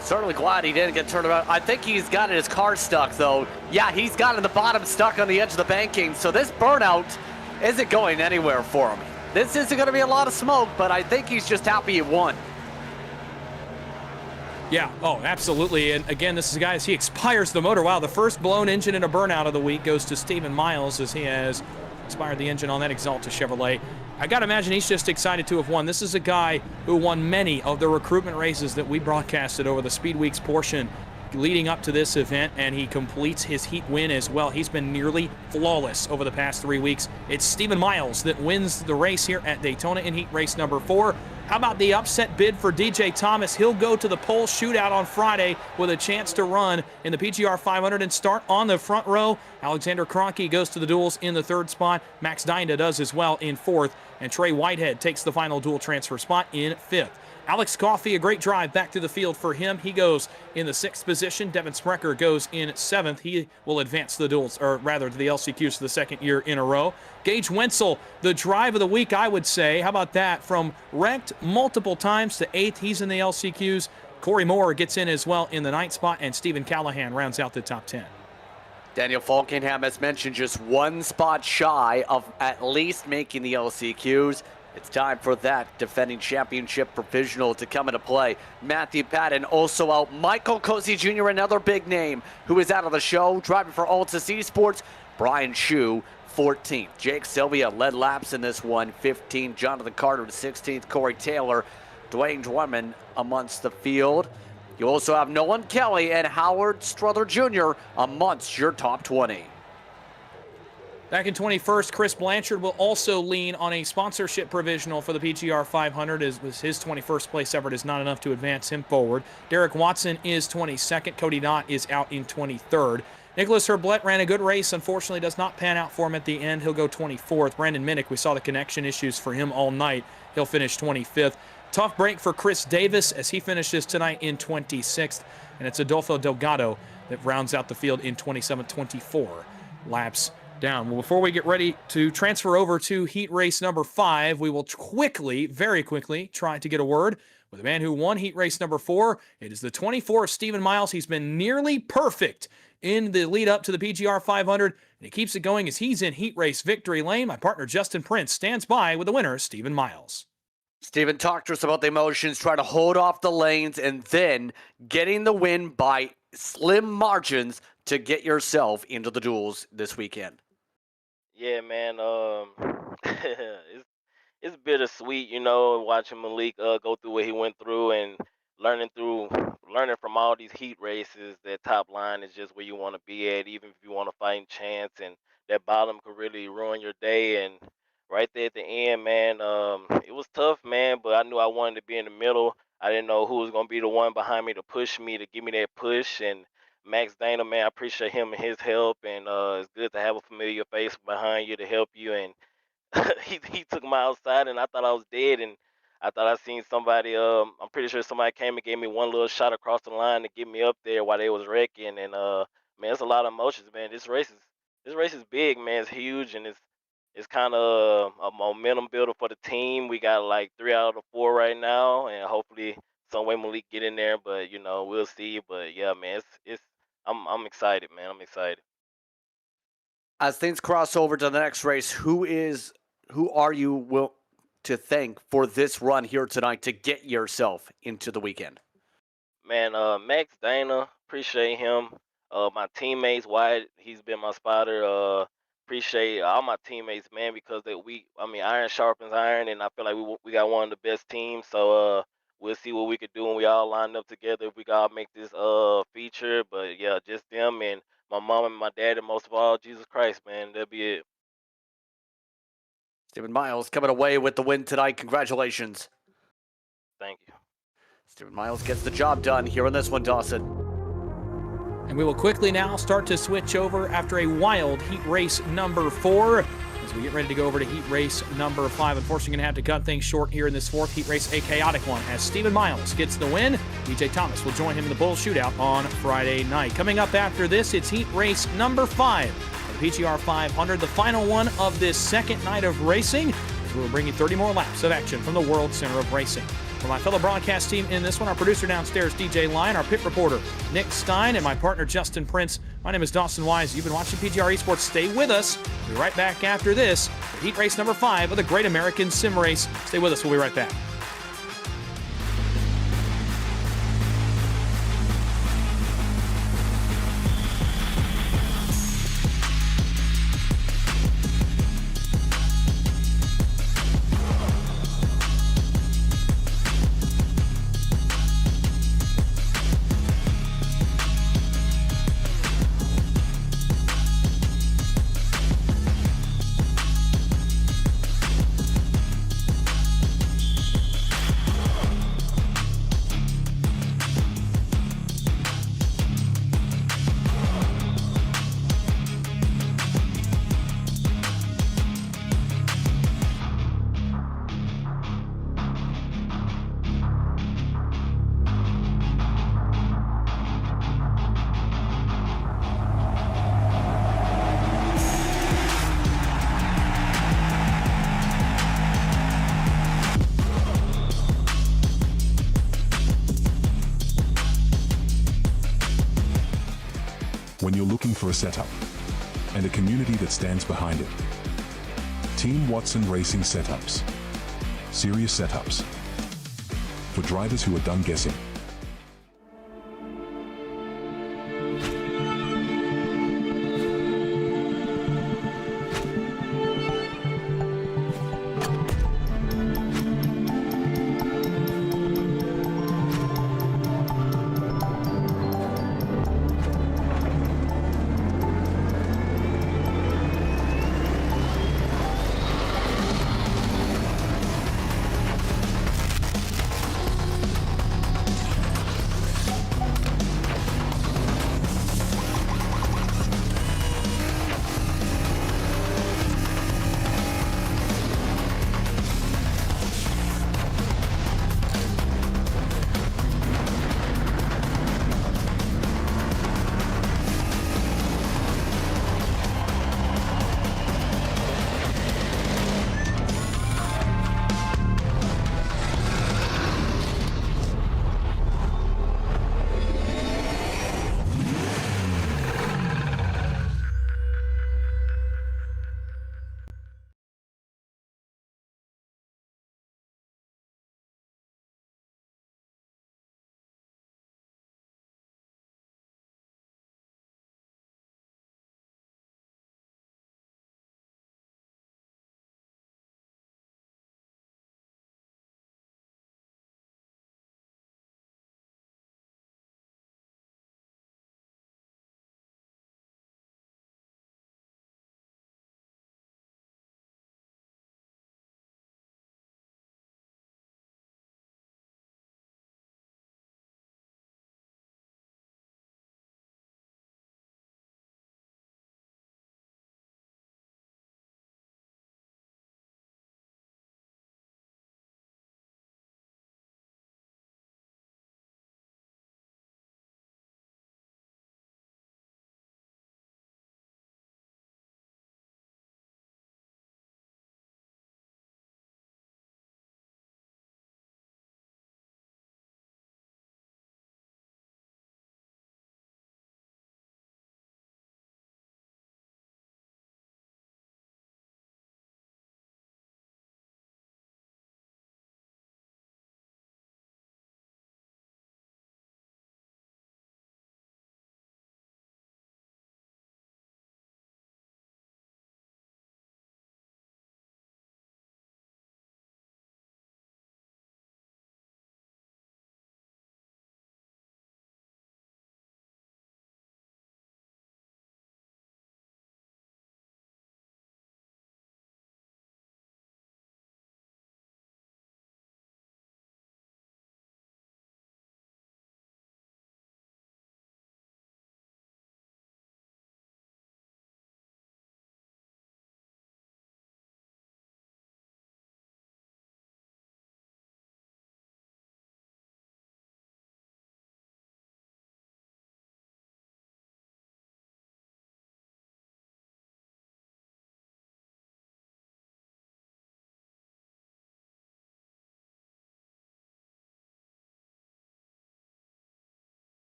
Certainly glad he didn't get turned around. I think he's got his car stuck, though. Yeah, he's got in the bottom, stuck on the edge of the banking. So this burnout isn't going anywhere for him. This isn't going to be a lot of smoke, but I think he's just happy he won. Yeah, oh, absolutely. And again, this is, guys, he expires the motor. Wow, the first blown engine in a burnout of the week goes to Stephen Miles, as he has expired the engine on that Exalta Chevrolet. I got to imagine he's just excited to have won. This is a guy who won many of the recruitment races that we broadcasted over the Speed Weeks portion leading up to this event, and he completes his heat win as well. He's been nearly flawless over the past 3 weeks. It's Stephen Miles that wins the race here at Daytona in heat race number 4. How about the upset bid for DJ Thomas? He'll go to the pole shootout on Friday with a chance to run in the PGR 500 and start on the front row. Alexander Kroenke goes to the duels in the 3rd spot. Max Dinda does as well in 4th. And Trey Whitehead takes the final dual transfer spot in 5th. Alex Coffey, a great drive back to the field for him. He goes in the 6th position. Devin Sprecher goes in 7th. He will advance to the duels, or rather to the LCQs for the 2nd year in a row. Gage Wenzel, the drive of the week, I would say. How about that? From wrecked multiple times to 8th, he's in the LCQs. Corey Moore gets in as well in the 9th spot, and Stephen Callahan rounds out the top 10. Daniel Falkenham, as mentioned, just 1 spot shy of at least making the LCQs. It's time for that defending championship provisional to come into play. Matthew Patton also out. Michael Cozy Jr., another big name, who is out of the show. Driving for Altus eSports, Brian Shu, 14th. Jake Sylvia led laps in this one, 15th. Jonathan Carter, 16th. Corey Taylor, Dwayne Dwarman amongst the field. You also have Nolan Kelly and Howard Strother Jr. amongst your top 20. Back in 21st, Chris Blanchard will also lean on a sponsorship provisional for the PGR 500, as was his 21st place effort is not enough to advance him forward. Derek Watson is 22nd. Cody Knott is out in 23rd. Nicholas Herblett ran a good race. Unfortunately, does not pan out for him at the end. He'll go 24th. Brandon Minnick, we saw the connection issues for him all night. He'll finish 25th. Tough break for Chris Davis as he finishes tonight in 26th. And it's Adolfo Delgado that rounds out the field in 27th, 24 laps down. Well, before we get ready to transfer over to heat race number 5, we will quickly, very quickly, try to get a word with the man who won heat race number 4. It is the 24 of Stephen Miles. He's been nearly perfect in the lead up to the PGR 500, and he keeps it going as he's in heat race victory lane. My partner Justin Prince stands by with the winner, Stephen Miles. Stephen, talk to us about the emotions, trying to hold off the lanes, and then getting the win by slim margins to get yourself into the duels this weekend. Yeah, man. It's bittersweet, you know, watching Malik go through what he went through and learning from all these heat races. That top line is just where you want to be at, even if you want to fight chance, and that bottom could really ruin your day. And right there at the end, man, it was tough, man. But I knew I wanted to be in the middle. I didn't know who was gonna be the one behind me to push me, to give me that push. And Max Dana, man, I appreciate him and his help, and it's good to have a familiar face behind you to help you. And he took me outside, and I thought I was dead, and I thought I seen somebody. I'm pretty sure somebody came and gave me one little shot across the line to get me up there while they was wrecking. And man, it's a lot of emotions, man. This race is big, man. It's huge, and it's kind of a momentum builder for the team. We got like 3 out of the 4 right now, and hopefully some way Malik get in there. But you know, we'll see. But yeah, man, I'm excited, man. I'm excited. As things cross over to the next race, who are you to thank for this run here tonight to get yourself into the weekend? Man, Max Dana, appreciate him. My teammates, Wyatt, he's been my spotter. Appreciate all my teammates, man, because iron sharpens iron, and I feel like we got one of the best teams. So we'll see what we could do when we all line up together. If we gotta make this feature, but yeah, just them and my mom and my dad, and most of all, Jesus Christ, man. That'll be it. Stephen Miles coming away with the win tonight. Congratulations. Thank you. Stephen Miles gets the job done here on this one, Dawson. And we will quickly now start to switch over after a wild heat race number 4. As we get ready to go over to heat race number 5. Unfortunately, going to have to cut things short here in this fourth heat race, a chaotic one, as Stephen Miles gets the win. DJ Thomas will join him in the Bull Shootout on Friday night. Coming up after this, it's heat race number 5 of the PGR 500, the final one of this second night of racing, as we will bring you 30 more laps of action from the World Center of Racing. For my fellow broadcast team in this one, our producer downstairs, DJ Lyon, our pit reporter, Nick Stein, and my partner, Justin Prince. My name is Dawson Wise. You've been watching PGR Esports. Stay with us. We'll be right back after this for heat race number 5 of the Great American Sim Race. Stay with us. We'll be right back. When you're looking for a setup and a community that stands behind it, Team Watson Racing Setups. Serious setups. For drivers who are done guessing.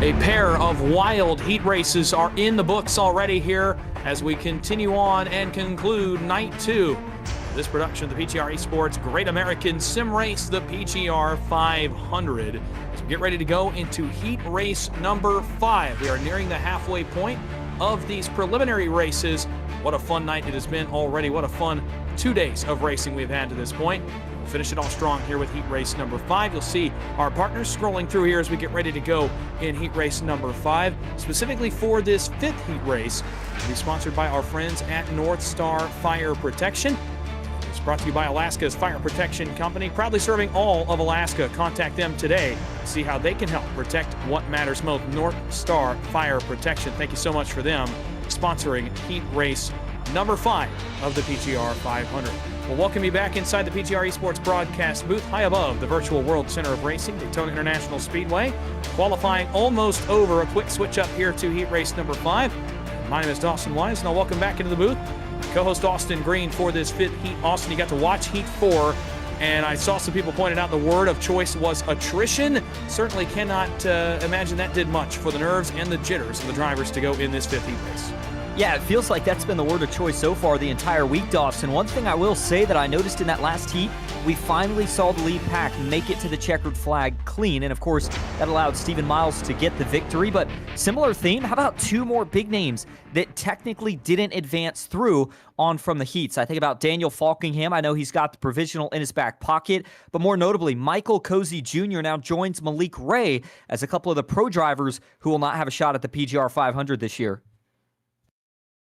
A pair of wild heat races are in the books already here as we continue on and conclude night 2. This production of the PGR eSports Great American Sim Race, the PGR 500. As we get ready to go into heat race number 5. We are nearing the halfway point of these preliminary races. What a fun night it has been already. What a fun 2 days of racing we've had to this point. We'll finish it all strong here with heat race number 5. You'll see our partners scrolling through here as we get ready to go in heat race number 5. Specifically for this 5th heat race, it'll be sponsored by our friends at North Star Fire Protection. It's brought to you by Alaska's Fire Protection Company, proudly serving all of Alaska. Contact them today to see how they can help protect what matters most. North Star Fire Protection. Thank you so much for them sponsoring heat race number 5 of the PGR 500. We'll welcome you back inside the PGR eSports broadcast booth, high above the Virtual World Center of Racing, Daytona International Speedway. Qualifying almost over. A quick switch up here to heat race number 5. My name is Dawson Wise, and I'll welcome back into the booth co-host Austin Green for this 5th heat. Austin, you got to watch heat 4, and I saw some people pointed out the word of choice was attrition. Certainly cannot imagine that did much for the nerves and the jitters of the drivers to go in this 5th heat race. Yeah, it feels like that's been the word of choice so far the entire week, Dawson. One thing I will say that I noticed in that last heat, we finally saw the lead pack make it to the checkered flag clean. And of course, that allowed Stephen Miles to get the victory. But similar theme, how about 2 more big names that technically didn't advance through on from the heats? I think about Daniel Falkingham. I know he's got the provisional in his back pocket. But more notably, Michael Cozy Jr. now joins Malik Ray as a couple of the pro drivers who will not have a shot at the PGR 500 this year.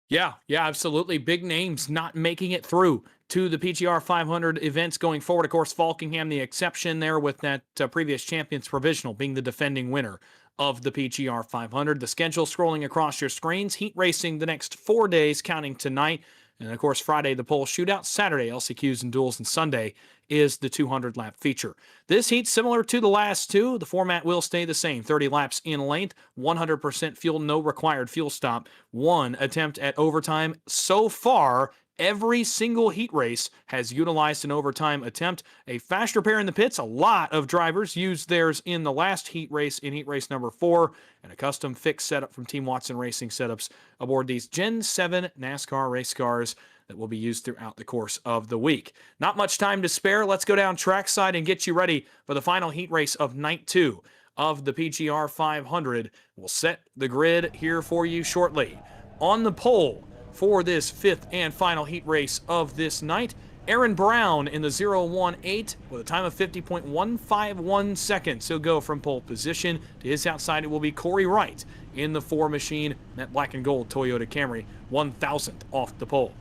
Yeah, absolutely. Big names not making it through to the PGR 500 events going forward. Of course, Falkingham, the exception there with that previous champions provisional being the defending winner of the PGR 500. The schedule scrolling across your screens. Heat racing the next 4 days, counting tonight. And of course, Friday, the pole shootout. Saturday, LCQs and duels. And Sunday is the 200-lap feature. This heat's similar to the last 2. The format will stay the same. 30 laps in length, 100% fuel, no required fuel stop, 1 attempt at overtime. So far, every single heat race has utilized an overtime attempt. A fast repair in the pits. A lot of drivers used theirs in the last heat race, in heat race number 4, and a custom fix setup from Team Watson Racing Setups aboard these Gen 7 NASCAR race cars that will be used throughout the course of the week. Not much time to spare. Let's go down trackside and get you ready for the final heat race of night 2 of the PGR 500. We'll set the grid here for you shortly. On the pole for this 5th and final heat race of this night, Aaron Brown in the 0-1-8 with a time of 50.151 seconds. He'll go from pole position. To his outside, it will be Corey Wright in the 4 machine, that black and gold Toyota Camry, 1,000th off the pole.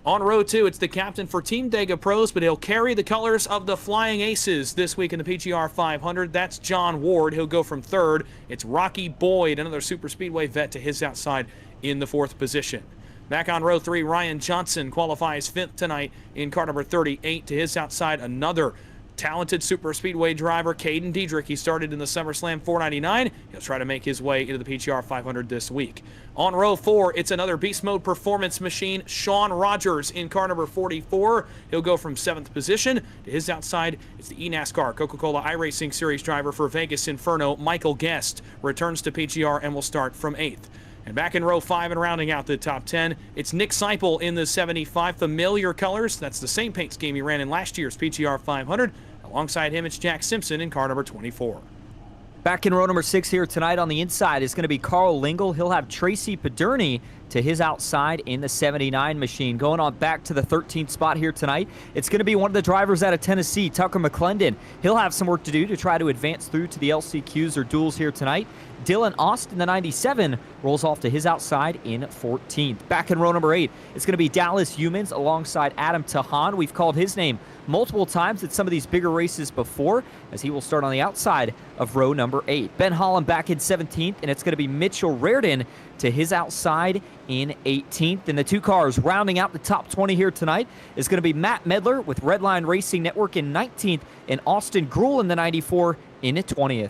On row 2, it's the captain for Team Dega Pros, but he'll carry the colors of the Flying Aces this week in the PGR 500. That's John Ward. He'll go from 3rd. It's Rocky Boyd, another super speedway vet, to his outside in the 4th position. Back on row 3, Ryan Johnson qualifies 5th tonight in car number 38. To his outside, another talented super speedway driver, Caden Diedrich. He started in the SummerSlam 499. He'll try to make his way into the PGR 500 this week. On row 4, it's another beast mode performance machine, Sean Rogers in car number 44. He'll go from 7th position. To his outside, it's the eNASCAR Coca-Cola iRacing Series driver for Vegas Inferno, Michael Guest, returns to PGR and will start from 8th. And back in row 5 and rounding out the top 10, it's Nick Seipel in the 75. Familiar colors. That's the same paint scheme he ran in last year's PGR 500. Alongside him, it's Jack Simpson in car number 24. Back in row number 6 here tonight on the inside is going to be Carl Lingle. He'll have Tracy Paderny to his outside in the 79 machine. Going on back to the 13th spot here tonight, it's going to be one of the drivers out of Tennessee, Tucker McClendon. He'll have some work to do to try to advance through to the LCQs or duels here tonight. Dylan Austin, the 97, rolls off to his outside in 14th. Back in row number 8, it's going to be Dallas Humans alongside Adam Tahan. We've called his name multiple times at some of these bigger races before, as he will start on the outside of row number 8. Ben Holland back in 17th, and it's going to be Mitchell Reardon to his outside in 18th. And the 2 cars rounding out the top 20 here tonight is going to be Matt Medler with Redline Racing Network in 19th, and Austin Gruhl in the 94 in 20th.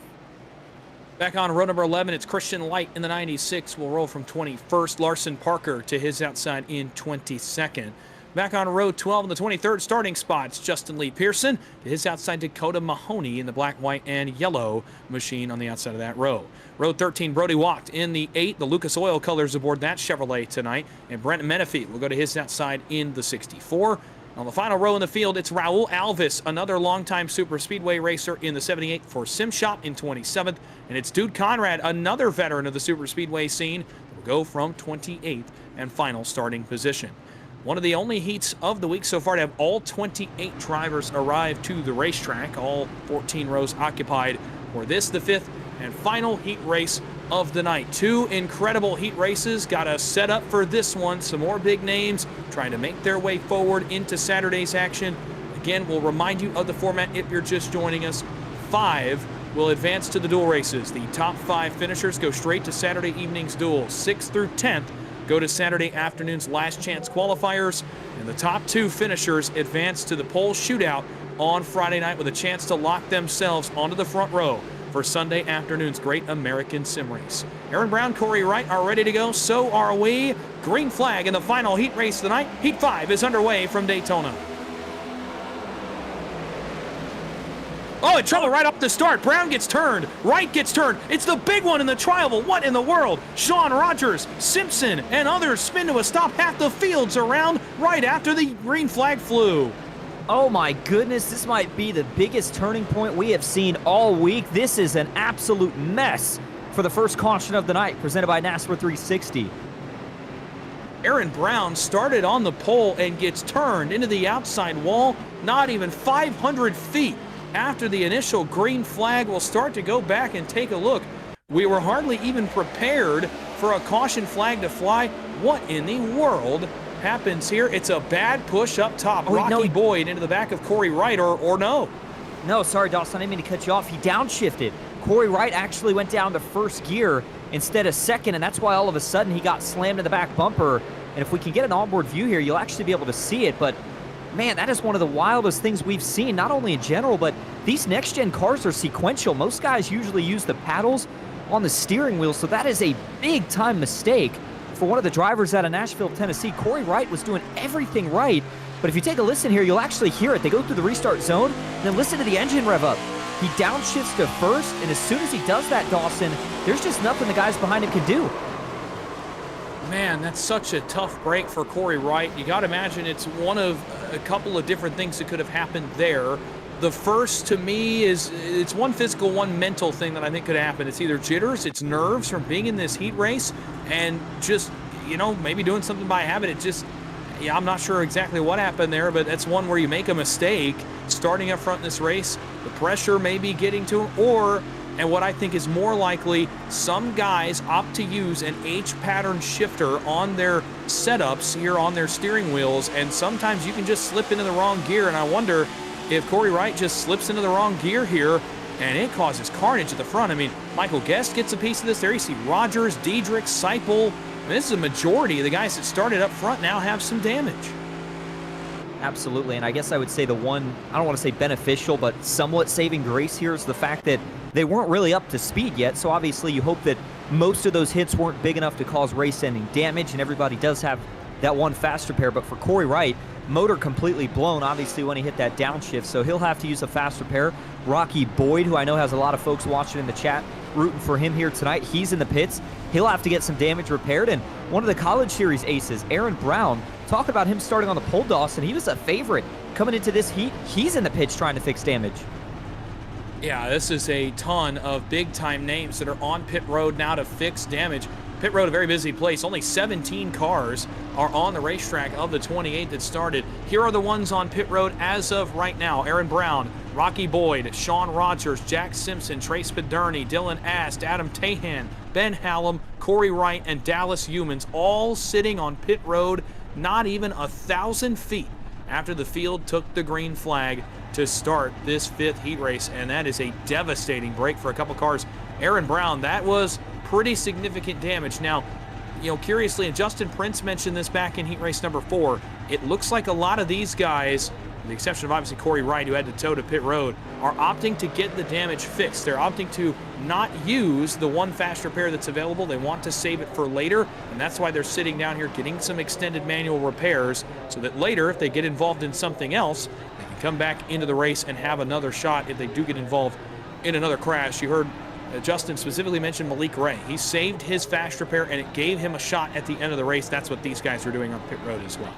Back on row number 11, it's Christian Light in the 96. Will roll from 21st. Larson Parker to his outside in 22nd. Back on row 12 in the 23rd starting spots, Justin Lee Pearson to his outside Dakota Mahoney in the black, white, and yellow machine on the outside of that row. Row 13, Brody Wacht in the 8, the Lucas Oil colors aboard that Chevrolet tonight, and Brent Menifee will go to his outside in the 64. On the final row in the field, it's Raul Alvis, another longtime super speedway racer in the 78 for Simshop in 27th, and it's Dude Conrad, another veteran of the super speedway scene, will go from 28th and final starting position. One of the only heats of the week so far to have all 28 drivers arrive to the racetrack, all 14 rows occupied for this, the 5th and final heat race of the night. Two incredible heat races. Got us set up for this one. Some more big names trying to make their way forward into Saturday's action. Again, we'll remind you of the format if you're just joining us. 5 will advance to the dual races. The top 5 finishers go straight to Saturday evening's duels. 6th through 10th go to Saturday afternoon's last chance qualifiers. And the top 2 finishers advance to the pole shootout on Friday night with a chance to lock themselves onto the front row for Sunday afternoon's Great American Sim Race. Aaron Brown, Corey Wright are ready to go. So are we. Green flag in the final heat race tonight. Heat 5 is underway from Daytona. Oh, in trouble right off the start. Brown gets turned. Wright gets turned. It's the big one in the trial. What in the world? Sean Rogers, Simpson, and others spin to a stop. Half the field's around right after the green flag flew. Oh my goodness, this might be the biggest turning point we have seen all week. This is an absolute mess for the first caution of the night, presented by NASCAR 360. Aaron Brown started on the pole and gets turned into the outside wall, not even 500 feet after the initial green flag. We'll start to go back and take a look. We were hardly even prepared for a caution flag to fly. What in the world happens here? It's a bad push up top. Rocky Boyd into the back of Corey Wright, or no? No, sorry, Dawson, I didn't mean to cut you off. He downshifted. Corey Wright actually went down to first gear instead of second, and that's why all of a sudden he got slammed in the back bumper. And if we can get an onboard view here, you'll actually be able to see it. But man, that is one of the wildest things we've seen, not only in general, but these next-gen cars are sequential. Most guys usually use the paddles on the steering wheel, so that is a big-time mistake for one of the drivers out of Nashville, Tennessee. Corey Wright was doing everything right, but if you take a listen here, you'll actually hear it. They go through the restart zone, and then listen to the engine rev up. He downshifts to first, and as soon as he does that, Dawson, there's just nothing the guys behind him can do. Man, that's such a tough break for Corey Wright. You got to imagine it's one of a couple of different things that could have happened there. The first, to me, is it's one physical, one mental thing that I think could happen. It's either jitters, it's nerves from being in this heat race, and just, maybe doing something by habit. It just, I'm not sure exactly what happened there, but that's one where you make a mistake starting up front in this race. The pressure may be getting to him, and what I think is more likely, some guys opt to use an H-pattern shifter on their setups here on their steering wheels, and sometimes you can just slip into the wrong gear, and I wonder if Corey Wright just slips into the wrong gear here, and it causes carnage at the front. I mean, Michael Guest gets a piece of this there. You see Rogers, Diedrich, Seipel. This is a majority of the guys that started up front now have some damage. Absolutely, and I guess I would say the one, I don't want to say beneficial, but somewhat saving grace here is the fact that they weren't really up to speed yet, so obviously you hope that most of those hits weren't big enough to cause race-ending damage, and everybody does have that one fast repair. But for Corey Wright, motor completely blown, obviously, when he hit that downshift, so he'll have to use a fast repair. Rocky Boyd, who I know has a lot of folks watching in the chat, rooting for him here tonight, he's in the pits. He'll have to get some damage repaired. And one of the College Series aces, Aaron Brown, talk about him starting on the pole, Dawson. He was a favorite coming into this heat. He's in the pits trying to fix damage. Yeah, this is a ton of big-time names that are on pit road now to fix damage. Pit road, a very busy place. Only 17 cars are on the racetrack of the 28 that started. Here are the ones on pit road as of right now. Aaron Brown, Rocky Boyd, Sean Rogers, Jack Simpson, Trace Paderny, Dylan Ast, Adam Tahan, Ben Hallam, Corey Wright, and Dallas Humans, all sitting on pit road not even 1,000 feet after the field took the green flag to start this 5th heat race, and that is a devastating break for a couple cars. Aaron Brown, that was pretty significant damage. Now, curiously, and Justin Prince mentioned this back in heat race number 4, it looks like a lot of these guys with the exception of obviously Corey Wright, who had to tow to pit road, are opting to get the damage fixed. They're opting to not use the one fast repair that's available. They want to save it for later, and that's why they're sitting down here getting some extended manual repairs so that later, if they get involved in something else, they can come back into the race and have another shot if they do get involved in another crash. You heard Justin specifically mention Malik Ray. He saved his fast repair, and it gave him a shot at the end of the race. That's what these guys are doing on pit road as well.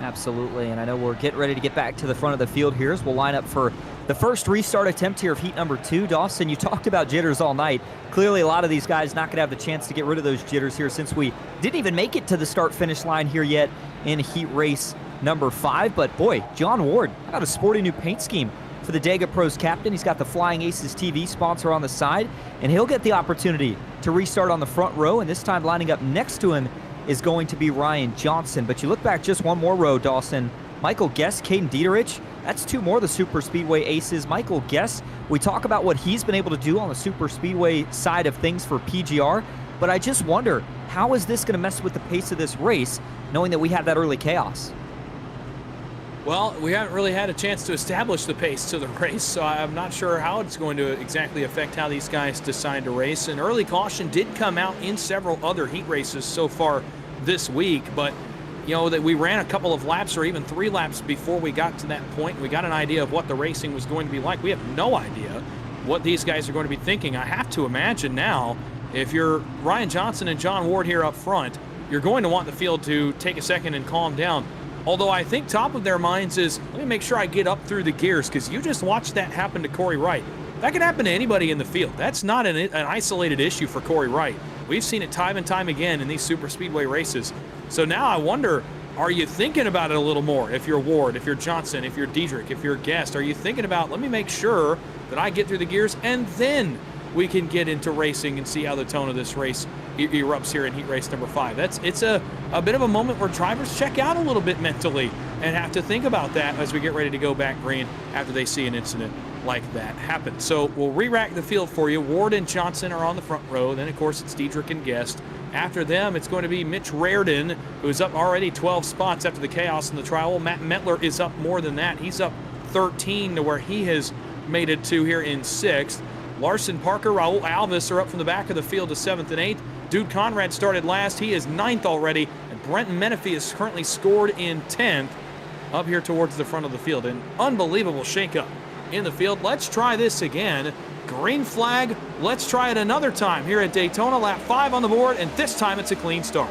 Absolutely, and I know we're getting ready to get back to the front of the field here as we'll line up for the first restart attempt here of heat number 2. Dawson, you talked about jitters all night. Clearly, a lot of these guys not going to have the chance to get rid of those jitters here since we didn't even make it to the start-finish line here yet in heat race number 5. But boy, John Ward, got a sporty new paint scheme for the Dega Pros captain. He's got the Flying Aces TV sponsor on the side, and he'll get the opportunity to restart on the front row, and this time lining up next to him is going to be Ryan Johnson. But you look back just one more row, Dawson. Michael Guest, Caden Dieterich, that's 2 more of the Super Speedway aces. Michael Guest, we talk about what he's been able to do on the Super Speedway side of things for PGR, but I just wonder, how is this going to mess with the pace of this race, knowing that we had that early chaos? Well, we haven't really had a chance to establish the pace to the race, so I'm not sure how it's going to exactly affect how these guys decide to race. An early caution did come out in several other heat races so far this week, but you know that we ran a couple of laps or even 3 laps before we got to that point. We got an idea of what the racing was going to be like. We have no idea what these guys are going to be thinking. I have to imagine now, if you're Ryan Johnson and John Ward here up front, you're going to want the field to take a second and calm down. Although I think top of their minds is, let me make sure I get up through the gears, because you just watched that happen to Corey Wright. That can happen to anybody in the field. That's not an isolated issue for Corey Wright. We've seen it time and time again in these super speedway races. So now I wonder, are you thinking about it a little more? If you're Ward, if you're Johnson, if you're Dietrich, if you're Guest, are you thinking about, let me make sure that I get through the gears, and then we can get into racing and see how the tone of this race erupts here in heat race number 5. It's a bit of a moment where drivers check out a little bit mentally and have to think about that as we get ready to go back green after they see an incident like that happen. So we'll re-rack the field for you. Ward and Johnson are on the front row. Then, of course, it's Dietrich and Guest. After them, it's going to be Mitch Reardon, who's up already 12 spots after the chaos in the trial. Matt Metler is up more than that. He's up 13 to where he has made it to here in 6th. Larson Parker, Raul Alvis are up from the back of the field to 7th and 8th. Dude Conrad started last. He is 9th already. And Brenton Menifee is currently scored in 10th up here towards the front of the field. An unbelievable shakeup in the field. Let's try this again. Green flag. Let's try it another time here at Daytona. Lap 5 on the board, and this time it's a clean start.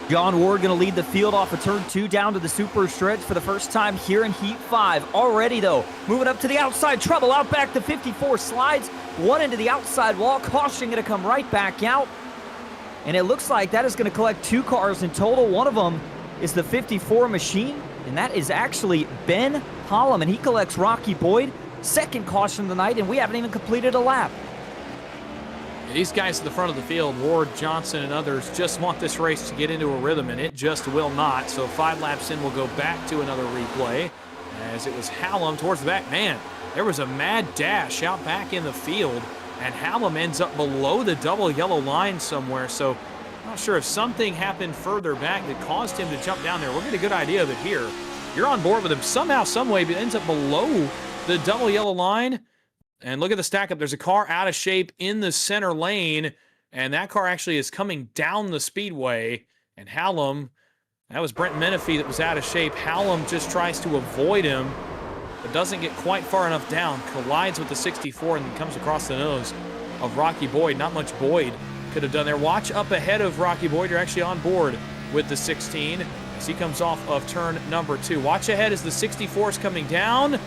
John Ward going to lead the field off of turn 2 down to the super stretch for the first time here in heat 5. Already, though, moving up to the outside, trouble out back. The 54 slides one into the outside wall. Caution going to come right back out. And it looks like that is going to collect 2 cars in total. One of them is the 54 machine, and that is actually Ben Hollum, and he collects Rocky Boyd. Second caution of the night, and we haven't even completed a lap. These guys at the front of the field, Ward, Johnson, and others, just want this race to get into a rhythm, and it just will not. So 5 laps in, we'll go back to another replay as it was Hallam towards the back. Man, there was a mad dash out back in the field, and Hallam ends up below the double yellow line somewhere. So I'm not sure if something happened further back that caused him to jump down there. We'll get a good idea of it here. You're on board with him somehow, some way, but ends up below the double yellow line. And look at the stack up. There's a car out of shape in the center lane, and that car actually is coming down the speedway. And Hallam, that was Brent Menifee that was out of shape. Hallam just tries to avoid him, but doesn't get quite far enough down. Collides with the 64 and comes across the nose of Rocky Boyd. Not much Boyd could have done there. Watch up ahead of Rocky Boyd. You're actually on board with the 16 as he comes off of turn number 2. Watch ahead as the 64 is coming down.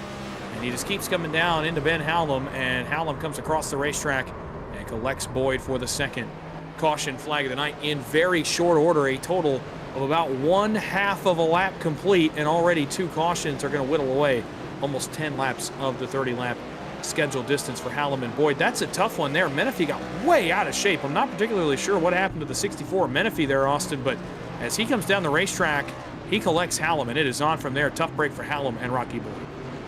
And he just keeps coming down into Ben Hallam, and Hallam comes across the racetrack and collects Boyd for the second caution flag of the night in very short order. A total of about 1/2 of a lap complete, and already 2 cautions are going to whittle away almost 10 laps of the 30-lap scheduled distance for Hallam and Boyd. That's a tough one there. Menifee got way out of shape. I'm not particularly sure what happened to the 64 Menifee there, Austin, but As he comes down the racetrack, he collects Hallam, and it is on from there. Tough break for Hallam and Rocky Boyd.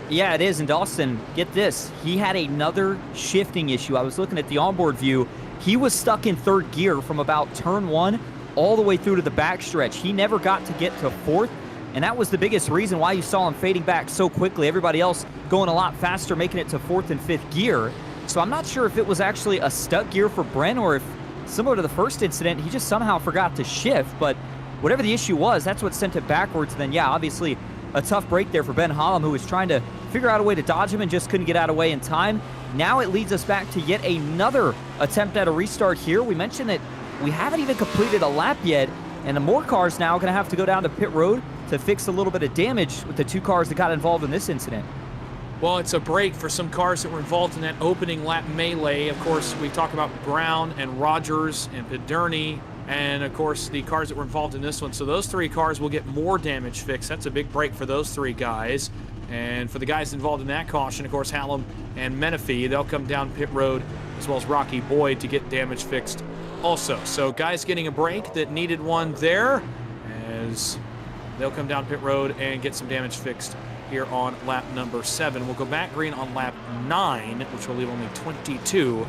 Yeah, it is. And Dawson, get this. He had another shifting issue. I was looking at the onboard view. He was stuck in third gear from about turn 1 all the way through to the backstretch. He never got to get to fourth, and that was the biggest reason why you saw him fading back so quickly. Everybody else going a lot faster, making it to fourth and fifth gear. So I'm not sure if it was actually a stuck gear for Brent or if, similar to the first incident, he just somehow forgot to shift. But whatever the issue was, that's what sent it backwards. Then, yeah, obviously a tough break there for Ben Hallam, who was trying to figure out a way to dodge him and just couldn't get out of the way in time. Now it leads us back to yet another attempt at a restart here. We mentioned that we haven't even completed a lap yet, and the more cars now are going to have to go down to pit road to fix a little bit of damage with the 2 cars that got involved in this incident. Well, it's a break for some cars that were involved in that opening lap melee. Of course, we talk about Brown and Rogers and Piderni, and of course the cars that were involved in this one. So those 3 cars will get more damage fixed. That's a big break for those 3 guys. And for the guys involved in that caution, of course, Hallam and Menifee, they'll come down pit road, as well as Rocky Boyd, to get damage fixed also. So guys getting a break that needed one there, as they'll come down pit road and get some damage fixed here on lap number 7. We'll go back green on lap 9, which will leave only 22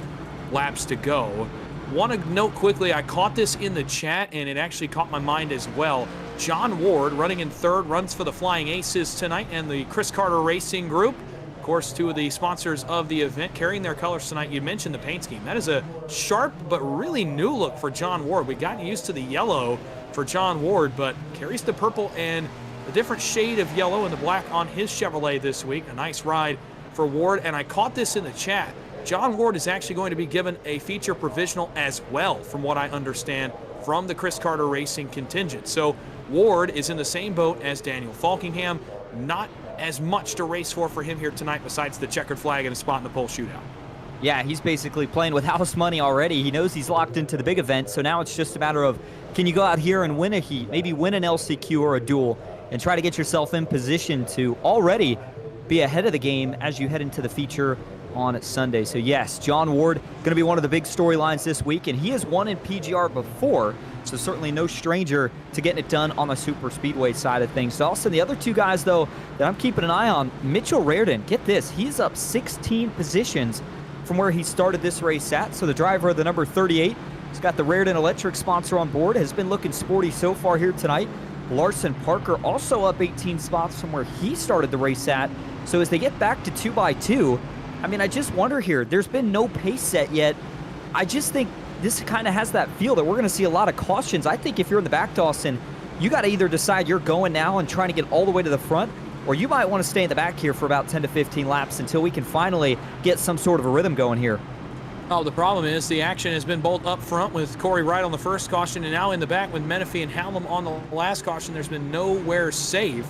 laps to go. Want to note quickly, I caught this in the chat, and it actually caught my mind as well. John Ward, running in third, runs for the Flying Aces tonight and the Chris Carter Racing Group. Of course, 2 of the sponsors of the event carrying their colors tonight. You mentioned the paint scheme. That is a sharp but really new look for John Ward. We've gotten used to the yellow for John Ward, but carries the purple and a different shade of yellow and the black on his Chevrolet this week. A nice ride for Ward, and I caught this in the chat. John Ward is actually going to be given a feature provisional as well, from what I understand, from the Chris Carter Racing contingent. So Ward is in the same boat as Daniel Falkingham. Not as much to race for him here tonight besides the checkered flag and a spot in the pole shootout. Yeah, he's basically playing with house money already. He knows he's locked into the big event, so now it's just a matter of, can you go out here and win a heat, maybe win an LCQ or a duel, and try to get yourself in position to already be ahead of the game as you head into the feature on Sunday. So yes, John Ward going to be one of the big storylines this week, and he has won in PGR before, so certainly no stranger to getting it done on the super speedway side of things. So also the other 2 guys, though, that I'm keeping an eye on, Mitchell Reardon, get this, he's up 16 positions from where he started this race at. So the driver of the number 38, he's got the Reardon Electric sponsor on board, has been looking sporty so far here tonight. Larson Parker also up 18 spots from where he started the race at. So as they get back to 2x2, I mean, I just wonder here, there's been no pace set yet. I just think this kind of has that feel that we're going to see a lot of cautions. I think if you're in the back, Dawson, you got to either decide you're going now and trying to get all the way to the front, or you might want to stay in the back here for about 10 to 15 laps until we can finally get some sort of a rhythm going here. Oh, the problem is the action has been both up front with Corey Wright on the first caution and now in the back with Menifee and Hallam on the last caution. There's been nowhere safe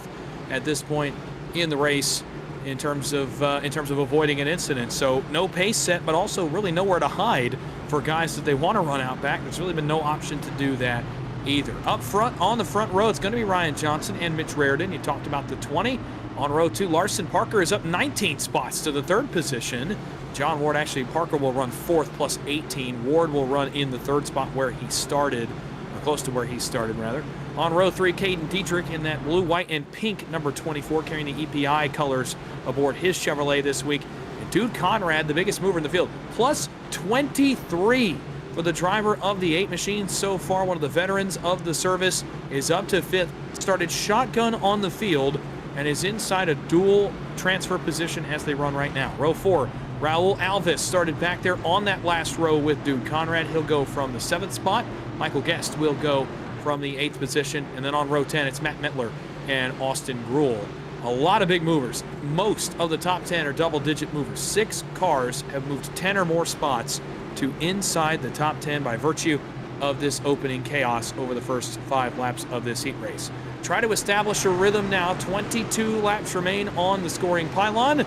at this point in the race in terms of avoiding an incident. So no pace set, but also really nowhere to hide for guys that they want to run out back. There's really been no option to do that either. Up front on the front row, it's going to be Ryan Johnson and Mitch Reardon. You talked about the 20. On row 2, Larson Parker is up 19 spots to the 3rd position. John Ward, actually, Parker will run 4th plus 18. Ward will run in the 3rd spot where he started, or close to where he started, rather. On row 3, Caden Dietrich in that blue, white, and pink number 24, carrying the EPI colors aboard his Chevrolet this week. And Dude Conrad, the biggest mover in the field, plus 23 for the driver of the 8 machines so far. One of the veterans of the service is up to 5th. Started shotgun on the field and is inside a dual transfer position as they run right now. Row 4, Raul Alves started back there on that last row with Dude Conrad. He'll go from the 7th spot. Michael Guest will go from the 8th position. And then on row 10, it's Matt Mettler and Austin Gruhl. A lot of big movers. Most of the top 10 are double-digit movers. 6 cars have moved 10 or more spots to inside the top 10 by virtue of this opening chaos over the first 5 laps of this heat race. Try to establish a rhythm now. 22 laps remain on the scoring pylon.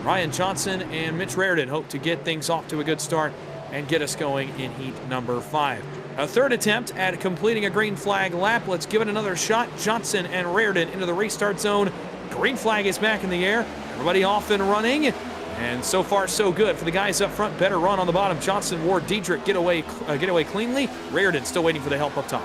Ryan Johnson and Mitch Reardon hope to get things off to a good start and get us going in heat number 5. A 3rd attempt at completing a green flag lap. Let's give it another shot. Johnson and Reardon into the restart zone. Green flag is back in the air. Everybody off and running. And so far, so good for the guys up front. Better run on the bottom. Johnson, Ward, Dietrich get away cleanly. Reardon still waiting for the help up top.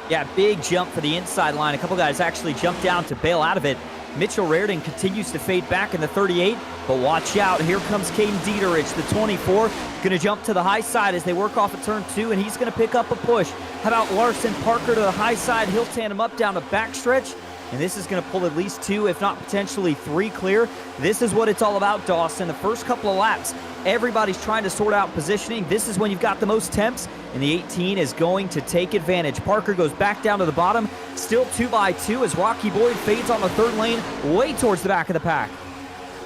Yeah, big jump for the inside line. A couple guys actually jumped down to bail out of it. Mitchell Raridan continues to fade back in the 38, but watch out. Here comes Caden Dieterich, the 24. Going to jump to the high side as they work off of turn 2, and he's going to pick up a push. How about Larson Parker to the high side? He'll tandem up down the backstretch, and this is going to pull at least 2, if not potentially 3 clear. This is what it's all about, Dawson. The first couple of laps, everybody's trying to sort out positioning. This is when you've got the most temps, and the 18 is going to take advantage. Parker goes back down to the bottom, still 2x2 as Rocky Boyd fades on the 3rd lane, way towards the back of the pack.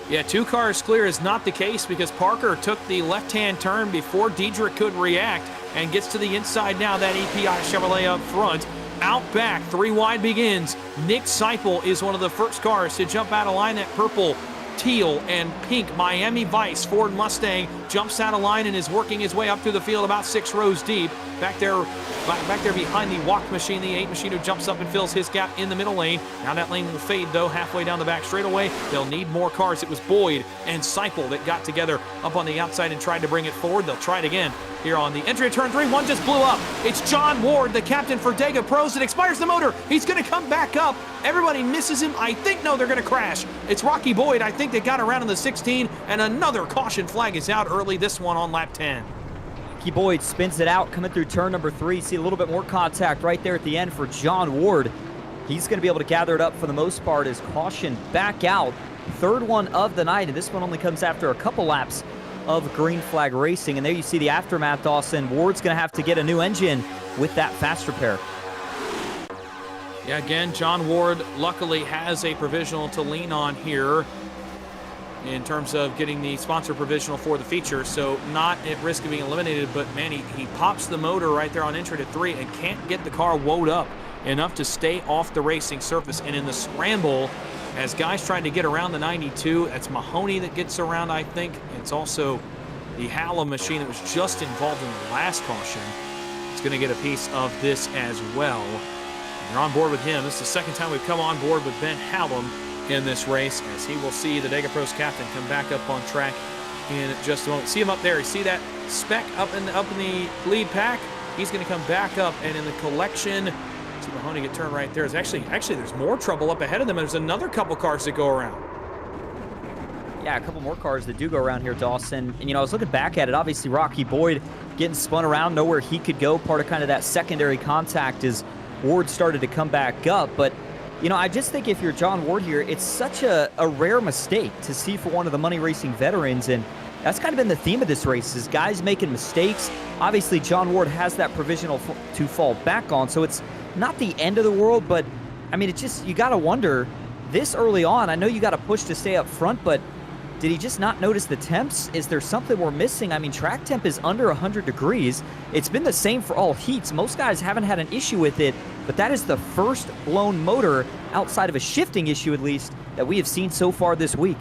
Yeah, 2 cars clear is not the case because Parker took the left-hand turn before Diedrich could react and gets to the inside now. That EPI Chevrolet up front. Out back, 3 wide begins. Nick Seipel is one of the first cars to jump out of line. That purple, teal, and pink Miami Vice Ford Mustang jumps out of line and is working his way up through the field about 6 rows deep. Back there behind the walk machine, the 8 machine who jumps up and fills his gap in the middle lane. Now that lane will fade, though, halfway down the back straightaway. They'll need more cars. It was Boyd and Seipel that got together up on the outside and tried to bring it forward. They'll try it again here on the entry of turn 3. One just blew up. It's John Ward, the captain for Dega Pros. It expires the motor. He's going to come back up. Everybody misses him. I think, no, they're going to crash. It's Rocky Boyd. I think they got around in the 16, and another caution flag is out early, this one on lap 10. Rocky Boyd spins it out, coming through turn number 3. See a little bit more contact right there at the end for John Ward. He's going to be able to gather it up for the most part as caution back out. 3rd one of the night, and this one only comes after a couple laps of green flag racing. And there you see the aftermath, Dawson. Ward's going to have to get a new engine with that fast repair. Yeah, again, John Ward luckily has a provisional to lean on here in terms of getting the sponsor provisional for the feature, so not at risk of being eliminated, but man, he pops the motor right there on entry to 3 and can't get the car woed up enough to stay off the racing surface. And in the scramble, as guys trying to get around the 92, that's Mahoney that gets around, I think. It's also the Hallam machine that was just involved in the last caution. It's going to get a piece of this as well. You're on board with him. This is the second time we've come on board with Ben Hallam in this race, as he will see the Dega Pros captain come back up on track in just a moment. See him up there. You see that speck up in the lead pack? He's going to come back up, and in the collection, see Mahoney get turned right there. It's actually there's more trouble up ahead of them, and there's another couple cars that go around. Yeah, a couple more cars that do go around here, Dawson. And, I was looking back at it. Obviously, Rocky Boyd getting spun around, nowhere he could go. Part of kind of that secondary contact as Ward started to come back up. But, I just think if you're John Ward here, it's such a rare mistake to see for one of the money racing veterans. And that's kind of been the theme of this race, is guys making mistakes. Obviously, John Ward has that provisional to fall back on, so it's not the end of the world. But, it's just, you got to wonder, this early on, I know you got to push to stay up front, but did he just not notice the temps? Is there something we're missing? Track temp is under 100 degrees. It's been the same for all heats. Most guys haven't had an issue with it, but that is the first blown motor, outside of a shifting issue at least, that we have seen so far this week.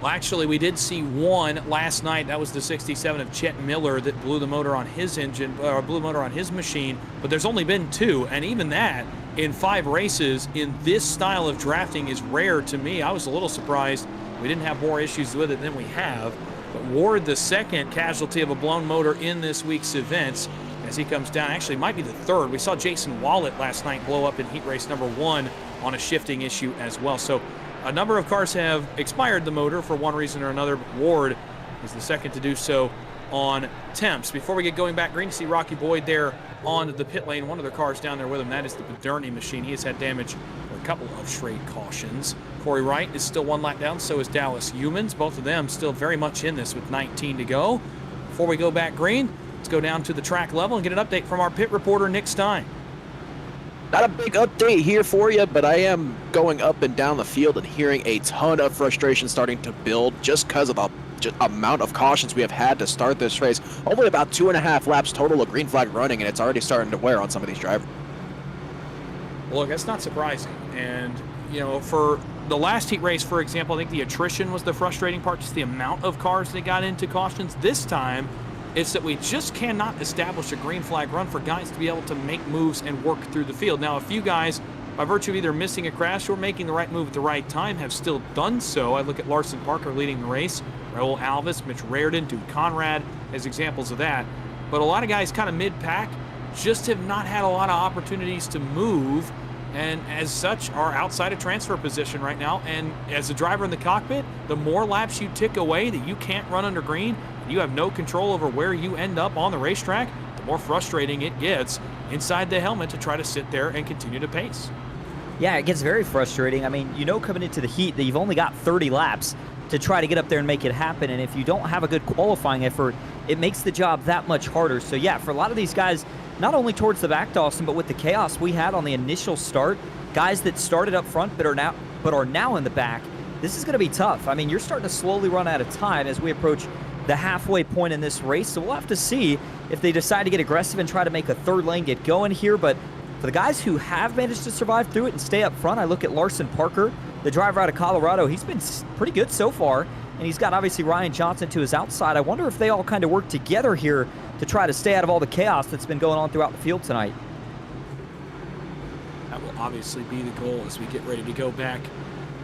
Well, actually, we did see one last night. That was the 67 of Chet Miller that blew the motor on his engine, or blew the motor on his machine. But there's only been 2, and even that in 5 races in this style of drafting is rare to me. I was a little surprised we didn't have more issues with it than we have. But Ward, the second casualty of a blown motor in this week's events, as he comes down. Actually, might be the 3rd. We saw Jason Wallet last night blow up in heat race number 1 on a shifting issue as well. So a number of cars have expired the motor for one reason or another, but Ward is the second to do so on temps. Before we get going back green, to see Rocky Boyd there on the pit lane. One of their cars down there with him, that is the Badurny machine. He has had damage for a couple of straight cautions. Corey Wright is still 1 lap down, so is Dallas Humans. Both of them still very much in this with 19 to go. Before we go back green, let's go down to the track level and get an update from our pit reporter, Nick Stein. Not a big update here for you, but I am going up and down the field and hearing a ton of frustration starting to build just because of the amount of cautions we have had to start this race. Only about 2.5 laps total of green flag running, and it's already starting to wear on some of these drivers. Well, look, that's not surprising. And, for the last heat race, for example, I think the attrition was the frustrating part, just the amount of cars that got into cautions. This time, it's that we just cannot establish a green flag run for guys to be able to make moves and work through the field. Now, a few guys, by virtue of either missing a crash or making the right move at the right time, have still done so. I look at Larson Parker leading the race, Raul Alvis, Mitch Raridan, Duke Conrad as examples of that. But a lot of guys kind of mid-pack just have not had a lot of opportunities to move, and as such are outside of transfer position right now. And as a driver in the cockpit, the more laps you tick away that you can't run under green, you have no control over where you end up on the racetrack, the more frustrating it gets inside the helmet to try to sit there and continue to pace. Yeah, it gets very frustrating. I mean, you know, coming into the heat that you've only got 30 laps to try to get up there and make it happen. And if you don't have a good qualifying effort, it makes the job that much harder. So yeah, for a lot of these guys, not only towards the back, Dawson, but with the chaos we had on the initial start, guys that started up front but are now in the back, this is going to be tough. I mean, you're starting to slowly run out of time as we approach the halfway point in this race. So we'll have to see if they decide to get aggressive and try to make a third lane get going here. But for the guys who have managed to survive through it and stay up front, I look at Larson Parker, the driver out of Colorado. He's been pretty good so far, and he's got obviously Ryan Johnson to his outside. I wonder if they all kind of work together here to try to stay out of all the chaos that's been going on throughout the field tonight. That will obviously be the goal as we get ready to go back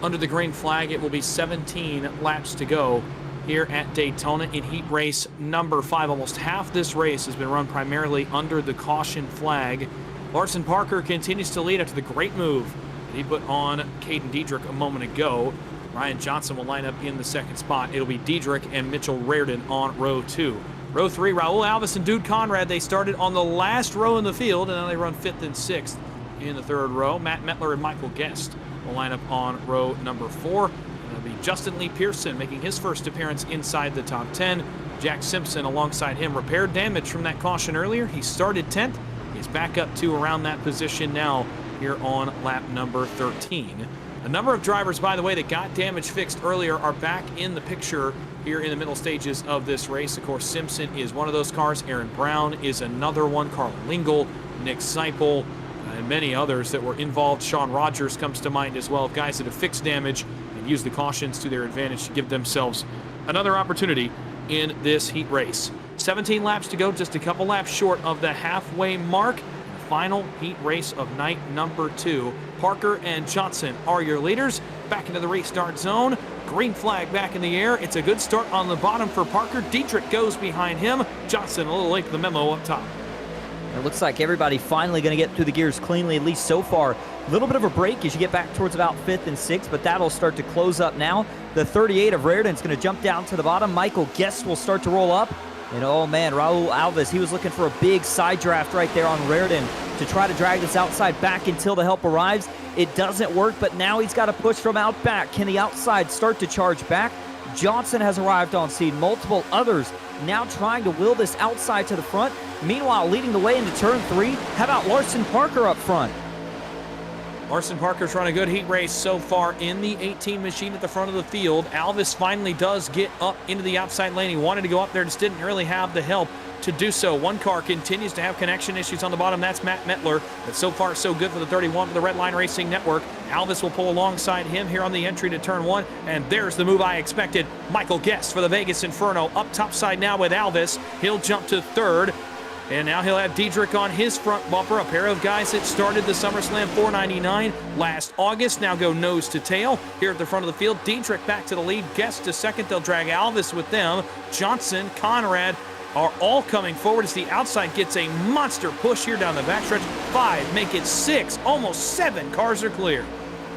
under the green flag. It will be 17 laps to go here at Daytona in heat race number 5. Almost half this race has been run primarily under the caution flag. Larson Parker continues to lead after the great move that he put on Caden Diedrich a moment ago. Ryan Johnson will line up in the second spot. It'll be Diedrich and Mitchell Reardon on row 2. Row 3, Raul Alves and Dude Conrad. They started on the last row in the field, and now they run 5th and 6th in the third row. Matt Metler and Michael Guest will line up on row number 4. And it'll be Justin Lee Pearson making his first appearance inside the top 10. Jack Simpson alongside him repaired damage from that caution earlier. He started 10th. He's back up to around that position now here on lap number 13. A number of drivers, by the way, that got damage fixed earlier are back in the picture here in the middle stages of this race. Of course, Simpson is one of those cars. Aaron Brown is another one. Carl Lingle, Nick Seipel, and many others that were involved. Sean Rogers comes to mind as well, of guys that have fixed damage and used the cautions to their advantage to give themselves another opportunity in this heat race. 17 laps to go, just a couple laps short of the halfway mark. The final heat race of night number 2. Parker and Johnson are your leaders. Back into the restart zone. Green flag back in the air. It's a good start on the bottom for Parker. Diedrich goes behind him. Johnson a little late to the memo up top. It looks like everybody finally going to get through the gears cleanly, at least so far. A little bit of a break as you get back towards about 5th and 6th, but that'll start to close up now. The 38 of Reardon's going to jump down to the bottom. Michael Guest will start to roll up. And oh man, Raul Alves, he was looking for a big side draft right there on Reardon to try to drag this outside back until the help arrives. It doesn't work, but now he's got to push from out back. Can the outside start to charge back? Johnson has arrived on scene. Multiple others now trying to will this outside to the front. Meanwhile, leading the way into turn 3, how about Larson Parker up front? Larson Parker's run a good heat race so far in the 18 machine at the front of the field. Alves finally does get up into the outside lane. He wanted to go up there, just didn't really have the help to do so. One car continues to have connection issues on the bottom. That's Matt Metler. But so far, so good for the 31 for the Red Line Racing Network. Alves will pull alongside him here on the entry to turn 1. And there's the move I expected. Michael Guest for the Vegas Inferno up top side now with Alves. He'll jump to 3rd. And now he'll have Diedrich on his front bumper, a pair of guys that started the SummerSlam 499 last August, now go nose to tail here at the front of the field. Diedrich back to the lead, Guest to second. They'll drag Alves with them. Johnson, Conrad are all coming forward as the outside gets a monster push here down the backstretch. 5, make it 6, almost 7 cars are clear.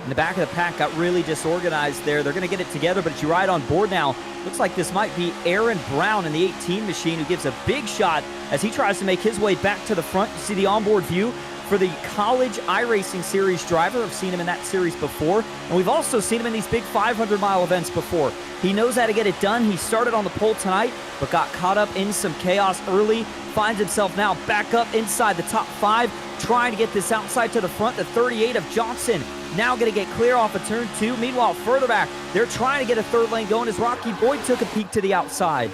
And the back of the pack got really disorganized there. They're going to get it together, but as you ride on board now, looks like this might be Aaron Brown in the 18 machine who gives a big shot as he tries to make his way back to the front. You see the onboard view for the college iRacing series driver. I've seen him in that series before, and we've also seen him in these big 500-mile events before. He knows how to get it done. He started on the pole tonight, but got caught up in some chaos early. Finds himself now back up inside the top 5, trying to get this outside to the front. The 38 of Johnson now going to get clear off of turn 2. Meanwhile, further back, they're trying to get a third lane going as Rocky Boyd took a peek to the outside.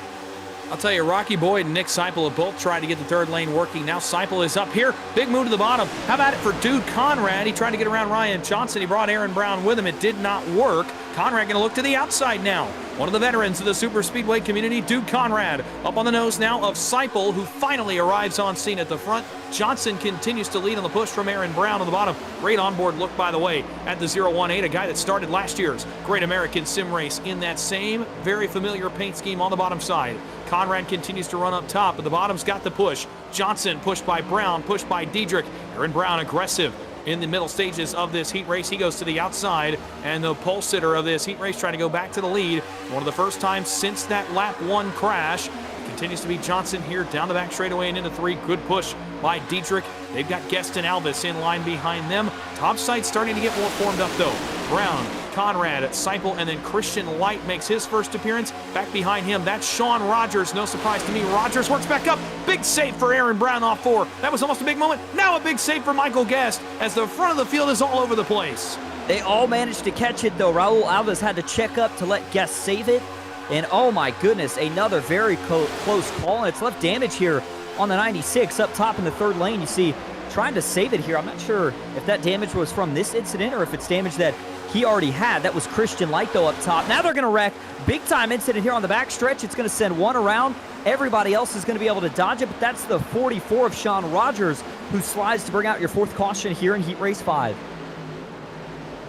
I'll tell you, Rocky Boyd and Nick Seipel have both tried to get the third lane working. Now Seipel is up here. Big move to the bottom. How about it for Dude Conrad? He tried to get around Ryan Johnson. He brought Aaron Brown with him. It did not work. Conrad gonna look to the outside now. One of the veterans of the super speedway community, Duke Conrad, up on the nose now of Seipel, who finally arrives on scene at the front. Johnson continues to lead on the push from Aaron Brown on the bottom. Great onboard look, by the way, at the 018, a guy that started last year's Great American Sim Race in that same very familiar paint scheme on the bottom side. Conrad continues to run up top, but the bottom's got the push. Johnson pushed by Brown, pushed by Diedrich. Aaron Brown aggressive in the middle stages of this heat race. He goes to the outside, and the pole sitter of this heat race trying to go back to the lead. One of the first times since that lap 1 crash. Continues to be Johnson here down the back straightaway and into 3. Good push by Diedrich. They've got Guest and Alvis in line behind them. Topside starting to get more formed up though. Brown, Conrad, Seipel, and then Christian Light makes his first appearance. Back behind him, that's Sean Rogers. No surprise to me. Rogers works back up. Big save for Aaron Brown off 4. That was almost a big moment. Now a big save for Michael Guest as the front of the field is all over the place. They all managed to catch it, though. Raul Alves had to check up to let Guest save it. And oh my goodness, another very close call. And it's left damage here on the 96 up top in the 3rd lane. You see, trying to save it here. I'm not sure if that damage was from this incident or if it's damage that he already had. That was Christian Light, though, up top. Now they're going to wreck. Big time incident here on the back stretch. It's going to send one around. Everybody else is going to be able to dodge it, but that's the 44 of Sean Rogers, who slides to bring out your 4th caution here in Heat Race 5.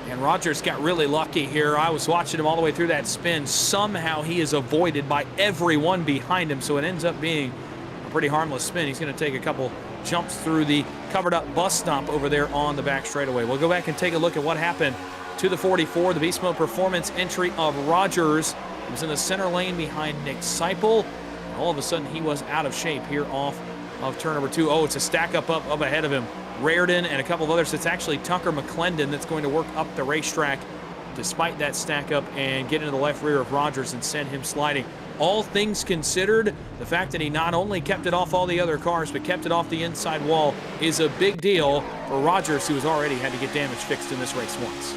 And Rogers got really lucky here. I was watching him all the way through that spin. Somehow he is avoided by everyone behind him, so it ends up being a pretty harmless spin. He's going to take a couple jumps through the covered-up bus stop over there on the back straightaway. We'll go back and take a look at what happened to the 44, the Beast Mode Performance entry of Rogers. He was in the center lane behind Nick Seipel. All of a sudden, he was out of shape here off of turn number 2. Oh, it's a stack up ahead of him. Reardon and a couple of others. It's actually Tucker McClendon that's going to work up the racetrack despite that stack up and get into the left rear of Rogers and send him sliding. All things considered, the fact that he not only kept it off all the other cars, but kept it off the inside wall is a big deal for Rogers, who has already had to get damage fixed in this race once.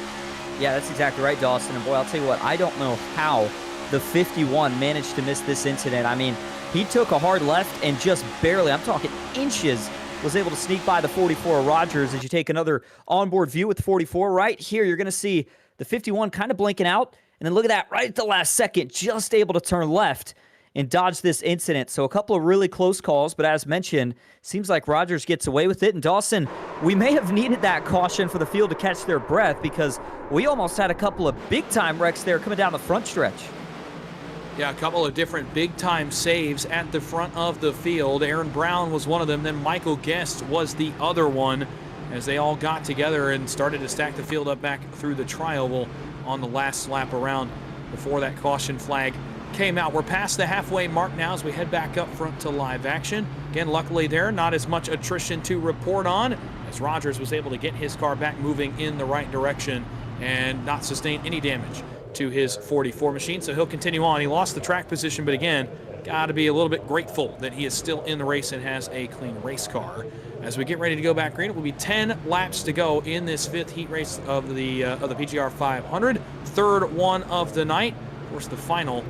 Yeah, that's exactly right, Dawson. And boy, I'll tell you what, I don't know how the 51 managed to miss this incident. I mean, he took a hard left and just barely, I'm talking inches, was able to sneak by the 44 of Rogers. As you take another onboard view with the 44 right here, you're going to see the 51 kind of blinking out. And then look at that, right at the last second, just able to turn left and dodge this incident. So a couple of really close calls, but as mentioned, seems like Rogers gets away with it. And Dawson, we may have needed that caution for the field to catch their breath, because we almost had a couple of big-time wrecks there coming down the front stretch. Yeah, a couple of different big-time saves at the front of the field. Aaron Brown was one of them, then Michael Guest was the other one, as they all got together and started to stack the field up back through the tri-oval on the last lap around before that caution flag came out. We're past the halfway mark now as we head back up front to live action. Again, luckily there, not as much attrition to report on, as Rogers was able to get his car back moving in the right direction and not sustain any damage to his 44 machine, so he'll continue on. He lost the track position, but again, got to be a little bit grateful that he is still in the race and has a clean race car. As we get ready to go back green, it will be 10 laps to go in this 5th heat race of the PGR 500, 3rd one of the night. Of course, the final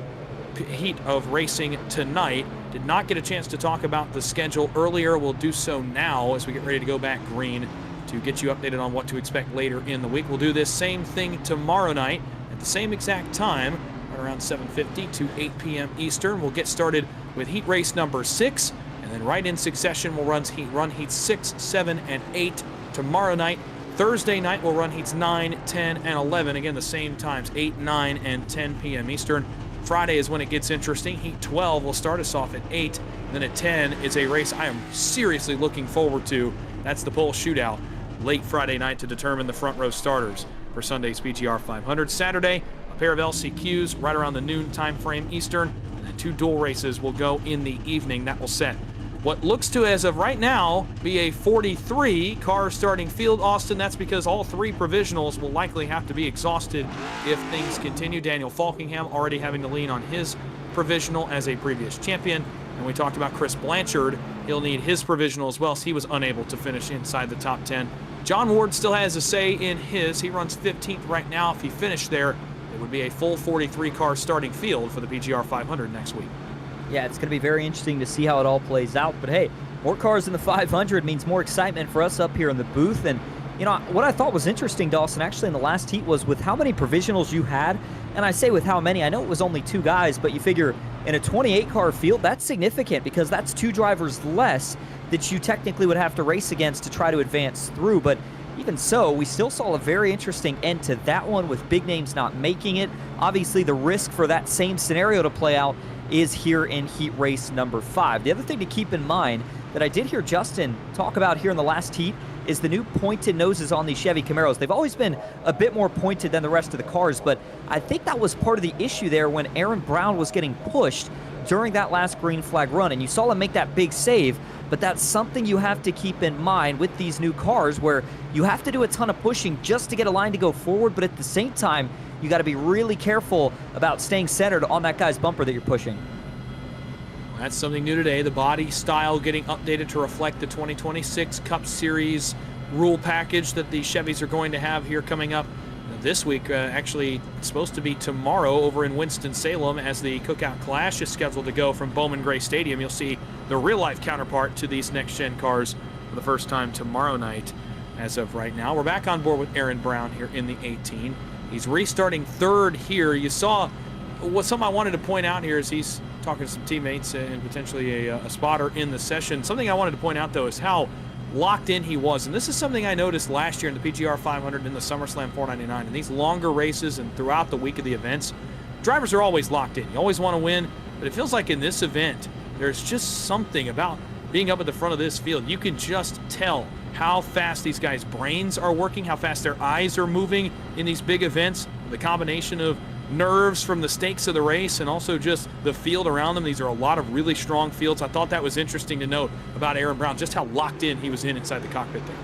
heat of racing tonight. Did not get a chance to talk about the schedule earlier. We'll do so now as we get ready to go back green to get you updated on what to expect later in the week. We'll do this same thing tomorrow night at the same exact time, right around 7:50 to 8 p.m. Eastern. We'll get started with heat race number 6, and then right in succession we'll run heats 6, 7, and 8 tomorrow night. Thursday night we'll run heats 9, 10, and 11, again the same times, 8, 9, and 10 p.m. Eastern. Friday is when it gets interesting. Heat 12 will start us off at 8, and then at 10 is a race I am seriously looking forward to. That's the pole shootout late Friday night to determine the front row starters for Sunday's PGR 500. Saturday, a pair of LCQs right around the noon time frame Eastern, and then 2 dual races will go in the evening. That will set what looks to, as of right now, be a 43 car starting field. Austin, that's because all 3 provisionals will likely have to be exhausted if things continue. Daniel Falkingham already having to lean on his provisional as a previous champion. And we talked about Chris Blanchard. He'll need his provisional as well, so he was unable to finish inside the top 10. John Ward still has a say in his. He runs 15th right now. If he finished there, it would be a full 43 car starting field for the PGR 500 next week. Yeah, it's going to be very interesting to see how it all plays out. But hey, more cars in the 500 means more excitement for us up here in the booth. And You know, what I thought was interesting, Dawson, actually in the last heat was with how many provisionals you had. And I say with how many, I know it was only 2 guys, but you figure in a 28-car field, that's significant because that's 2 drivers less that you technically would have to race against to try to advance through. But even so, we still saw a very interesting end to that one with big names not making it. Obviously, the risk for that same scenario to play out is here in heat race number 5. The other thing to keep in mind that I did hear Justin talk about here in the last heat is the new pointed noses on these Chevy Camaros. They've always been a bit more pointed than the rest of the cars, but I think that was part of the issue there when Aaron Brown was getting pushed during that last green flag run, and you saw him make that big save, but that's something you have to keep in mind with these new cars where you have to do a ton of pushing just to get a line to go forward, but at the same time, you got to be really careful about staying centered on that guy's bumper that you're pushing. That's something new today. The body style getting updated to reflect the 2026 Cup Series rule package that the Chevys are going to have here coming up this week. Actually, it's supposed to be tomorrow over in Winston-Salem as the Cookout Clash is scheduled to go from Bowman Gray Stadium. You'll see the real-life counterpart to these next-gen cars for the first time tomorrow night. As of right now, we're back on board with Aaron Brown here in the 18. He's restarting 3rd here. You saw something I wanted to point out here is he's talking to some teammates and potentially a spotter in the session. Something I wanted to point out, though, is how locked in he was. And this is something I noticed last year in the PGR 500 and the SummerSlam 499. In these longer races and throughout the week of the events, drivers are always locked in. You always want to win, but it feels like in this event, there's just something about being up at the front of this field. You can just tell how fast these guys' brains are working, how fast their eyes are moving in these big events. The combination of nerves from the stakes of the race and also just the field around them. These are a lot of really strong fields. I thought that was interesting to note about Aaron Brown, just how locked in he was inside the cockpit there.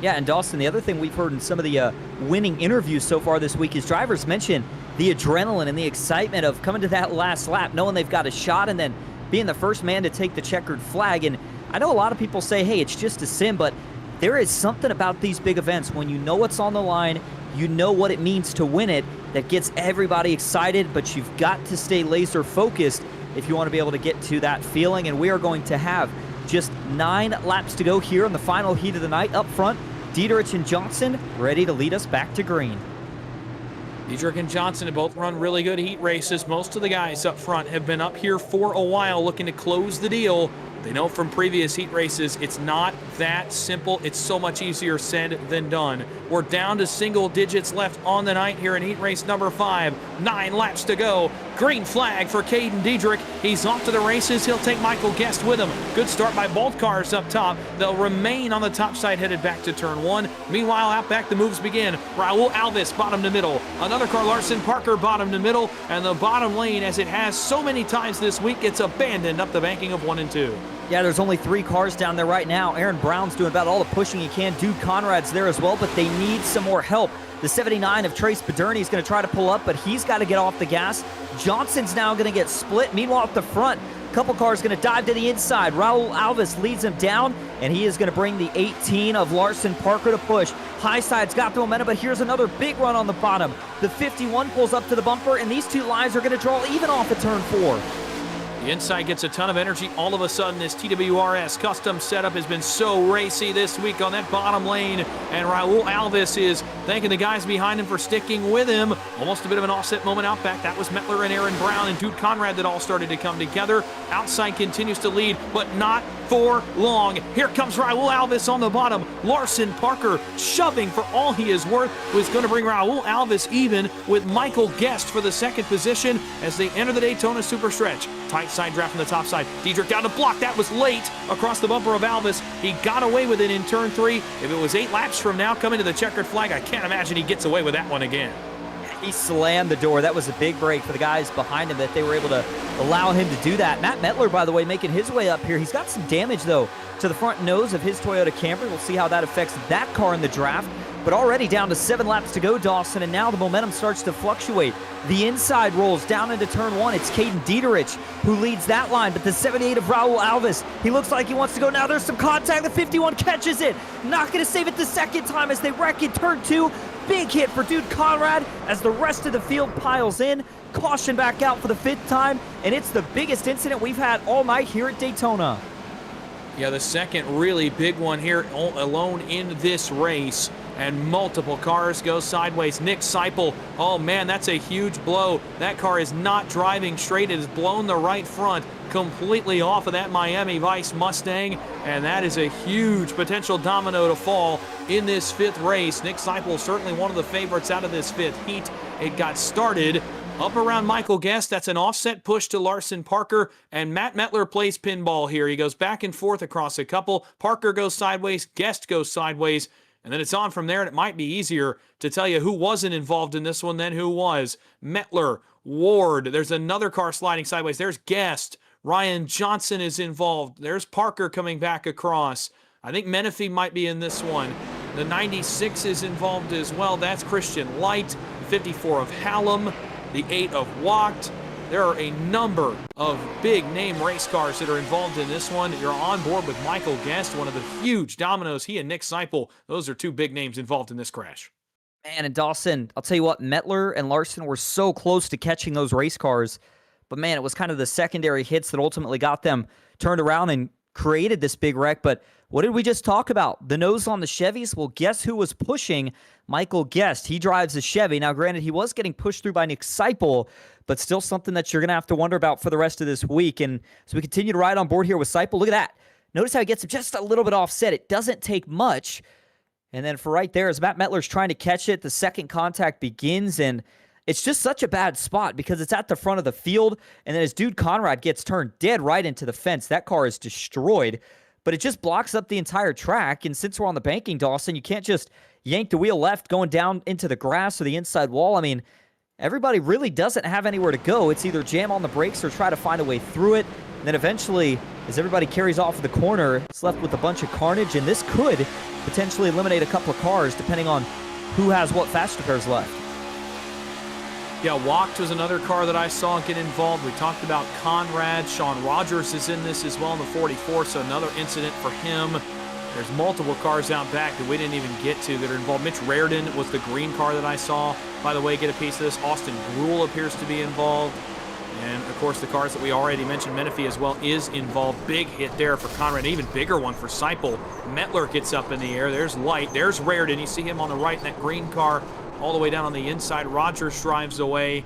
Yeah, and Dawson, the other thing we've heard in some of the winning interviews so far this week is drivers mention the adrenaline and the excitement of coming to that last lap, knowing they've got a shot and then being the first man to take the checkered flag. And I know a lot of people say, hey, it's just a sim, but there is something about these big events when you know what's on the line, you know what it means to win it, that gets everybody excited, but you've got to stay laser focused if you want to be able to get to that feeling. And we are going to have just 9 laps to go here in the final heat of the night. Up front, Dieterich and Johnson ready to lead us back to green. Dietrich and Johnson have both run really good heat races. Most of the guys up front have been up here for a while looking to close the deal. They know from previous heat races, it's not that simple. It's so much easier said than done. We're down to single digits left on the night here in heat race number 5. 9 laps to go. Green flag for Caden Dietrich. He's off to the races. He'll take Michael Guest with him. Good start by both cars up top. They'll remain on the top side headed back to turn 1. Meanwhile, out back the moves begin. Raul Alves bottom to middle. Another car, Larson Parker, bottom to middle. And the bottom lane, as it has so many times this week, gets abandoned up the banking of 1 and 2. Yeah, there's only 3 cars down there right now. Aaron Brown's doing about all the pushing he can. Dude Conrad's there as well, but they need some more help. The 79 of Trace Paderni is going to try to pull up, but he's got to get off the gas. Johnson's now going to get split. Meanwhile, at the front, a couple cars going to dive to the inside. Raul Alves leads him down, and he is going to bring the 18 of Larson Parker to push. Highside's got the momentum, but here's another big run on the bottom. The 51 pulls up to the bumper, and these 2 lines are going to draw even off at turn 4. The inside gets a ton of energy. All of a sudden, this TWRS custom setup has been so racy this week on that bottom lane. And Raul Alves is thanking the guys behind him for sticking with him. Almost a bit of an offset moment out back. That was Mettler and Aaron Brown and Dude Conrad that all started to come together. Outside continues to lead, but not for long. Here comes Raul Alves on the bottom. Larson Parker shoving for all he is worth was going to bring Raul Alves even with Michael Guest for the second position as they enter the Daytona Super Stretch. Tight side draft from the top side. Dietrich down to block. That was late across the bumper of Alves. He got away with it in turn 3. If it was 8 laps from now coming to the checkered flag, I can't imagine he gets away with that one again. He slammed the door. That was a big break for the guys behind him that they were able to allow him to do that. Matt Mettler, by the way, making his way up here. He's got some damage, though, to the front nose of his Toyota Camry. We'll see how that affects that car in the draft. But already down to 7 laps to go, Dawson, and now the momentum starts to fluctuate. The inside rolls down into turn 1. It's Caden Dieterich who leads that line, but the 78 of Raul Alves, he looks like he wants to go now. There's some contact. The 51 catches it. Not going to save it the second time as they wreck in turn 2. Big hit for Dude Conrad as the rest of the field piles in. Caution back out for the 5th time, and it's the biggest incident we've had all night here at Daytona. Yeah, the second really big one here alone in this race. and multiple cars go sideways. Nick Seipel, oh man, that's a huge blow. That car is not driving straight. It has blown the right front completely off of that Miami Vice Mustang, and that is a huge potential domino to fall in this 5th race. Nick Seipel certainly one of the favorites out of this 5th heat. It got started up around Michael Guest. That's an offset push to Larson Parker, and Matt Metler plays pinball here. He goes back and forth across a couple. Parker goes sideways, Guest goes sideways, and then it's on from there, and it might be easier to tell you who wasn't involved in this one than who was. Metler, Ward, there's another car sliding sideways. There's Guest. Ryan Johnson is involved. There's Parker coming back across. I think Menifee might be in this one. The 96 is involved as well. That's Christian Light. 54 of Hallam. The 8 of Wacht. There are a number of big name race cars that are involved in this one. You're on board with Michael Guest, one of the huge dominoes. He and Nick Seipel, those are 2 big names involved in this crash. Man, and Dawson, I'll tell you what, Metler and Larson were so close to catching those race cars. But man, it was kind of the secondary hits that ultimately got them turned around and created this big wreck. But what did we just talk about? The nose on the Chevys? Well, guess who was pushing Michael Guest? He drives a Chevy. Now, granted, he was getting pushed through by Nick Seipel, but still something that you're going to have to wonder about for the rest of this week. And as we continue to ride on board here with Seipel, look at that. Notice how he gets him just a little bit offset. It doesn't take much. And then for right there, as Matt Metler's trying to catch it, the second contact begins, and it's just such a bad spot because it's at the front of the field, and then his dude Conrad gets turned dead right into the fence. That car is destroyed, but it just blocks up the entire track, and since we're on the banking, Dawson, you can't just yank the wheel left going down into the grass or the inside wall. I mean, everybody really doesn't have anywhere to go. It's either jam on the brakes or try to find a way through it, and then eventually, as everybody carries off of the corner, it's left with a bunch of carnage, and this could potentially eliminate a couple of cars depending on who has what fast repairs left. Yeah, Wacht was another car that I saw get involved. We talked about Conrad. Sean Rogers is in this as well in the 44, so another incident for him. There's multiple cars out back that we didn't even get to that are involved. Mitch Raridan was the green car that I saw, by the way, get a piece of this. Austin Gruel appears to be involved. And, of course, the cars that we already mentioned, Menifee as well, is involved. Big hit there for Conrad, an even bigger one for Seipel. Metler gets up in the air. There's Light. There's Raridan. You see him on the right in that green car all the way down on the inside. Rogers drives away.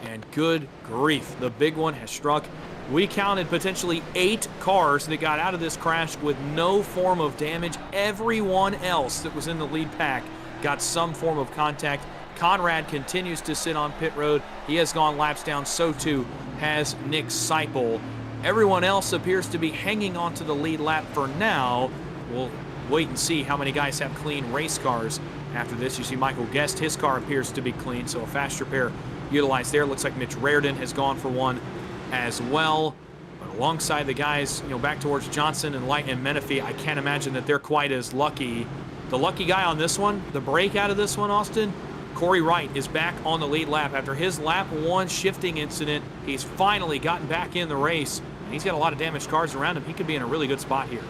And good grief, the big one has struck. We counted potentially 8 cars that got out of this crash with no form of damage. Everyone else that was in the lead pack got some form of contact. Conrad continues to sit on pit road. He has gone laps down, so too has Nick Seipel. Everyone else appears to be hanging on to the lead lap for now. We'll wait and see how many guys have clean race cars after this. You see Michael Guest, his car appears to be clean, so a fast repair utilized there. Looks like Mitch Raridan has gone for one as well. But alongside the guys, back towards Johnson and Light and Menifee, I can't imagine that they're quite as lucky. The lucky guy on this one, the break out of this one, Austin, Corey Wright is back on the lead lap. After his lap 1 shifting incident, he's finally gotten back in the race. And he's got a lot of damaged cars around him. He could be in a really good spot here.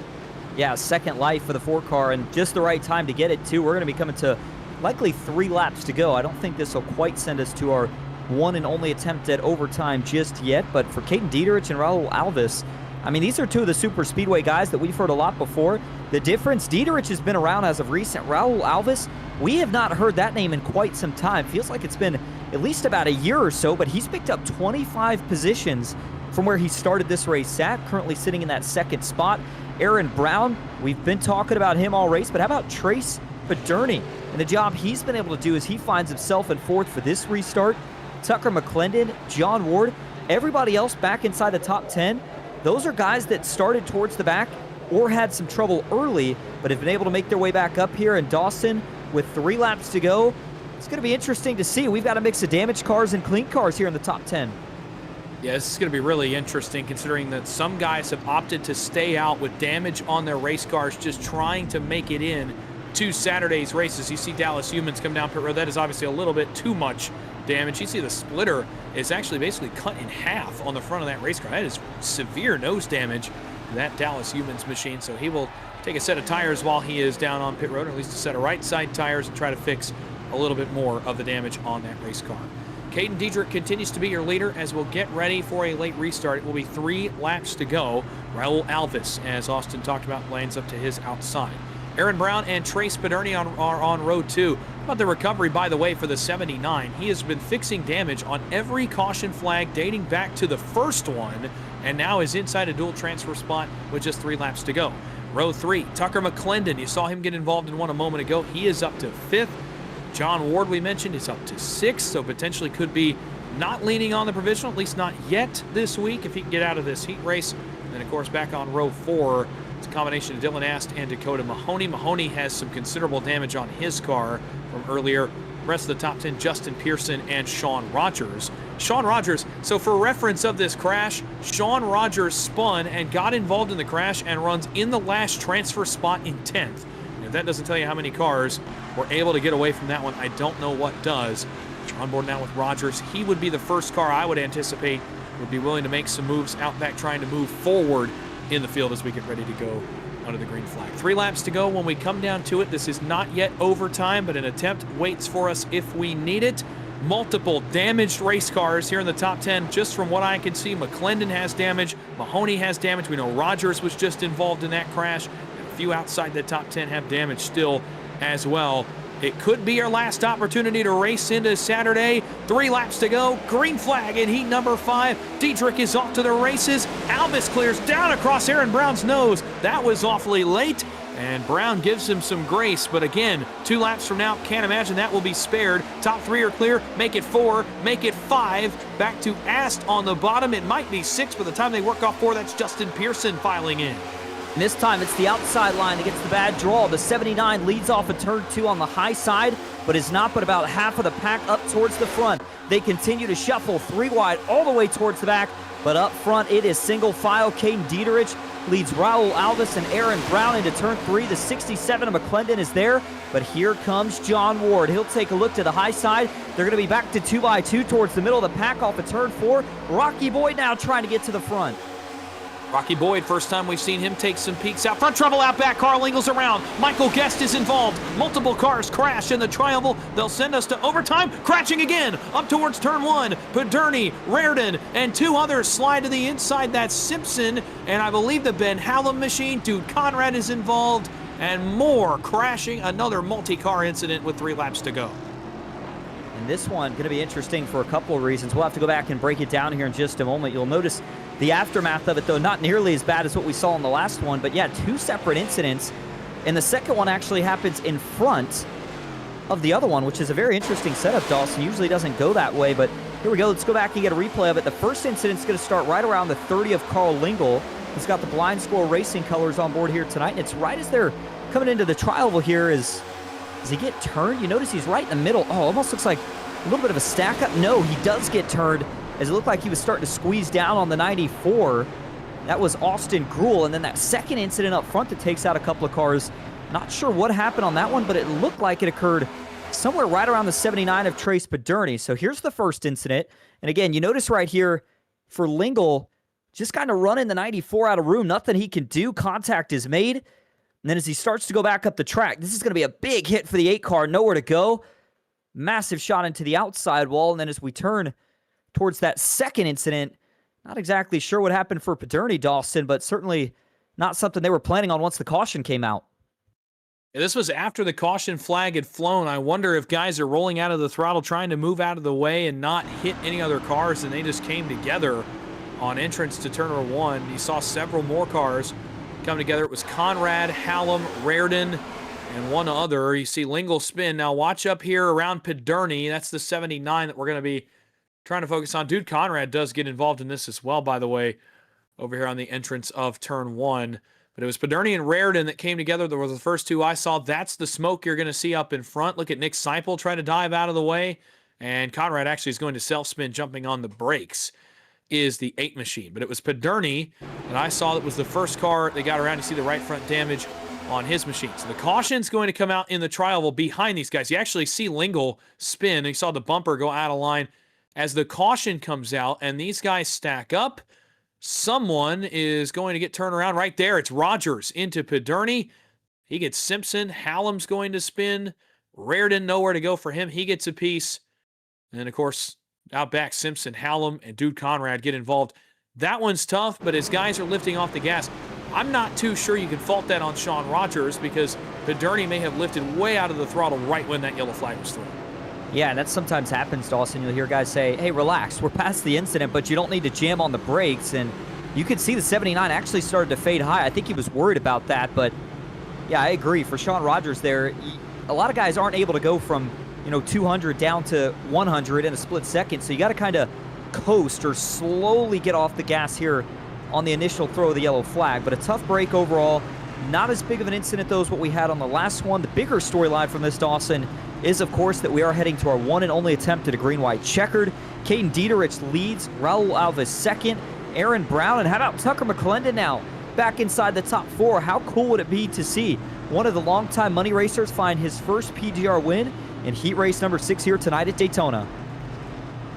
Yeah, second life for the 4 car, and just the right time to get it, too. We're going to be coming to likely 3 laps to go. I don't think this will quite send us to our one and only attempt at overtime just yet, but for Caden Dieterich and Raul Alves, I mean, these are 2 of the super speedway guys that we've heard a lot before. The difference, Dieterich has been around as of recent. Raul Alves, we have not heard that name in quite some time. Feels like it's been at least about a year or so, but he's picked up 25 positions from where he started this race at, currently sitting in that 2nd spot. Aaron Brown, we've been talking about him all race, but how about Trace Badurney? And the job he's been able to do is he finds himself in 4th for this restart. Tucker McClendon, John Ward, everybody else back inside the top 10. Those are guys that started towards the back or had some trouble early, but have been able to make their way back up here. And Dawson, with 3 laps to go, it's going to be interesting to see. We've got a mix of damaged cars and clean cars here in the top 10. Yeah, this is going to be really interesting considering that some guys have opted to stay out with damage on their race cars, just trying to make it in to Saturday's races. You see Dallas Humans come down pit road. That is obviously a little bit too much damage. You see the splitter is actually basically cut in half on the front of that race car. That is severe nose damage to that Dallas Humans machine. So he will take a set of tires while he is down on pit road, or at least a set of right side tires, and try to fix a little bit more of the damage on that race car. Caden Dietrich continues to be your leader as we'll get ready for a late restart. It will be 3 laps to go. Raul Alves, as Austin talked about, lands up to his outside. Aaron Brown and Trace Paderni are on row 2. How about the recovery, by the way, for the 79? He has been fixing damage on every caution flag dating back to the first one, and now is inside a dual transfer spot with just 3 laps to go. Row 3, Tucker McClendon. You saw him get involved in one a moment ago. He is up to 5th. John Ward, we mentioned, is up to 6th, so potentially could be not leaning on the provisional, at least not yet this week, if he can get out of this heat race. And then, of course, back on row 4, it's a combination of Dylan Ast and Dakota Mahoney. Mahoney has some considerable damage on his car from earlier. The rest of the top 10, Justin Pearson and Sean Rogers. Sean Rogers, so for reference of this crash, Sean Rogers spun and got involved in the crash and runs in the last transfer spot in 10th. And if that doesn't tell you how many cars were able to get away from that one, I don't know what does. We're on board now with Rogers. He would be the first car I would anticipate would be willing to make some moves out back, trying to move forward in the field as we get ready to go under the green flag. 3 laps to go when we come down to it. This is not yet overtime, but an attempt waits for us if we need it. Multiple damaged race cars here in the top 10. Just from what I can see, McClendon has damage, Mahoney has damage. We know Rogers was just involved in that crash, and a few outside the top 10 have damage still as well. It could be our last opportunity to race into Saturday. 3 laps to go. Green flag in heat number 5. Diedrich is off to the races. Albus clears down across Aaron Brown's nose. That was awfully late, and Brown gives him some grace. But again, 2 laps from now, can't imagine that will be spared. Top 3 are clear. Make it 4. Make it 5. Back to Ast on the bottom. It might be 6 by the time they work off 4. That's Justin Pearson filing in. And this time it's the outside line that gets the bad draw. The 79 leads off of turn 2 on the high side, but is not but about half of the pack up towards the front. They continue to shuffle 3 wide all the way towards the back, but up front it is single file. Caden Diederich leads Raul Alvis and Aaron Brown into turn 3. The 67 of McClendon is there, but here comes John Ward. He'll take a look to the high side. They're going to be back to 2x2 towards the middle of the pack off of turn 4. Rocky Boyd now trying to get to the front. Rocky Boyd, first time we've seen him take some peeks out front. Trouble out back. Carl Ingles around. Michael Guest is involved. Multiple cars crash in the triangle. They'll send us to overtime. Crashing again up towards turn 1. Paderni, Reardon, and 2 others slide to the inside. That's Simpson, and I believe the Ben Hallam machine. Dude Conrad is involved, and more crashing. Another multi-car incident with 3 laps to go. And this one going to be interesting for a couple of reasons. We'll have to go back and break it down here in just a moment. You'll notice the aftermath of it, though, not nearly as bad as what we saw in the last one. But yeah, 2 separate incidents. And the second one actually happens in front of the other one, which is a very interesting setup, Dawson. Usually doesn't go that way, but here we go. Let's go back and get a replay of it. The first incident's going to start right around the 30 of Carl Lingle. He's got the Blind Squirrel Racing colors on board here tonight. And it's right as they're coming into the trial here. Does he get turned? You notice he's right in the middle. Oh, almost looks like a little bit of a stack up. No, he does get turned, as it looked like he was starting to squeeze down on the 94. That was Austin Gruel. And then that second incident up front that takes out a couple of cars. Not sure what happened on that one, but it looked like it occurred somewhere right around the 79 of Trace Paderni. So here's the first incident. And again, you notice right here for Lingle, just kind of running the 94 out of room. Nothing he can do. Contact is made. And then as he starts to go back up the track, this is going to be a big hit for the 8 car. Nowhere to go. Massive shot into the outside wall. And then as we turn towards that second incident, not exactly sure what happened for Paderni, Dawson, but certainly not something they were planning on once the caution came out. Yeah, this was after the caution flag had flown. I wonder if guys are rolling out of the throttle trying to move out of the way and not hit any other cars, and they just came together on entrance to turn 1. You saw several more cars come together. It was Conrad, Hallam, Reardon, and one other. You see Lingle spin. Now watch up here around Paderni. That's the 79 that we're going to be trying to focus on. Dude Conrad does get involved in this as well, by the way, over here on the entrance of turn 1. But it was Paderni and Reardon that came together. There were the first 2 I saw. That's the smoke you're going to see up in front. Look at Nick Seipel trying to dive out of the way. And Conrad actually is going to self-spin, jumping on the brakes, is the 8 machine. But it was Paderni that I saw that was the first car they got around to see the right front damage on his machine. So the caution's going to come out in the trial behind these guys. You actually see Lingle spin, and you saw the bumper go out of line as the caution comes out, and these guys stack up. Someone is going to get turned around right there. It's Rogers into Paderni. He gets Simpson. Hallam's going to spin. Reardon, nowhere to go for him. He gets a piece. And then, of course, out back, Simpson, Hallam, and Dude Conrad get involved. That one's tough, but as guys are lifting off the gas, I'm not too sure you can fault that on Sean Rogers because Pederney may have lifted way out of the throttle right when that yellow flag was thrown. Yeah, and that sometimes happens, Dawson. You'll hear guys say, hey, relax, we're past the incident, but you don't need to jam on the brakes. And you could see the 79 actually started to fade high. I think he was worried about that, but yeah, I agree. For Sean Rogers there, a lot of guys aren't able to go from 200 down to 100 in a split second, so you got to kind of coast or slowly get off the gas here on the initial throw of the yellow flag. But a tough break overall. Not as big of an incident, though, as what we had on the last one. The bigger storyline from this, Dawson, is, of course, that we are heading to our one and only attempt at a green-white checkered. Caden Dieterich leads, Raul Alves second, Aaron Brown, and how about Tucker McClendon now back inside the top 4? How cool would it be to see one of the longtime money racers find his first PGR win in heat race number 6 here tonight at Daytona?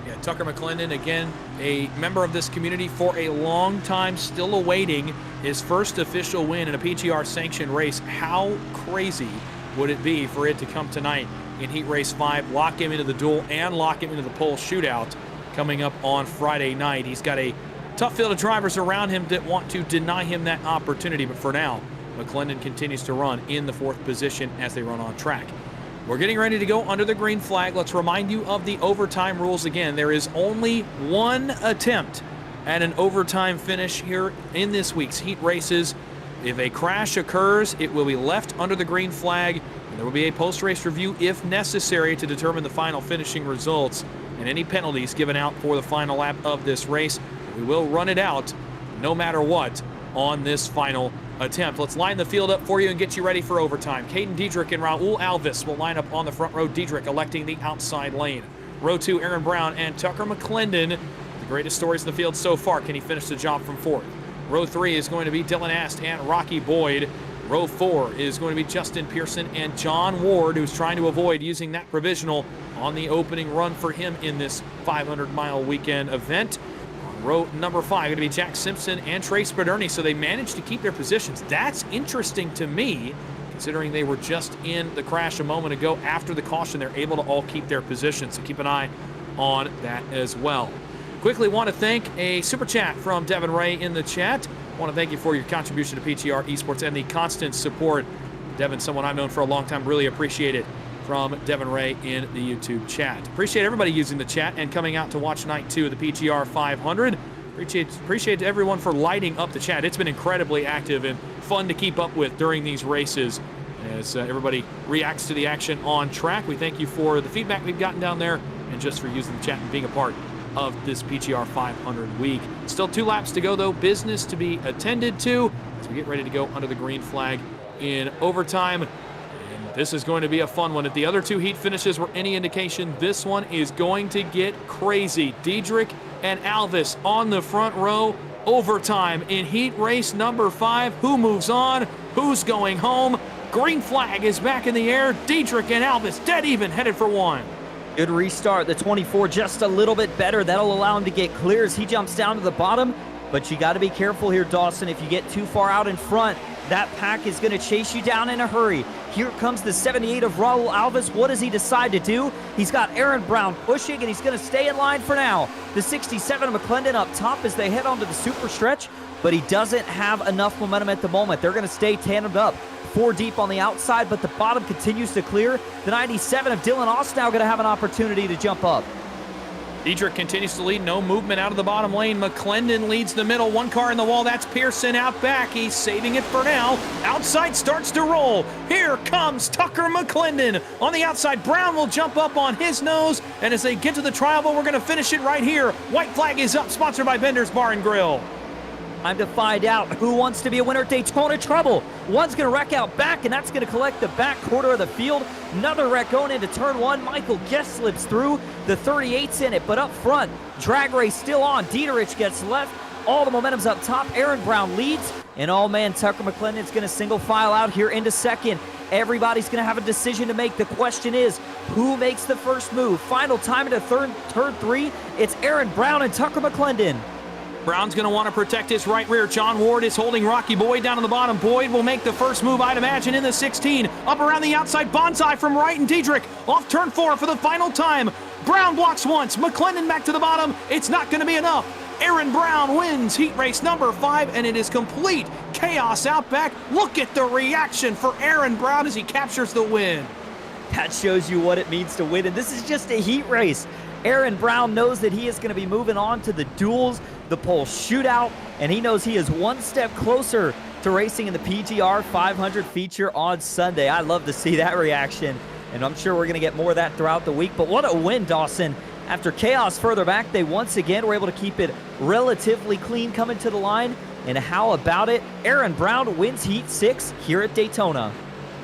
Yeah, Tucker McClendon, again, a member of this community for a long time, still awaiting his first official win in a PGR sanctioned race. How crazy would it be for it to come tonight in heat race 5, lock him into the duel and lock him into the pole shootout coming up on Friday night. He's got a tough field of drivers around him that want to deny him that opportunity, but for now, McClendon continues to run in the 4th position as they run on track. We're getting ready to go under the green flag. Let's remind you of the overtime rules again. There is only one attempt at an overtime finish here in this week's heat races. If a crash occurs, it will be left under the green flag, and there will be a post-race review if necessary to determine the final finishing results and any penalties given out for the final lap of this race. We will run it out no matter what on this final attempt. Let's line the field up for you and get you ready for overtime. Caden Dieterich and Raul Alves will line up on the front row. Dieterich electing the outside lane. Row 2, Aaron Brown and Tucker McClendon. The greatest stories in the field so far. Can he finish the job from 4th? Row 3 is going to be Dylan Ast and Rocky Boyd. Row 4 is going to be Justin Pearson and John Ward, who's trying to avoid using that provisional on the opening run for him in this 500-mile weekend event. On row number 5, going to be Jack Simpson and Trace Pederney, so they managed to keep their positions. That's interesting to me, considering they were just in the crash a moment ago. After the caution, they're able to all keep their positions, so keep an eye on that as well. Quickly want to thank a super chat from Devin Ray in the chat. Want to thank you for your contribution to PGR Esports and the constant support. Devin, someone I've known for a long time, really appreciate it, from Devin Ray in the YouTube chat. Appreciate everybody using the chat and coming out to watch night 2 of the PGR 500. Appreciate everyone for lighting up the chat. It's been incredibly active and fun to keep up with during these races as everybody reacts to the action on track. We thank you for the feedback we've gotten down there and just for using the chat and being a part of this PGR 500 week. Still 2 laps to go, though. Business to be attended to as we get ready to go under the green flag in overtime. And this is going to be a fun one. If the other 2 heat finishes were any indication, this one is going to get crazy. Dieterich and Alves on the front row. Overtime in heat race number 5. Who moves on? Who's going home? Green flag is back in the air. Dieterich and Alves dead even, headed for 1. Good restart. The 24 just a little bit better. That'll allow him to get clear as he jumps down to the bottom. But you got to be careful here, Dawson. If you get too far out in front, that pack is going to chase you down in a hurry. Here comes the 78 of Raul Alves. What does he decide to do? He's got Aaron Brown pushing, and he's going to stay in line for now. The 67 of McClendon up top as they head onto the super stretch, but he doesn't have enough momentum at the moment. They're going to stay tandemed up. 4 deep on the outside, but the bottom continues to clear. The 97 of Dylan Ast now going to have an opportunity to jump up. Dieterich continues to lead. No movement out of the bottom lane. McClendon leads the middle. 1 car in the wall. That's Pearson out back. He's saving it for now. Outside starts to roll. Here comes Tucker McClendon. On the outside, Brown will jump up on his nose. And as they get to the trial, but we're going to finish it right here. White flag is up, sponsored by Bender's Bar and Grill. Time to find out who wants to be a winner at Daytona Trouble. One's going to wreck out back, and that's going to collect the back quarter of the field. Another wreck going into turn 1. Michael Guest slips through. The 38's in it, but up front, drag race still on. Dieterich gets left. All the momentum's up top. Aaron Brown leads. And oh man, Tucker McClendon's going to single file out here into second. Everybody's going to have a decision to make. The question is, who makes the first move? Final time into turn 3. It's Aaron Brown and Tucker McClendon. Brown's going to want to protect his right rear. John Ward is holding Rocky Boyd down on the bottom. Boyd will make the first move, I'd imagine, in the 16. Up around the outside, Bonsai from right, and Dieterich off turn 4 for the final time. Brown blocks once. McClendon back to the bottom. It's not going to be enough. Aaron Brown wins heat race number 5, and it is complete chaos out back. Look at the reaction for Aaron Brown as he captures the win. That shows you what it means to win, and this is just a heat race. Aaron Brown knows that he is going to be moving on to the duels, the pole shootout, and he knows he is one step closer to racing in the PGR 500 feature on Sunday. I love to see that reaction, and I'm sure we're going to get more of that throughout the week. But what a win, Dawson. After chaos further back, they once again were able to keep it relatively clean coming to the line. And how about it? Aaron Brown wins Heat 6 here at Daytona.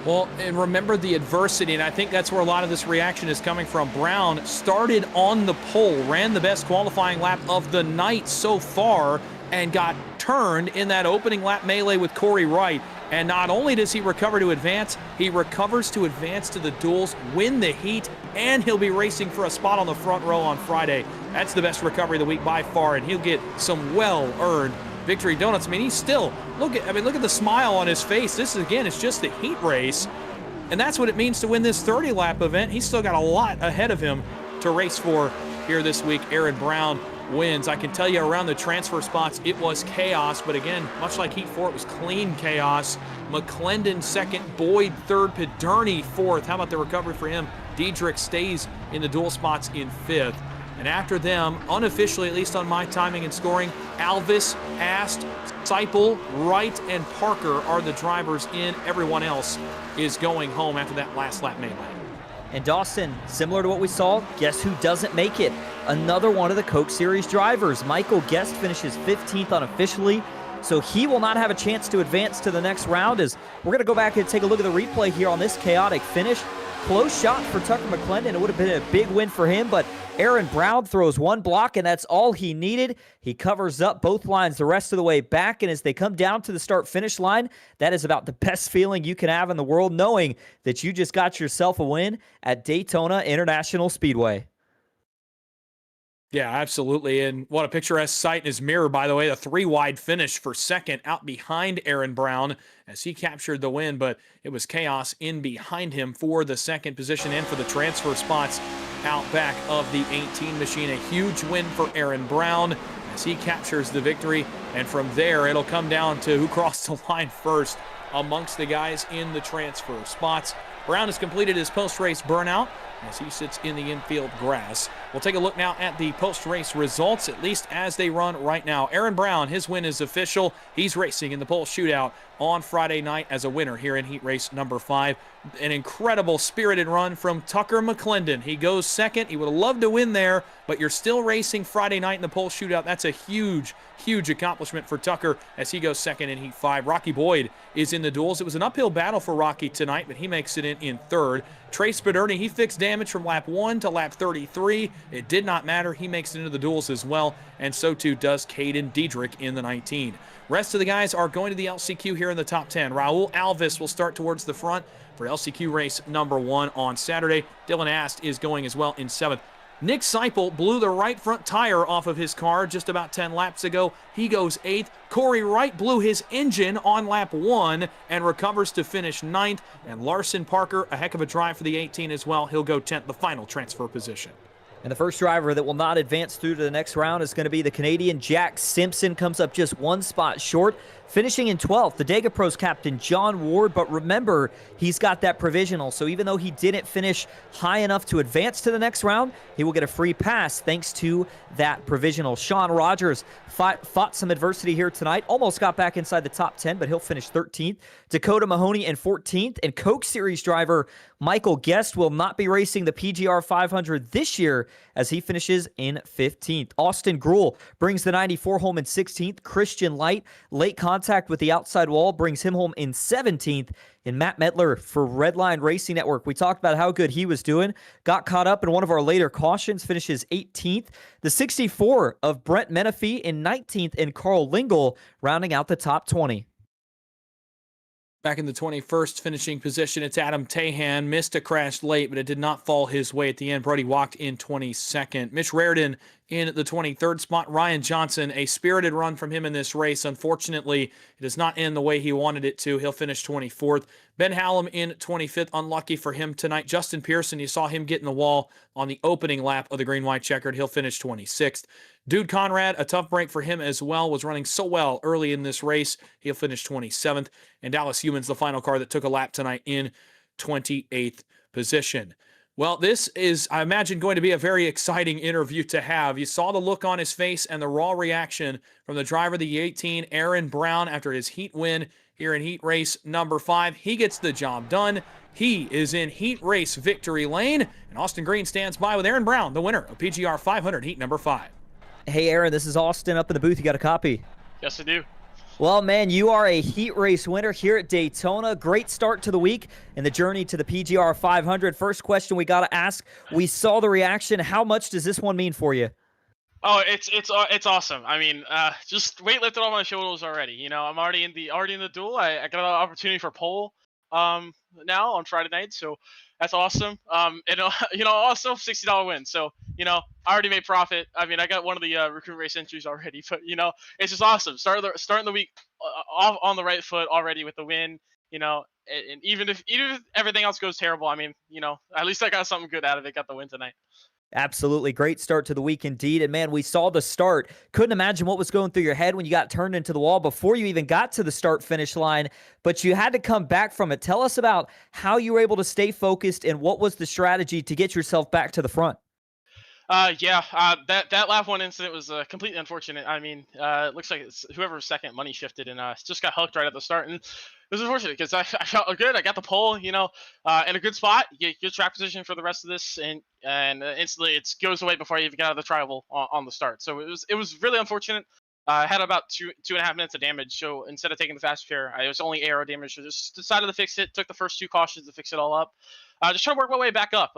Well, and remember the adversity, and I think that's where a lot of this reaction is coming from. Brown started on the pole, ran the best qualifying lap of the night so far, and got turned in that opening lap melee with Corey Wright. And not only does he recover to advance, he recovers to advance to the duels, win the heat, and he'll be racing for a spot on the front row on Friday. That's the best recovery of the week by far, and he'll get some well-earned victory donuts. I mean, he's still, look at the smile on his face. This, again, is just the heat race, and that's what it means to win this 30-lap event. He's still got a lot ahead of him to race for here this week. Aaron Brown wins. I can tell you around the transfer spots, it was chaos, but again, much like Heat 4, it was clean chaos. McClendon second, Boyd third, Pederney fourth. How about the recovery for him? Diedrich stays in the dual spots in fifth. And after them, unofficially, at least on my timing and scoring, Alvis, Ast, Seipel, Wright, and Parker are the drivers in. Everyone else is going home after that last lap melee. And Dawson, similar to what we saw, guess who doesn't make it? Another one of the Coke Series drivers. Michael Guest finishes 15th unofficially, so he will not have a chance to advance to the next round. As we're going to go back and take a look at the replay here on this chaotic finish. Close shot for Tucker McClendon. It would have been a big win for him, but Aaron Brown throws one block, and that's all he needed. He covers up both lines the rest of the way back, and as they come down to the start-finish line, that is about the best feeling you can have in the world, knowing that you just got yourself a win at Daytona International Speedway. Yeah, absolutely. And what a picturesque sight in his mirror, by the way. A 3-wide finish for second out behind Aaron Brown as he captured the win, but it was chaos in behind him for the second position and for the transfer spots out back of the 18 machine. A huge win for Aaron Brown as he captures the victory. And from there, it'll come down to who crossed the line first amongst the guys in the transfer spots. Brown has completed his post-race burnout as he sits in the infield grass. We'll take a look now at the post-race results, at least as they run right now. Aaron Brown, his win is official. He's racing in the pole shootout on Friday night as a winner here in heat race number 5. An incredible spirited run from Tucker McClendon. He goes second. He would have loved to win there, but you're still racing Friday night in the pole shootout. That's a huge, huge accomplishment for Tucker as he goes second in heat 5. Rocky Boyd is in the duels. It was an uphill battle for Rocky tonight, but he makes it in third. Trace Pederney, he fixed damage from lap 1 to lap 33. It did not matter. He makes it into the duels as well, and so too does Caden Diedrich in the 19. Rest of the guys are going to the LCQ here in the top 10. Raul Alvis will start towards the front for LCQ race number 1 on Saturday. Dylan Ast is going as well in 7th. Nick Seipel blew the right front tire off of his car just about 10 laps ago. He goes 8th. Corey Wright blew his engine on lap 1 and recovers to finish 9th. And Larson Parker, a heck of a drive for the 18 as well. He'll go 10th, the final transfer position. And the first driver that will not advance through to the next round is going to be the Canadian Jack Simpson. Comes up just one spot short, finishing in 12th. The Dega Pros captain, John Ward. But remember, he's got that provisional. So even though he didn't finish high enough to advance to the next round, he will get a free pass thanks to that provisional. Sean Rogers fought some adversity here tonight. Almost got back inside the top 10, but he'll finish 13th. Dakota Mahoney in 14th. And Coke Series driver Michael Guest will not be racing the PGR 500 this year as he finishes in 15th. Austin Gruel brings the 94 home in 16th. Christian Light, late contact with the outside wall, brings him home in 17th. And Matt Medler for Redline Racing Network. We talked about how good he was doing. Got caught up in one of our later cautions, finishes 18th. The 64 of Brent Menifee in 19th, and Carl Lingle rounding out the top 20. Back in the 21st finishing position, it's Adam Tahan. Missed a crash late, but it did not fall his way at the end. Brody walked in 22nd. Mitch Raridan in the 23rd spot. Ryan Johnson, a spirited run from him in this race. Unfortunately, it does not end the way he wanted it to. He'll finish 24th. Ben Hallam in 25th. Unlucky for him tonight. Justin Pearson, you saw him get in the wall on the opening lap of the green-white checkered. He'll finish 26th. Dude Conrad, a tough break for him as well, was running so well early in this race. He'll finish 27th. And Dallas Humans, the final car that took a lap tonight, in 28th position. Well, this is, I imagine, going to be a very exciting interview to have. You saw the look on his face and the raw reaction from the driver of the 18, Aaron Brown, after his heat win here in heat race number 5. He gets the job done. He is in heat race victory lane, and Austin Green stands by with Aaron Brown, the winner of PGR 500 heat number 5. Hey, Aaron, this is Austin up in the booth. You got a copy? Yes, I do. Well, man, you are a heat race winner here at Daytona. Great start to the week and the journey to the PGR 500. First question we got to ask, we saw the reaction. How much does this one mean for you? Oh, it's awesome. I mean, just weight lifted off my shoulders already. You know, I'm already in the duel. I got an opportunity for pole now on Friday night, so that's awesome. And you know, also $60 win. So, you know, I already made profit. I mean, I got one of the recruit race entries already, but you know, it's just awesome. Starting the week off on the right foot already with the win. You know, and even if everything else goes terrible, I mean, you know, at least I got something good out of it. Got the win tonight. Absolutely. Great start to the week indeed. And man, we saw the start. Couldn't imagine what was going through your head when you got turned into the wall before you even got to the start finish line, but you had to come back from it. Tell us about how you were able to stay focused and what was the strategy to get yourself back to the front. That lap one incident was completely unfortunate. I mean, it looks like it's whoever's second money shifted and just got hooked right at the start. And it was unfortunate because I felt good. I got the pole, you know, in a good spot. You get good track position for the rest of this, and instantly it goes away before I even got out of the tribal on the start. So it was really unfortunate. I had about 2.5 minutes of damage, so instead of taking the fast repair, I was only aero damage. So just decided to fix it. Took the first 2 cautions to fix it all up. Just trying to work my way back up.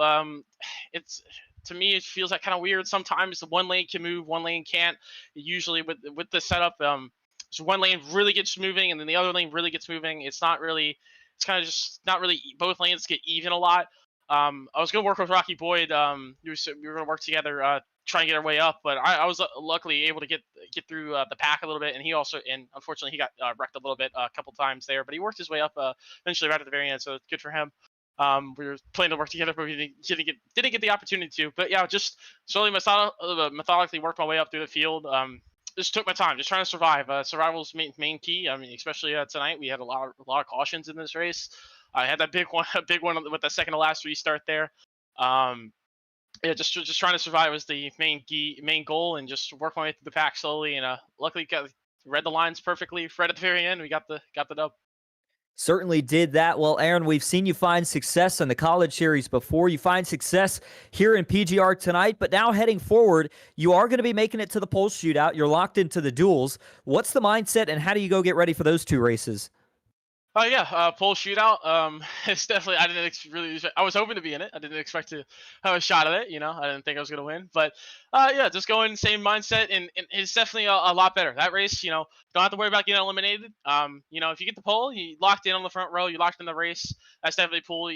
It's to me, it feels like kind of weird. Sometimes the one lane can move, one lane can't. Usually with the setup, so one lane really gets moving, and then the other lane really gets moving. It's not really. It's kind of just not really. Both lanes get even a lot. I was gonna work with Rocky Boyd. We were gonna work together, try and get our way up, but I was luckily able to get through the pack a little bit, and he also, and unfortunately he got wrecked a little bit a couple times there, but he worked his way up eventually right at the very end, so good for him. We were planning to work together, but we didn't get the opportunity to. But yeah, just slowly methodically worked my way up through the field. Just took my time, just trying to survive. Survival's main key. I mean, especially tonight, we had a lot of cautions in this race. I had that big one with the second to last restart there. Yeah, just trying to survive was the main goal, and just work my way through the pack slowly. And luckily, read the lines perfectly right at the very end. We got the dub. Certainly did that. Well, Aaron, we've seen you find success in the college series before. You find success here in PGR tonight, but now heading forward, you are going to be making it to the pole shootout. You're locked into the duels. What's the mindset, and how do you go get ready for those 2 races? Oh yeah, pole shootout. It's definitely. I didn't really. I was hoping to be in it. I didn't expect to have a shot at it. You know, I didn't think I was gonna win. But yeah, just going same mindset, and it's definitely a lot better. That race, you know, don't have to worry about getting eliminated. You know, if you get the pole, you locked in on the front row, you locked in the race. That's definitely cool.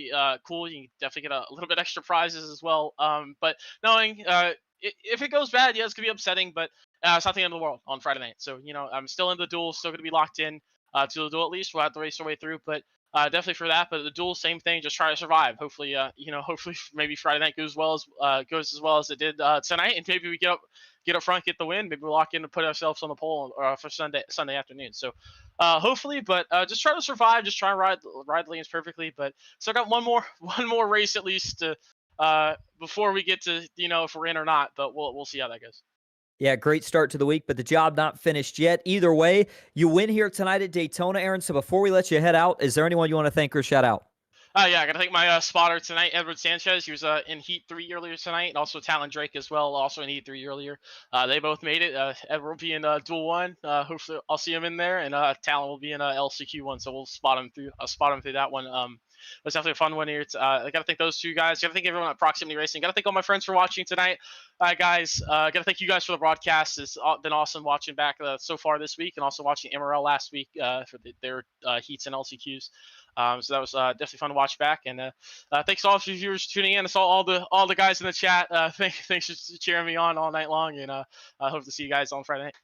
Cool. You can definitely get a little bit extra prizes as well. But knowing if it goes bad, yeah, it's gonna be upsetting. But it's not the end of the world on Friday night. So you know, I'm still in the duel, still gonna be locked in. To the duel at least. We'll have to race our way through, but definitely for that. But the duel, same thing. Just try to survive. Hopefully, you know, hopefully maybe Friday night goes as well as it did tonight, and maybe we get up front, get the win. Maybe we lock in and put ourselves on the pole for Sunday afternoon. So hopefully, but just try to survive. Just try and ride the lanes perfectly. But so I got one more race at least to before we get to, you know, if we're in or not. But we'll see how that goes. Yeah, great start to the week, but the job not finished yet. Either way, you win here tonight at Daytona, Aaron. So before we let you head out, is there anyone you want to thank or shout out? Yeah, I got to thank my spotter tonight, Edward Sanchez. He was in Heat 3 earlier tonight, and also Talon Drake as well, also in Heat 3 earlier. They both made it. Edward will be in Duel 1. Hopefully, I'll see him in there, and Talon will be in LCQ 1, so we'll spot him through that one. It was definitely a fun one here. I got to thank those 2 guys. Got to thank everyone at Proximity Racing. Got to thank all my friends for watching tonight. Guys, got to thank you guys for the broadcast. It's been awesome watching back so far this week, and also watching MRL last week for their heats and LCQs. So that was definitely fun to watch back. And thanks to all of you viewers tuning in. I saw all the guys in the chat. Thanks for cheering me on all night long. And I hope to see you guys on Friday night.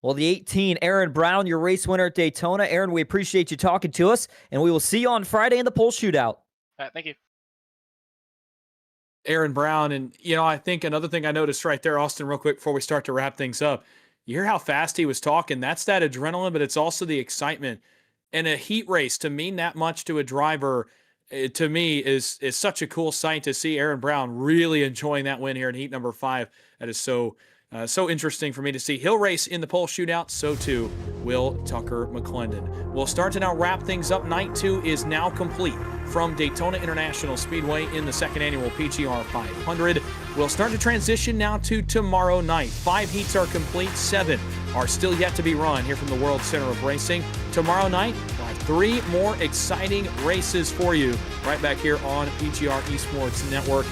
Well, the 18, Aaron Brown, your race winner at Daytona. Aaron, we appreciate you talking to us, and we will see you on Friday in the pole shootout. Thank you. Aaron Brown. And, I think another thing I noticed right there, Austin, real quick before we start to wrap things up, you hear how fast he was talking. That's that adrenaline, but it's also the excitement. And a heat race to mean that much to a driver, to me, is such a cool sight to see Aaron Brown really enjoying that win here in heat number 5. That is so interesting for me to see. He'll race in the pole shootout. So too will Tucker McClendon. We'll start to now wrap things up. Night 2 is now complete from Daytona International Speedway in the second annual PGR 500. We'll start to transition now to tomorrow night. 5 heats are complete. 7 are still yet to be run here from the World Center of Racing. Tomorrow night, we'll have 3 more exciting races for you right back here on PGR eSports Network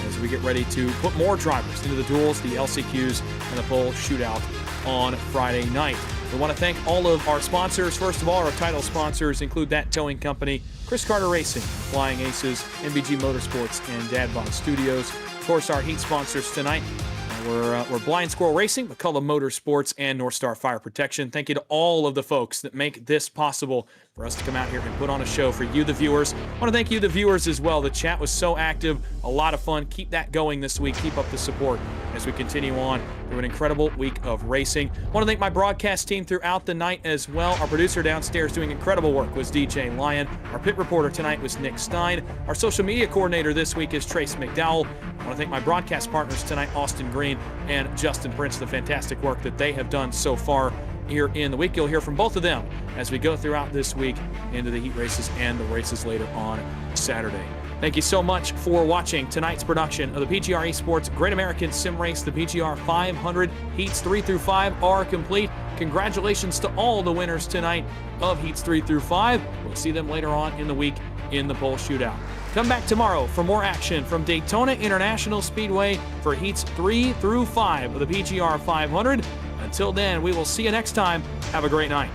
as we get ready to put more drivers into the duels, the LCQs, and the pole shootout on Friday night. We want to thank all of our sponsors. First of all, our title sponsors include That Towing Company, Chris Carter Racing, Flying Aces, MBG Motorsports, and Dadbot Studios. Of course, our heat sponsors tonight, we're Blind Squirrel Racing, McCullough Motorsports, and North Star Fire Protection. Thank you to all of the folks that make this possible for us to come out here and put on a show for you, the viewers. I want to thank you, the viewers, as well. The chat was so active, a lot of fun. Keep that going this week. Keep up the support as we continue on through an incredible week of racing. I want to thank my broadcast team throughout the night as well. Our producer downstairs doing incredible work was DJ Lyon. Our pit reporter tonight was Nick Stein. Our social media coordinator this week is Trace McDowell. I want to thank my broadcast partners tonight, Austin Green and Justin Prince, the fantastic work that they have done so far here in the week. You'll hear from both of them as we go throughout this week into the heat races and the races later on Saturday. Thank you so much for watching tonight's production of the PGR Esports Great American Sim Race. The PGR 500 heats 3 through 5 are complete. Congratulations to all the winners tonight of heats 3 through 5. We'll see them later on in the week in the pole shootout. Come back tomorrow for more action from Daytona International Speedway for heats 3 through 5 of the PGR 500. Until then, we will see you next time. Have a great night.